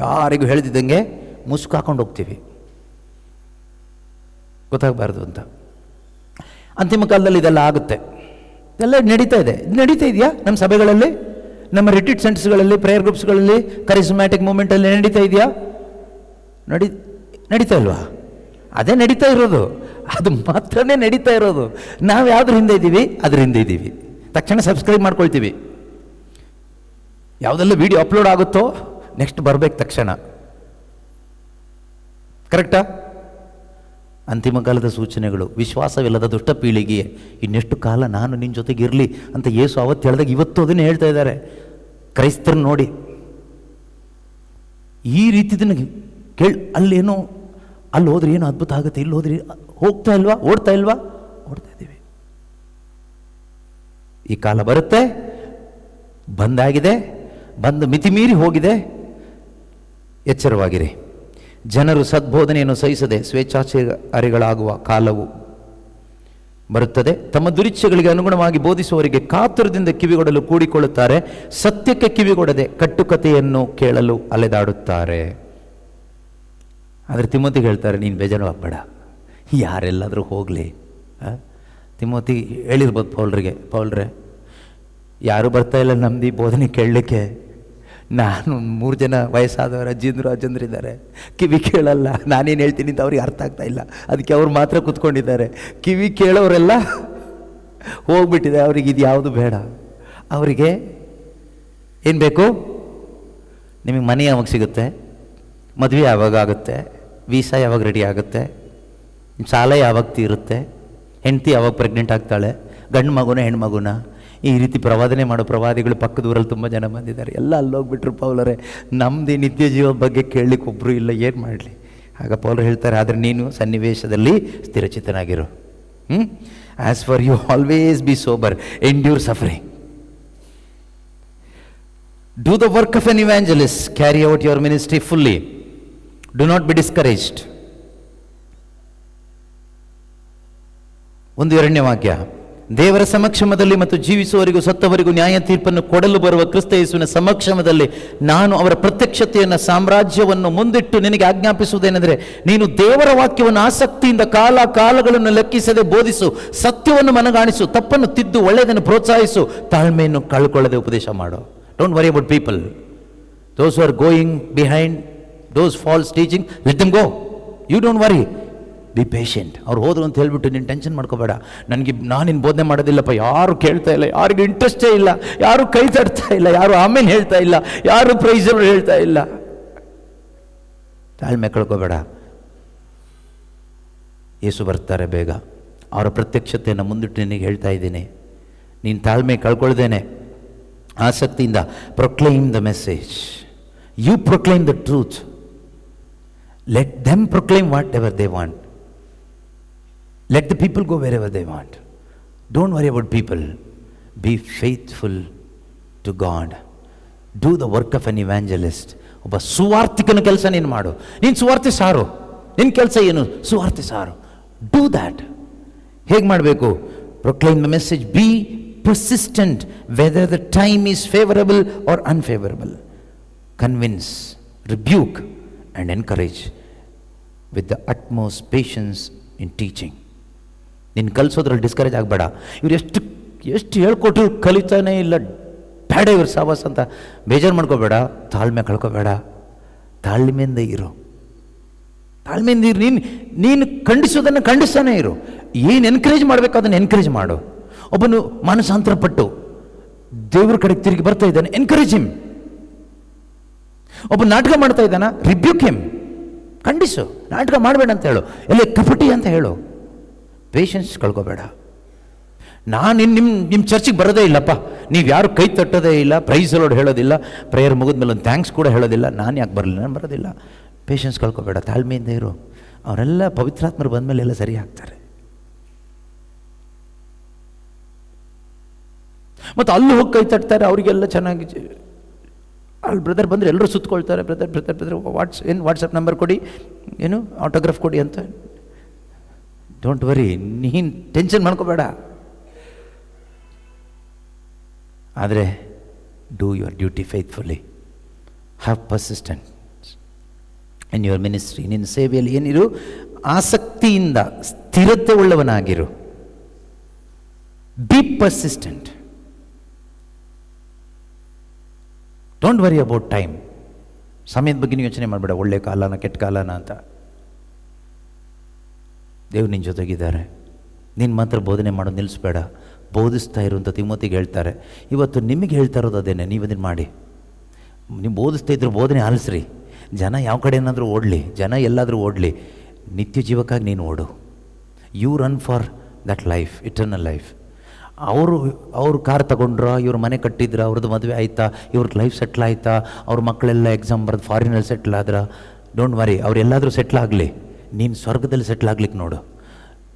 ಯಾರಿಗೂ ಹೇಳ್ದಿದ್ದಂಗೆ ಮುಸುಕು ಹಾಕೊಂಡು ಹೋಗ್ತೀವಿ, ಗೊತ್ತಾಗಬಾರ್ದು ಅಂತ. ಅಂತಿಮ ಕಾಲದಲ್ಲಿ ಇದೆಲ್ಲ ಆಗುತ್ತೆ. ಇದೆಲ್ಲ ನಡೀತಾ ಇದೆಯಾ ನಮ್ಮ ಸಭೆಗಳಲ್ಲಿ, ನಮ್ಮ ರಿಟ್ರೀಟ್ ಸೆಂಟರ್ಸ್ಗಳಲ್ಲಿ, ಪ್ರೇಯರ್ ಗ್ರೂಪ್ಸ್ಗಳಲ್ಲಿ, ಕರಿಸ್ಮ್ಯಾಟಿಕ್ ಮೂಮೆಂಟಲ್ಲಿ ನಡೀತಾ ಇದೆಯಾ? ನಡೀತಾ ಇಲ್ವಾ? ಅದೇ ನಡೀತಾ ಇರೋದು. ಅದು ಮಾತ್ರನೇ ನಡೀತಾ ಇರೋದು. ನಾವು ಯಾವ್ದ್ರ ಹಿಂದೆ ಇದ್ದೀವಿ, ಅದ್ರ ಹಿಂದೆ ಇದ್ದೀವಿ. ತಕ್ಷಣ ಸಬ್ಸ್ಕ್ರೈಬ್ ಮಾಡ್ಕೊಳ್ತೀವಿ. ಯಾವುದೆಲ್ಲ ವಿಡಿಯೋ ಅಪ್ಲೋಡ್ ಆಗುತ್ತೋ ನೆಕ್ಸ್ಟ್ ಬರಬೇಕು ತಕ್ಷಣ. ಕರೆಕ್ಟಾ? ಅಂತಿಮ ಕಾಲದ ಸೂಚನೆಗಳು. ವಿಶ್ವಾಸವಿಲ್ಲದ ದುಷ್ಟ ಪೀಳಿಗೆ ಇನ್ನೆಷ್ಟು ಕಾಲ ನಾನು ನಿನ್ನ ಜೊತೆಗೆ ಇರಲಿ ಅಂತ ಯೇಸು ಅವತ್ತು ಹೇಳಿದಾಗ ಇವತ್ತು ಅದನ್ನೇ ಹೇಳ್ತಾ ಇದ್ದಾರೆ. ಕ್ರೈಸ್ತರನ್ನು ನೋಡಿ ಈ ರೀತಿ ಅಲ್ಲೇನೋ ಅಲ್ಲಿ ಹೋದ್ರೆ ಏನೋ ಅದ್ಭುತ ಆಗುತ್ತೆ, ಇಲ್ಲಿ ಹೋದ್ರೆ ಹೋಗ್ತಾ ಇಲ್ವಾ, ಓಡ್ತಾ ಇಲ್ವಾ? ಓಡ್ತಾ ಇದ್ದೀವಿ. ಈ ಕಾಲ ಬರುತ್ತೆ, ಬಂದಾಗಿದೆ, ಬಂದು ಮಿತಿ ಮೀರಿ ಹೋಗಿದೆ. ಎಚ್ಚರವಾಗಿರಿ. ಜನರು ಸದ್ಬೋಧನೆಯನ್ನು ಸಹಿಸದೆ ಸ್ವೇಚ್ಛಾಚಾರಿಗಳಾಗುವ ಕಾಲವು ಬರುತ್ತದೆ. ತಮ್ಮ ದುರಿಚ್ಛೆಗಳಿಗೆ ಅನುಗುಣವಾಗಿ ಬೋಧಿಸುವವರಿಗೆ ಕಾತುರದಿಂದ ಕಿವಿಗೊಡಲು ಕೂಡಿಕೊಳ್ಳುತ್ತಾರೆ. ಸತ್ಯಕ್ಕೆ ಕಿವಿಗೊಡದೆ ಕಟ್ಟುಕತೆಯನ್ನು ಕೇಳಲು ಅಲೆದಾಡುತ್ತಾರೆ. ಆದರೆ ತಿಮೋತಿಗೆ ಹೇಳ್ತಾರೆ, ನೀನು ಬೇಜಾರಾಗಬೇಡ, ಯಾರೆಲ್ಲಾದರೂ ಹೋಗಲಿ. ತಿಮೋತಿ ಹೇಳಿರ್ಬೋದು ಪೌಲ್ರೆ, ಯಾರೂ ಬರ್ತಾ ಇಲ್ಲ ನಮ್ದು ಬೋಧನೆ ಕೇಳಲಿಕ್ಕೆ. ನಾನು 3 ಜನ ವಯಸ್ಸಾದವರು ಅಜ್ಜಂದ್ರಿದ್ದಾರೆ, ಕಿವಿ ಕೇಳಲ್ಲ. ನಾನೇನು ಹೇಳ್ತೀನಿ ಅಂತ ಅವ್ರಿಗೆ ಅರ್ಥ ಆಗ್ತಾ ಇಲ್ಲ, ಅದಕ್ಕೆ ಅವ್ರು ಮಾತ್ರ ಕೂತ್ಕೊಂಡಿದ್ದಾರೆ. ಕಿವಿ ಕೇಳೋರೆಲ್ಲ ಹೋಗ್ಬಿಟ್ಟಿದೆ. ಅವ್ರಿಗೆ ಇದು ಯಾವುದು ಬೇಡ. ಅವರಿಗೆ ಏನು ಬೇಕು? ನಿಮಗೆ ಮನೆ ಯಾವಾಗ ಸಿಗುತ್ತೆ, ಮದುವೆ ಯಾವಾಗ ಆಗುತ್ತೆ, ವೀಸಾ ಯಾವಾಗ ರೆಡಿ ಆಗುತ್ತೆ, ಸಾಲ ಯಾವಾಗ ತೀರುತ್ತೆ, ಹೆಂಡತಿ ಯಾವಾಗ ಪ್ರೆಗ್ನೆಂಟ್ ಆಗ್ತಾಳೆ, ಗಂಡು ಮಗುನ ಹೆಣ್ಮಗುನ, ಈ ರೀತಿ ಪ್ರವಾದನೆ ಮಾಡೋ ಪ್ರವಾದಿಗಳು ಪಕ್ಕದೂರಲ್ಲಿ ತುಂಬ ಜನ ಬಂದಿದ್ದಾರೆ. ಎಲ್ಲ ಅಲ್ಲೋಗ್ಬಿಟ್ರು. ಪೌಲರೇ, ನಮ್ಮದು ನಿತ್ಯ ಜೀವದ ಬಗ್ಗೆ ಕೇಳಲಿಕ್ಕೆ ಒಬ್ಬರು ಇಲ್ಲ, ಏನು ಮಾಡಲಿ? ಆಗ ಪೌಲರು ಹೇಳ್ತಾರೆ, ಆದರೆ ನೀನು ಸನ್ನಿವೇಶದಲ್ಲಿ ಸ್ಥಿರಚಿತ್ತನಾಗಿರು. As for you always be sober, endure suffering, do the work of an evangelist, carry out your ministry fully, do not be discouraged. 2ನೇ ವಾಕ್ಯ, ದೇವರ ಸಮಕ್ಷಮದಲ್ಲಿ ಮತ್ತು ಜೀವಿಸುವವರಿಗೂ ಸತ್ತವರಿಗೂ ನ್ಯಾಯ ತೀರ್ಪನ್ನು ಕೊಡಲು ಬರುವ ಕ್ರಿಸ್ತ ಯೇಸುವಿನ ಸಮಕ್ಷಮದಲ್ಲಿ ನಾನು ಅವರ ಪ್ರತ್ಯಕ್ಷತೆಯನ್ನು, ಸಾಮ್ರಾಜ್ಯವನ್ನು ಮುಂದಿಟ್ಟು ನಿನಗೆ ಆಜ್ಞಾಪಿಸುವುದೇನೆಂದರೆ, ನೀನು ದೇವರ ವಾಕ್ಯವನ್ನು ಆಸಕ್ತಿಯಿಂದ ಕಾಲಗಳನ್ನು ಲೆಕ್ಕಿಸದೆ ಬೋಧಿಸು, ಸತ್ಯವನ್ನು ಮನಗಾಣಿಸು, ತಪ್ಪನ್ನು ತಿದ್ದು ಒಳ್ಳೆಯದನ್ನು ಪ್ರೋತ್ಸಾಹಿಸು, ತಾಳ್ಮೆಯನ್ನು ಕಳ್ಕೊಳ್ಳದೆ ಉಪದೇಶ ಮಾಡು. Don't worry about people, those who are going behind those false teaching, let them go, you don't worry, be patient. ಅವ್ರು ಹೋದ್ರು ಅಂತ ಹೇಳ್ಬಿಟ್ಟು ನೀನು ಟೆನ್ಷನ್ ಮಾಡ್ಕೋಬೇಡ. ನಾನಿನ್ನು ಬೋಧನೆ ಮಾಡೋದಿಲ್ಲಪ್ಪ, ಯಾರು ಕೇಳ್ತಾ ಇಲ್ಲ, ಯಾರಿಗೂ ಇಂಟ್ರೆಸ್ಟೇ ಇಲ್ಲ, ಯಾರು ಕೈ ತಡ್ತಾ ಇಲ್ಲ, ಯಾರು ಆಮೇಲೆ ಹೇಳ್ತಾ ಇಲ್ಲ, ಯಾರು ಪ್ರೈಸರು ಹೇಳ್ತಾ ಇಲ್ಲ. ತಾಳ್ಮೆ ಕಳ್ಕೋಬೇಡ. ಯೇಸು ಬರ್ತಾರೆ ಬೇಗ. ಅವರ ಪ್ರತ್ಯಕ್ಷತೆಯನ್ನು ಮುಂದಿಟ್ಟು ನಿನಗೆ ಹೇಳ್ತಾ ಇದ್ದೀನಿ. ನೀನು ತಾಳ್ಮೆ ಕಳ್ಕೊಳ್ದೇನೆ ಆಸಕ್ತಿಯಿಂದ proclaim the message. You proclaim the truth, let them proclaim whatever they want. Let the people go wherever they want. Don't worry about people. Be faithful to God. Do the work of an evangelist. ಒಬ್ಬ ಸುವಾರ್ತಿಕನ ಕೆಲಸ ನೀನು ಮಾಡು. ನೀನು ಸುವಾರ್ತೆ ಸಾರು. ನಿನ್ನ ಕೆಲಸ ಏನು? ಸುವಾರ್ತೆ ಸಾರು. Do that. ಹೇಗೆ ಮಾಡಬೇಕು? Proclaim the message. B persistent whether the time is favorable or unfavorable. Convince, rebuke and encourage with the utmost patience in teaching. ನೀನು ಕಲಿಸೋದ್ರಲ್ಲಿ ಡಿಸ್ಕರೇಜ್ ಆಗಬೇಡ. ಇವ್ರು ಎಷ್ಟು ಹೇಳ್ಕೊಟ್ರು ಕಲಿತಾನೇ ಇಲ್ಲ, ಬೇಡ ಇವ್ರು ಸಾವಾಸ ಅಂತ ಬೇಜಾರು ಮಾಡ್ಕೋಬೇಡ. ತಾಳ್ಮೆ ಕಳ್ಕೋಬೇಡ. ತಾಳ್ಮೆಯಿಂದ ಇರು. ನೀನು ಖಂಡಿಸೋದನ್ನು ಖಂಡಿಸ್ತಾನೆ ಇರು. ಏನು ಎನ್ಕರೇಜ್ ಮಾಡಬೇಕು ಅದನ್ನು ಎನ್ಕರೇಜ್ ಮಾಡು. ಒಬ್ಬನು ಮಾನಸಾಂತರ ಪಟ್ಟು ದೇವ್ರ ಕಡೆಗೆ ತಿರುಗಿ ಬರ್ತಾ ಇದ್ದಾನೆ, ಎನ್ಕರೇಜ್ ಹಿಮ್. ಒಬ್ಬ ನಾಟಕ ಮಾಡ್ತಾ ಇದ್ದಾನ, ರಿಬ್ಯೂಕ್ ಹಿಮ್. ಖಂಡಿಸು. ನಾಟಕ ಮಾಡಬೇಡ ಅಂತ ಹೇಳು, ಎಲ್ಲ ಕಪಟಿ ಅಂತ ಹೇಳು. ಪೇಷನ್ಸ್ ಕಳ್ಕೋಬೇಡ. ನಾನು ನಿಮ್ಮ ಚರ್ಚಿಗೆ ಬರೋದೇ ಇಲ್ಲಪ್ಪ, ನೀವು ಯಾರು ಕೈ ತಟ್ಟೋದೇ ಇಲ್ಲ, ಪ್ರೈಸ್ ಅಲೋಡ್ ಹೇಳೋದಿಲ್ಲ, ಪ್ರೇಯರ್ ಮುಗಿದ್ಮೇಲೆ ಒಂದು ಥ್ಯಾಂಕ್ಸ್ ಕೂಡ ಹೇಳೋದಿಲ್ಲ, ನಾನು ಯಾಕೆ ಬರಲಿಲ್ಲ, ನಾನು ಬರೋದಿಲ್ಲ. ಪೇಷನ್ಸ್ ಕಳ್ಕೋಬೇಡ. ತಾಳ್ಮೆಯಿಂದ ಇರು. ಅವರೆಲ್ಲ ಪವಿತ್ರಾತ್ಮರು ಬಂದಮೇಲೆ ಎಲ್ಲ ಸರಿ ಆಗ್ತಾರೆ. ಮತ್ತು ಅಲ್ಲಿ ಹೋಗಿ ಕೈ ತಟ್ತಾರೆ, ಅವರಿಗೆಲ್ಲ ಚೆನ್ನಾಗಿ. ಅಲ್ಲಿ ಬ್ರದರ್ ಬಂದರೆ ಎಲ್ಲರೂ ಸುತ್ತಕೊಳ್ತಾರೆ, ಬ್ರದರ್ ವಾಟ್ಸಪ್ ನಂಬರ್ ಕೊಡಿ, ಏನು ಆಟೋಗ್ರಾಫ್ ಕೊಡಿ ಅಂತ. ಡೋಂಟ್ ವರಿ, ನೀನು ಟೆನ್ಷನ್ ಮಾಡ್ಕೋಬೇಡ. ಆದರೆ do your duty faithfully. Have persistence in your ministry. ನಿನ್ನ ಸೇವೆಯಲ್ಲಿ ಏನಿರು, ಆಸಕ್ತಿಯಿಂದ ಸ್ಥಿರತೆ ಉಳ್ಳವನಾಗಿರು. Be persistent. Don't worry about time. ಸಮಯದ ಬಗ್ಗೆ ನೀವು ಯೋಚನೆ ಮಾಡಬೇಡ, ಒಳ್ಳೆ ಕಾಲನ ಕೆಟ್ಟ ಕಾಲನ ಅಂತ. ದೇವ್ರು ನಿನ್ನ ಜೊತೆಗಿದ್ದಾರೆ. ನೀನು ಮಾತ್ರ ಬೋಧನೆ ಮಾಡೋದು ನಿಲ್ಲಿಸ್ಬೇಡ, ಬೋಧಿಸ್ತಾ ಇರುವಂಥ ತಿಮೋತಿಗೆ ಹೇಳ್ತಾರೆ. ಇವತ್ತು ನಿಮಗೆ ಹೇಳ್ತಾ ಇರೋದು ಅದೇನೆ, ನೀವು ಅದನ್ನು ಮಾಡಿ. ನೀವು ಬೋಧಿಸ್ತಾ ಇದ್ರು ಬೋಧನೆ ಆಲಿಸ್ರಿ. ಜನ ಯಾವ ಕಡೆ ಏನಾದರೂ ಓಡಲಿ, ಜನ ಎಲ್ಲಾದರೂ ಓಡಲಿ, ನಿತ್ಯ ಜೀವಕ್ಕಾಗಿ ನೀನು ಓಡು. You run for that life, eternal life. ಅವರು ಕಾರ್ ತಗೊಂಡ್ರ, ಇವ್ರ ಮನೆ ಕಟ್ಟಿದ್ರ, ಅವ್ರದ್ದು ಮದುವೆ ಆಯಿತಾ, ಇವ್ರದ್ದು ಲೈಫ್ ಸೆಟ್ಲ್ ಆಯಿತಾ, ಅವ್ರ ಮಕ್ಕಳೆಲ್ಲ ಎಕ್ಸಾಮ್ ಬರೆದು ಫಾರಿನಲ್ಲಿ ಸೆಟ್ಲ್ ಆದ್ರ, ಡೋಂಟ್ ವರಿ, ಅವರೆಲ್ಲಾದರೂ ಸೆಟ್ಲ್ ಆಗಲಿ. ನೀನು ಸ್ವರ್ಗದಲ್ಲಿ ಸೆಟ್ಲ್ ಆಗ್ಲಿಕ್ಕೆ ನೋಡು.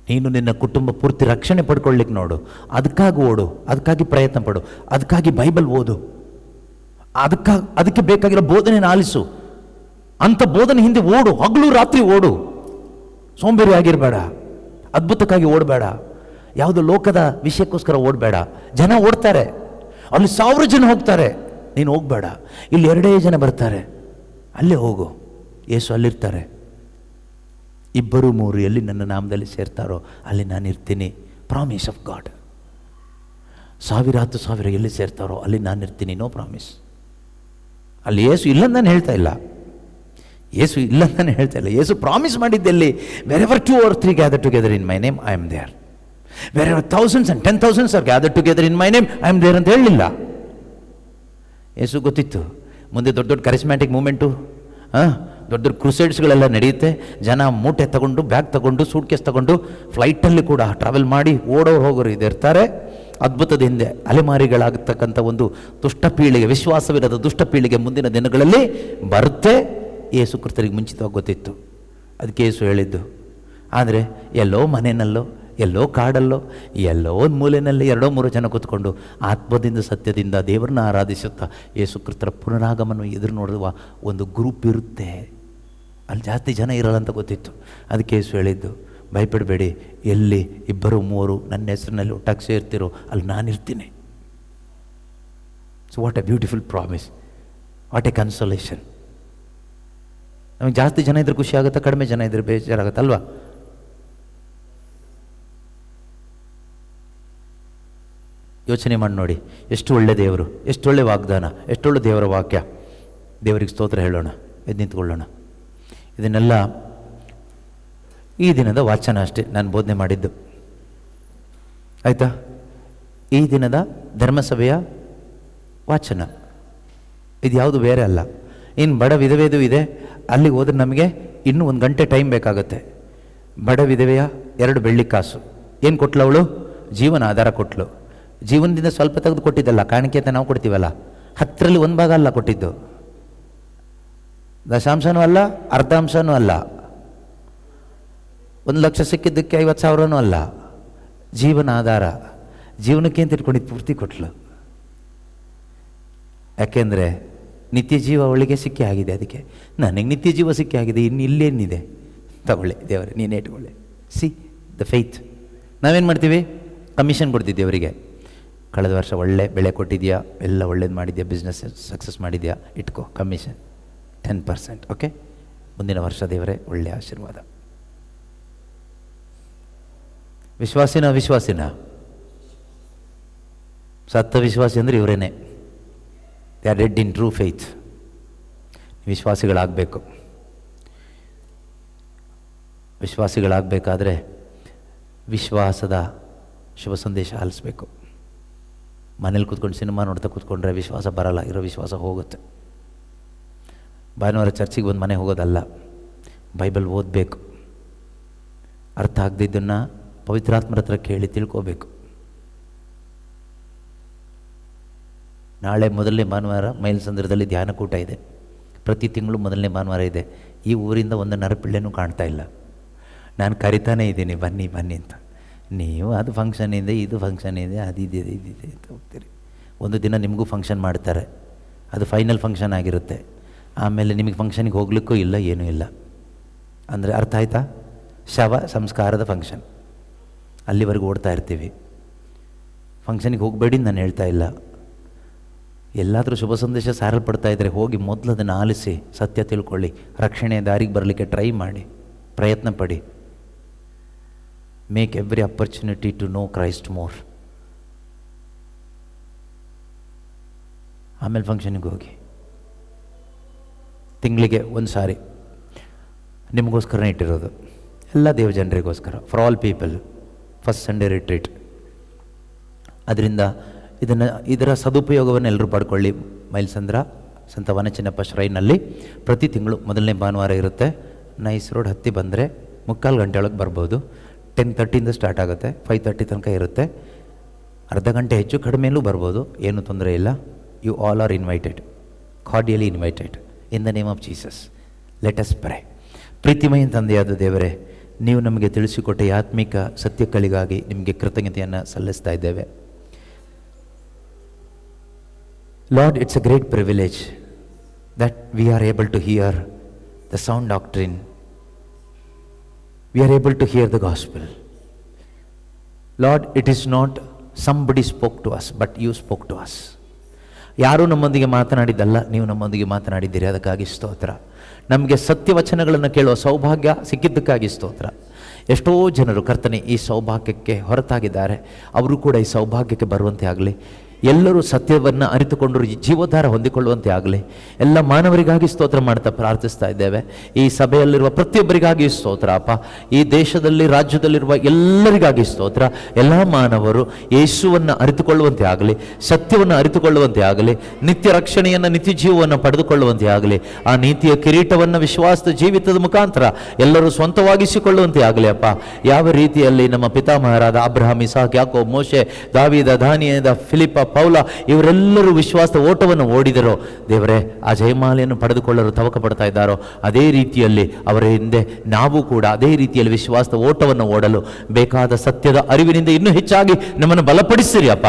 ನೀನು ನಿನ್ನ ಕುಟುಂಬ ಪೂರ್ತಿ ರಕ್ಷಣೆ ಪಡ್ಕೊಳ್ಳಿಕ್ಕೆ ನೋಡು. ಅದಕ್ಕಾಗಿ ಓಡು, ಅದಕ್ಕಾಗಿ ಪ್ರಯತ್ನ ಪಡು, ಅದಕ್ಕಾಗಿ ಬೈಬಲ್ ಓದು, ಅದಕ್ಕೆ ಬೇಕಾಗಿರೋ ಬೋಧನೆಯನ್ನು ಆಲಿಸು. ಅಂಥ ಬೋಧನೆ ಹಿಂದೆ ಓಡು, ಹಗಲು ರಾತ್ರಿ ಓಡು. ಸೋಂಬೇರಿ ಆಗಿರಬೇಡ, ಅದ್ಭುತಕ್ಕಾಗಿ ಓಡಬೇಡ, ಯಾವುದು ಲೋಕದ ವಿಷಯಕ್ಕೋಸ್ಕರ ಓಡಬೇಡ. ಜನ ಓಡ್ತಾರೆ, ಅಲ್ಲಿ 1000 ಜನ ಹೋಗ್ತಾರೆ, ನೀನು ಹೋಗಬೇಡ. ಇಲ್ಲಿ 2 ಜನ ಬರ್ತಾರೆ, ಅಲ್ಲೇ ಹೋಗು. ಯೇಸು ಅಲ್ಲಿರ್ತಾರೆ. 2 3 ಎಲ್ಲಿ ನನ್ನ ನಾಮದಲ್ಲಿ ಸೇರ್ತಾರೋ ಅಲ್ಲಿ ನಾನು ಇರ್ತೀನಿ. Promise of god. 1000 10,000 ಎಲ್ಲಿ ಸೇರ್ತಾರೋ ಅಲ್ಲಿ ನಾನು ಇರ್ತೀನಿ. No promise. ಅಲ್ಲಿ ಯೇಸು ಇಲ್ಲ ನಾನು ಹೇಳ್ತಾ ಇಲ್ಲ, ಯೇಸು ಇಲ್ಲ ನಾನು ಹೇಳ್ತಾ ಇಲ್ಲ. ಯೇಸು ಪ್ರಾಮಿಸ್ ಮಾಡಿದ್ದೆಲ್ಲಿ, wherever 2 or 3 gather together in my name I am there. Wherever 1000s and 10,000s are gather together in my name I am there ಅಂತ ಹೇಳಲಿಲ್ಲ. ಯೇಸು ಗೊತ್ತಿತ್ತು ಮುಂದೆ ದೊಡ್ಡ ದೊಡ್ಡ ಕರಿಸ್ಮ್ಯಾಟಿಕ್ ಮೂಮೆಂಟು, ದೊಡ್ಡ ದೊಡ್ಡ ಕ್ರೂಸೈಡ್ಸ್ಗಳೆಲ್ಲ ನಡೆಯುತ್ತೆ. ಜನ ಮೂಟೆ ತಗೊಂಡು, ಬ್ಯಾಗ್ ತಗೊಂಡು, ಸೂಟ್ ಕೇಸ್ ತಗೊಂಡು ಫ್ಲೈಟಲ್ಲಿ ಕೂಡ ಟ್ರಾವೆಲ್ ಮಾಡಿ ಓಡೋರು ಹೋಗೋರು ಇದಿರ್ತಾರೆ. ಅದ್ಭುತದ ಹಿಂದೆ ಅಲೆಮಾರಿಗಳಾಗತಕ್ಕಂಥ ಒಂದು ದುಷ್ಟ ಪೀಳಿಗೆ, ವಿಶ್ವಾಸವಿಲ್ಲದ ದುಷ್ಟ ಪೀಳಿಗೆ ಮುಂದಿನ ದಿನಗಳಲ್ಲಿ ಬರುತ್ತೆ. ಯೇಸು ಕ್ರಿಸ್ತರಿಗೆ ಮುಂಚಿತವಾಗಿ ಗೊತ್ತಿತ್ತು. ಅದಕ್ಕೆ ಯೇಸು ಹೇಳಿದ್ದು. ಆದರೆ ಎಲ್ಲೋ ಮನೆಯಲ್ಲೋ, ಎಲ್ಲೋ ಕಾಡಲ್ಲೋ, ಎಲ್ಲೋ ಒಂದು ಮೂಲೆಯಲ್ಲಿ 2-3 ಜನ ಕೂತ್ಕೊಂಡು ಆತ್ಮದಿಂದ ಸತ್ಯದಿಂದ ದೇವರನ್ನ ಆರಾಧಿಸುತ್ತಾ ಯೇಸು ಕ್ರಿಸ್ತರ ಪುನರಾಗಮನ ಎದುರು ನೋಡುವ ಒಂದು ಗ್ರೂಪ್ ಇರುತ್ತೆ. ಅಲ್ಲಿ ಜಾಸ್ತಿ ಜನ ಇರಲ್ಲ ಅಂತ ಗೊತ್ತಿತ್ತು. ಅದಕ್ಕೆ ಯೇಸು ಹೇಳಿದ್ದು, ಭಯಪಡಬೇಡಿ, ಎಲ್ಲಿ 2-3 ನನ್ನ ಹೆಸರಿನಲ್ಲಿ ಒಟ್ಟಾಗಿ ಸೇರ್ತಿರೋ ಅಲ್ಲಿ ನಾನಿರ್ತೀನಿ. So what a beautiful promise, what a consolation. ನಮಗೆ ಜಾಸ್ತಿ ಜನ ಇದ್ರೆ ಖುಷಿ ಆಗುತ್ತಾ, ಕಡಿಮೆ ಜನ ಇದ್ರೆ ಬೇಜಾರಾಗುತ್ತಲ್ವಾ? ಯೋಚನೆ ಮಾಡಿ ನೋಡಿ, ಎಷ್ಟು ಒಳ್ಳೆ ದೇವರು, ಎಷ್ಟು ಒಳ್ಳೆ ವಾಗ್ದಾನ, ಎಷ್ಟೊಳ್ಳೆ ದೇವರ ವಾಕ್ಯ. ದೇವರಿಗೆ ಸ್ತೋತ್ರ ಹೇಳೋಣ, ಎದ್ದು ನಿಂತ್ಕೊಳ್ಳೋಣ. ಇದನ್ನೆಲ್ಲ ಈ ದಿನದ ವಾಚನ ಅಷ್ಟೇ ನಾನು ಬೋಧನೆ ಮಾಡಿದ್ದು, ಆಯಿತಾ? ಈ ದಿನದ ಧರ್ಮಸಭೆಯ ವಾಚನ, ಇದು ಯಾವುದು ಬೇರೆ ಅಲ್ಲ. ಇನ್ನು ಬಡ ವಿಧವೆದು ಇದೆ, ಅಲ್ಲಿಗೆ ಹೋದ್ರೆ ನಮಗೆ ಇನ್ನೂ 1 ಗಂಟೆ ಟೈಮ್ ಬೇಕಾಗುತ್ತೆ. ಬಡ ವಿಧವೆಯ 2 ಬೆಳ್ಳಿ ಕಾಸು ಏನು ಕೊಟ್ಲು ಅವಳು? ಜೀವನ ಆಧಾರ ಕೊಟ್ಲು. ಜೀವನದಿಂದ ಸ್ವಲ್ಪ ತೆಗೆದು ಕೊಟ್ಟಿದ್ದಲ್ಲ, ಕಾಣಿಕೆ ಅಂತ ನಾವು ಕೊಡ್ತೀವಲ್ಲ, 10ರಲ್ಲಿ 1 ಭಾಗ ಅಲ್ಲ ಕೊಟ್ಟಿದ್ದು, ದಶಾಂಶನೂ ಅಲ್ಲ, ಅರ್ಧಾಂಶನೂ ಅಲ್ಲ, 1 ಲಕ್ಷ ಸಿಕ್ಕಿದ್ದಕ್ಕೆ 50,000ನೂ ಅಲ್ಲ. ಜೀವನ ಆಧಾರ, ಜೀವನಕ್ಕೆ ಅಂತ ಇಟ್ಕೊಂಡಿದ್ದು ಪೂರ್ತಿ ಕೊಟ್ಲು. ಯಾಕೆಂದರೆ ನಿತ್ಯ ಜೀವ ಅವಳಿಗೆ ಸಿಕ್ಕಿ ಆಗಿದೆ. ಅದಕ್ಕೆ ನನಗೆ ನಿತ್ಯ ಜೀವ ಸಿಕ್ಕಿ ಆಗಿದೆ, ಇನ್ನು ಇಲ್ಲೇನಿದೆ, ತಗೊಳ್ಳಿ ದೇವರೇ ನೀನೇ ಇಟ್ಕೊಳ್ಳಿ. C the faith. ನಾವೇನು ಮಾಡ್ತೀವಿ? ಕಮಿಷನ್ ಕೊಡ್ತಿದ್ದೆ ಅವರಿಗೆ. ಕಳೆದ ವರ್ಷ ಒಳ್ಳೆ ಬೆಳೆ ಕೊಟ್ಟಿದ್ಯಾ, ಎಲ್ಲ ಒಳ್ಳೇದು ಮಾಡಿದ್ಯಾ, ಬಿಸ್ನೆಸ್ ಸಕ್ಸಸ್ ಮಾಡಿದ್ಯಾ, ಇಟ್ಕೋ ಕಮಿಷನ್ 10%. ಓಕೆ, ಮುಂದಿನ ವರ್ಷ ದೇವರೇ ಒಳ್ಳೆಯ ಆಶೀರ್ವಾದ. ವಿಶ್ವಾಸಿನ ಸತ್ತ ವಿಶ್ವಾಸಿ ಅಂದರೆ ಇವರೇನೆ. They are dead in true faith. ವಿಶ್ವಾಸಿಗಳಾಗಬೇಕು. ವಿಶ್ವಾಸಿಗಳಾಗಬೇಕಾದ್ರೆ ವಿಶ್ವಾಸದ ಶುಭ ಸಂದೇಶ ಆಲಿಸ್ಬೇಕು. ಮನೇಲಿ ಕೂತ್ಕೊಂಡು ಸಿನಿಮಾ ನೋಡ್ತಾ ಕೂತ್ಕೊಂಡ್ರೆ ವಿಶ್ವಾಸ ಬರಲ್ಲ, ಇರೋ ವಿಶ್ವಾಸ ಹೋಗುತ್ತೆ. ಭಾನುವಾರ ಚರ್ಚಿಗೆ ಒಂದು ಮನೆ ಹೋಗೋದಲ್ಲ, ಬೈಬಲ್ ಓದಬೇಕು. ಅರ್ಥ ಆಗದಿದ್ದನ್ನು ಪವಿತ್ರಾತ್ಮರ ಹತ್ರ ಕೇಳಿ ತಿಳ್ಕೋಬೇಕು. ನಾಳೆ ಮೊದಲನೇ ಭಾನುವಾರ ಮೈಲಸಂದ್ರದಲ್ಲಿ ಧ್ಯಾನಕೂಟ ಇದೆ. ಪ್ರತಿ ತಿಂಗಳು ಮೊದಲನೇ ಭಾನುವಾರ ಇದೆ. ಈ ಊರಿಂದ ಒಂದು ನರಪಿಳ್ಳೆನೂ ಕಾಣ್ತಾ ಇಲ್ಲ. ನಾನು ಕರಿತಾನೇ ಇದ್ದೀನಿ, ಬನ್ನಿ ಬನ್ನಿ ಅಂತ. ನೀವು ಅದು ಫಂಕ್ಷನ್ ಇದೆ, ಇದು ಫಂಕ್ಷನ್ ಇದೆ, ಅದಿದೆ ಇದಿದೆ ಅಂತ ಹೋಗ್ತೀರಿ. ಒಂದು ದಿನ ನಿಮಗೂ ಫಂಕ್ಷನ್ ಮಾಡ್ತಾರೆ, ಅದು ಫೈನಲ್ ಫಂಕ್ಷನ್ ಆಗಿರುತ್ತೆ. ಆಮೇಲೆ ನಿಮಗೆ ಫಂಕ್ಷನಿಗೆ ಹೋಗ್ಲಿಕ್ಕೂ ಇಲ್ಲ, ಏನೂ ಇಲ್ಲ. ಅಂದರೆ ಅರ್ಥ ಆಯ್ತಾ? ಶವ ಸಂಸ್ಕಾರದ ಫಂಕ್ಷನ್, ಅಲ್ಲಿವರೆಗೂ ಓಡ್ತಾ ಇರ್ತೀವಿ. ಫಂಕ್ಷನಿಗೆ ಹೋಗಬೇಡಿ ನಾನು ಹೇಳ್ತಾ ಇಲ್ಲ. ಎಲ್ಲಾದರೂ ಶುಭ ಸಂದೇಶ ಸಾರಲ್ಪಡ್ತಾ ಇದ್ದರೆ ಹೋಗಿ ಮೊದಲು ಅದನ್ನು ಆಲಿಸಿ ಸತ್ಯ ತಿಳ್ಕೊಳ್ಳಿ. ರಕ್ಷಣೆಯ ದಾರಿಗೆ ಬರಲಿಕ್ಕೆ ಟ್ರೈ ಮಾಡಿ, ಪ್ರಯತ್ನ ಪಡಿ. Make every opportunity to know Christ more. ಆಮೇಲೆ ಫಂಕ್ಷನಿಗೆ ಹೋಗಿ. ತಿಂಗಳಿಗೆ 1 ಸಾರಿ ನಿಮಗೋಸ್ಕರನೇ ಇಟ್ಟಿರೋದು. ಎಲ್ಲ ದೇವಜನರಿಗೋಸ್ಕರ, for all people, first Sunday retreat. ಅದರಿಂದ ಇದರ ಸದುಪಯೋಗವನ್ನು ಎಲ್ಲರೂ ಪಡ್ಕೊಳ್ಳಿ. ಮೈಲ್ಸಂದ್ರ ಸಂತ ವನಚಿನ್ನಪ್ಪ ಶ್ರೈನಲ್ಲಿ ಪ್ರತಿ ತಿಂಗಳು ಮೊದಲನೇ ಭಾನುವಾರ ಇರುತ್ತೆ. ನೈಸ್ ರೋಡ್ ಹತ್ತಿ ಬಂದರೆ 3/4 ಗಂಟೆ ಒಳಗೆ ಬರ್ಬೋದು. 10:30 ಸ್ಟಾರ್ಟ್ ಆಗುತ್ತೆ, 5:30 ತನಕ ಇರುತ್ತೆ. ಅರ್ಧ ಗಂಟೆ ಹೆಚ್ಚು ಕಡಿಮೆಯಲ್ಲೂ ಬರ್ಬೋದು, ಏನೂ ತೊಂದರೆ ಇಲ್ಲ. You all are invited, cordially invited in the name of Jesus. Let us pray. ಪ್ರೀತಿಮಯ ತಂದೆಯಾದ ದೇವರೇ, ನೀವು ನಮಗೆ ತಿಳಿಸಿಕೊಟ್ಟ ಈ ಆತ್ಮಿಕ ಸತ್ಯಗಳಿಗಾಗಿ ನಿಮಗೆ ಕೃತಜ್ಞತೆಯನ್ನು ಸಲ್ಲಿಸ್ತಾ ಇದ್ದೇವೆ. Lord, it's a great privilege that we are able to hear the sound doctrine. We are able to hear the gospel. Lord, it is not somebody spoke to us, but you spoke to us. ಯಾರೂ ನಮ್ಮೊಂದಿಗೆ ಮಾತನಾಡಿದ್ದಲ್ಲ, ನೀವು ನಮ್ಮೊಂದಿಗೆ ಮಾತನಾಡಿದ್ದೀರಿ. ಅದಕ್ಕಾಗಿ ಸ್ತೋತ್ರ. ನಮಗೆ ಸತ್ಯವಚನಗಳನ್ನು ಕೇಳುವ ಸೌಭಾಗ್ಯ ಸಿಕ್ಕಿದ್ದಕ್ಕಾಗಿ ಸ್ತೋತ್ರ. ಎಷ್ಟೋ ಜನರು ಕರ್ತನೆ ಈ ಸೌಭಾಗ್ಯಕ್ಕೆ ಹೊರತಾಗಿದ್ದಾರೆ. ಅವರು ಕೂಡ ಈ ಸೌಭಾಗ್ಯಕ್ಕೆ ಬರುವಂತೆ ಆಗಲಿ. ಎಲ್ಲರೂ ಸತ್ಯವನ್ನು ಅರಿತುಕೊಂಡರು ಜೀವೋದ್ಧಾರ ಹೊಂದಿಕೊಳ್ಳುವಂತೆ ಆಗಲಿ. ಎಲ್ಲ ಮಾನವರಿಗಾಗಿ ಸ್ತೋತ್ರ ಮಾಡ್ತಾ ಪ್ರಾರ್ಥಿಸ್ತಾ ಇದ್ದೇವೆ. ಈ ಸಭೆಯಲ್ಲಿರುವ ಪ್ರತಿಯೊಬ್ಬರಿಗಾಗಿ ಸ್ತೋತ್ರ ಅಪ್ಪ. ಈ ದೇಶದಲ್ಲಿ ರಾಜ್ಯದಲ್ಲಿರುವ ಎಲ್ಲರಿಗಾಗಿ ಸ್ತೋತ್ರ. ಎಲ್ಲ ಮಾನವರು ಯೇಸುವನ್ನು ಅರಿತುಕೊಳ್ಳುವಂತೆ ಆಗಲಿ, ಸತ್ಯವನ್ನು ಅರಿತುಕೊಳ್ಳುವಂತೆ ಆಗಲಿ, ನಿತ್ಯ ರಕ್ಷಣೆಯನ್ನು, ನಿತ್ಯ ಜೀವವನ್ನು ಪಡೆದುಕೊಳ್ಳುವಂತೆ ಆಗಲಿ. ಆ ನೀತಿಯ ಕಿರೀಟವನ್ನು ವಿಶ್ವಾಸದ ಜೀವಿತದ ಮುಖಾಂತರ ಎಲ್ಲರೂ ಸ್ವಂತವಾಗಿಸಿಕೊಳ್ಳುವಂತೆ ಆಗಲಿ ಅಪ್ಪ. ಯಾವ ರೀತಿಯಲ್ಲಿ ನಮ್ಮ ಪಿತಾಮಹರಾದ ಅಬ್ರಹಾಂ, ಇಸಾಕ್, ಯಾಕೋಬ್, ಮೋಶೆ, ದಾವೀದ, ದಾನಿಯೇಲ, ಫಿಲಿಪ್ಪ, ಪೌಲ ಇವರೆಲ್ಲರೂ ವಿಶ್ವಾಸದ ಓಟವನ್ನು ಓಡಿದರೋ ದೇವರೇ, ಆ ಜಯಮಾಲೆಯನ್ನು ಪಡೆದುಕೊಳ್ಳಲು ತವಕ ಪಡ್ತಾ ಇದ್ದಾರೋ ಅದೇ ರೀತಿಯಲ್ಲಿ ಅವರ ಹಿಂದೆ ನಾವು ಕೂಡ ಅದೇ ರೀತಿಯಲ್ಲಿ ವಿಶ್ವಾಸದ ಓಟವನ್ನು ಓಡಲು ಬೇಕಾದ ಸತ್ಯದ ಅರಿವಿನಿಂದ ಇನ್ನೂ ಹೆಚ್ಚಾಗಿ ನಮ್ಮನ್ನು ಬಲಪಡಿಸಿರಿ ಅಪ್ಪ.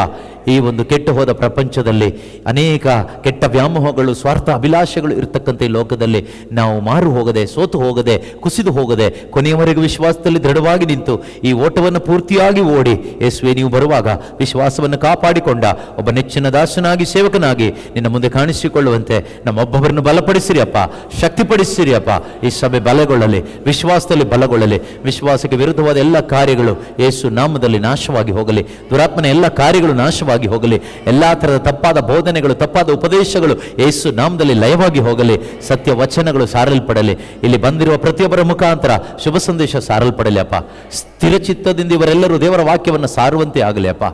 ಈ ಒಂದು ಕೆಟ್ಟು ಹೋದ ಪ್ರಪಂಚದಲ್ಲಿ ಅನೇಕ ಕೆಟ್ಟ ವ್ಯಾಮೋಹಗಳು, ಸ್ವಾರ್ಥ ಅಭಿಲಾಷೆಗಳು ಇರತಕ್ಕಂಥ ಈ ಲೋಕದಲ್ಲಿ ನಾವು ಮಾರು ಹೋಗದೆ, ಸೋತು ಹೋಗದೆ, ಕುಸಿದು ಹೋಗದೆ, ಕೊನೆಯವರೆಗೂ ವಿಶ್ವಾಸದಲ್ಲಿ ದೃಢವಾಗಿ ನಿಂತು ಈ ಓಟವನ್ನು ಪೂರ್ತಿಯಾಗಿ ಓಡಿ ಯೇಸುವೇ ನೀವು ಬರುವಾಗ ವಿಶ್ವಾಸವನ್ನು ಕಾಪಾಡಿಕೊಂಡ ಒಬ್ಬ ನೆಚ್ಚಿನ ದಾಸನಾಗಿ, ಸೇವಕನಾಗಿ ನಿನ್ನ ಮುಂದೆ ಕಾಣಿಸಿಕೊಳ್ಳುವಂತೆ ನಮ್ಮೊಬ್ಬೊಬ್ಬರನ್ನು ಬಲಪಡಿಸಿರಿ ಅಪ್ಪ, ಶಕ್ತಿಪಡಿಸಿರಿ ಅಪ್ಪ. ಈ ಸಭೆ ಬಲಗೊಳ್ಳಲಿ, ವಿಶ್ವಾಸದಲ್ಲಿ ಬಲಗೊಳ್ಳಲಿ. ವಿಶ್ವಾಸಕ್ಕೆ ವಿರುದ್ಧವಾದ ಎಲ್ಲ ಕಾರ್ಯಗಳು ಯೇಸು ನಾಮದಲ್ಲಿ ನಾಶವಾಗಿ ಹೋಗಲಿ. ದುರಾತ್ಮನ ಎಲ್ಲ ಕಾರ್ಯಗಳು ನಾಶವಾಗಿ ಹೋಗಲಿ. ಎಲ್ಲಾ ತರದ ತಪ್ಪಾದ ಬೋಧನೆಗಳು, ತಪ್ಪಾದ ಉಪದೇಶಗಳು ಯೇಸು ನಾಮದಲ್ಲಿ ಲಯವಾಗಿ ಹೋಗಲಿ. ಸತ್ಯ ವಚನಗಳು ಸಾರಲ್ಪಡಲಿ. ಇಲ್ಲಿ ಬಂದಿರುವ ಪ್ರತಿಯೊಬ್ಬರ ಮುಖಾಂತರ ಶುಭ ಸಂದೇಶ ಸಾರಲ್ಪಡಲಿ ಅಪ್ಪ. ಸ್ಥಿರಚಿತ್ತದಿಂದ ಇವರೆಲ್ಲರೂ ದೇವರ ವಾಕ್ಯವನ್ನು ಸಾರುವಂತೆ ಆಗಲಿ ಅಪ್ಪ.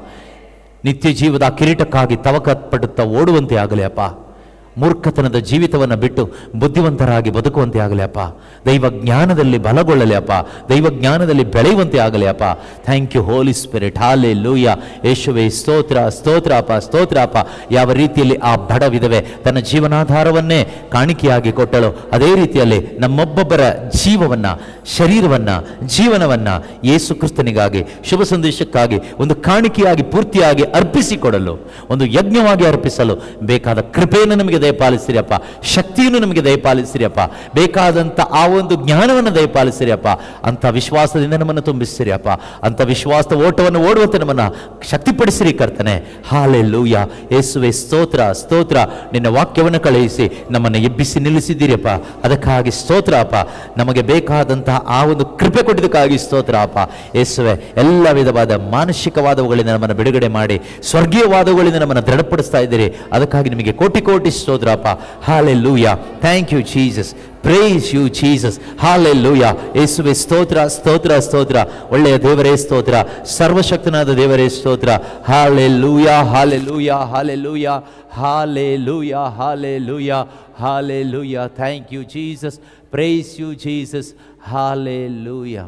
ನಿತ್ಯ ಜೀವದ ಕಿರೀಟಕ್ಕಾಗಿ ತವಕ ಪಡುತ್ತಾ ಓಡುವಂತೆ ಆಗಲಿ ಅಪ್ಪ. ಮೂರ್ಖತನದ ಜೀವಿತವನ್ನು ಬಿಟ್ಟು ಬುದ್ಧಿವಂತರಾಗಿ ಬದುಕುವಂತೆ ಆಗಲಿ ಅಪ್ಪ. ದೈವ ಜ್ಞಾನದಲ್ಲಿ ಬಲಗೊಳ್ಳಲಿ ಅಪ್ಪ. ದೈವ ಜ್ಞಾನದಲ್ಲಿ ಬೆಳೆಯುವಂತೆ ಆಗಲಿ ಅಪ್ಪ. Thank you Holy Spirit. Hallelujah. ಯೇಸುವೇ ಸ್ತೋತ್ರ, ಸ್ತೋತ್ರ ಅಪ್ಪ, ಸ್ತೋತ್ರ ಅಪ್ಪ. ಯಾವ ರೀತಿಯಲ್ಲಿ ಆ ಬಡ ವಿಧವೆ ತನ್ನ ಜೀವನಾಧಾರವನ್ನೇ ಕಾಣಿಕೆಯಾಗಿ ಕೊಟ್ಟಳು, ಅದೇ ರೀತಿಯಲ್ಲಿ ನಮ್ಮೊಬ್ಬೊಬ್ಬರ ಜೀವವನ್ನ, ಶರೀರವನ್ನ, ಜೀವನವನ್ನ ಯೇಸು ಕ್ರಿಸ್ತನಿಗಾಗಿ, ಶುಭ ಸಂದೇಶಕ್ಕಾಗಿ ಒಂದು ಕಾಣಿಕೆಯಾಗಿ ಪೂರ್ತಿಯಾಗಿ ಅರ್ಪಿಸಿಕೊಡಲು, ಒಂದು ಯಜ್ಞವಾಗಿ ಅರ್ಪಿಸಲು ಬೇಕಾದ ಕೃಪೆಯನ್ನು ನಮಗೆ ದಯಪಾಲಿಸಿರಿಯಪ್ಪ. ಶಕ್ತಿಯನ್ನು ನಮಗೆ ದಯಪಾಲಿಸಿರಿಯಪ್ಪ. ಬೇಕಾದಂಥ ಆ ಒಂದು ಜ್ಞಾನವನ್ನು ದಯಪಾಲಿಸಿರಿಯಪ್ಪ. ಅಂಥ ವಿಶ್ವಾಸದಿಂದ ನಮ್ಮನ್ನು ತುಂಬಿಸಿರಿಯಪ್ಪ. ಅಂಥ ವಿಶ್ವಾಸದ ಓಟವನ್ನು ಓಡುವಂತೆ ನಮ್ಮನ್ನು ಶಕ್ತಿಪಡಿಸಿರಿ ಕರ್ತನೆ. ಹಾಲೆಲೂಯಾ. ಯೇಸುವೇ ಸ್ತೋತ್ರ, ಸ್ತೋತ್ರ. ನಿನ್ನ ವಾಕ್ಯವನ್ನು ಕಳುಹಿಸಿ ನಮ್ಮನ್ನು ಎಬ್ಬಿಸಿ ನಿಲ್ಲಿಸಿದ್ದೀರಿಯಪ್ಪ. ಅದಕ್ಕಾಗಿ ಸ್ತೋತ್ರ ಅಪ್ಪ. ನಮಗೆ ಬೇಕಾದಂತಹ ಆ ಒಂದು ಕೃಪೆ ಕೊಟ್ಟಿದ್ದಕ್ಕಾಗಿ ಸ್ತೋತ್ರ ಅಪ್ಪ. ಯೇಸುವೆ, ಎಲ್ಲ ವಿಧವಾದ ಮಾನಸಿಕವಾದವುಗಳಿಂದ ನಮ್ಮನ್ನು ಬಿಡುಗಡೆ ಮಾಡಿ ಸ್ವರ್ಗೀಯವಾದವುಗಳಿಂದ ನಮ್ಮನ್ನು ದೃಢಪಡಿಸ್ತಾ ಇದ್ದೀರಿ. ಅದಕ್ಕಾಗಿ ನಿಮಗೆ ಕೋಟಿ ಕೋಟಿ ಸ್ತೋತ್ರ ಅಪ್ಪ. Hallelujah. Thank you Jesus. Praise you Jesus. Hallelujah. ಯೇಸುವೇ ಸ್ತೋತ್ರ, ಸ್ತೋತ್ರ, ಸ್ತೋತ್ರ. ಒಳ್ಳೆಯ ದೇವರೇ ಸ್ತೋತ್ರ. ಸರ್ವಶಕ್ತನಾದ ದೇವರೇ ಸ್ತೋತ್ರ. Hallelujah, hallelujah, hallelujah, hallelujah, hallelujah, hallelujah. Thank you Jesus. Praise you Jesus. Hallelujah.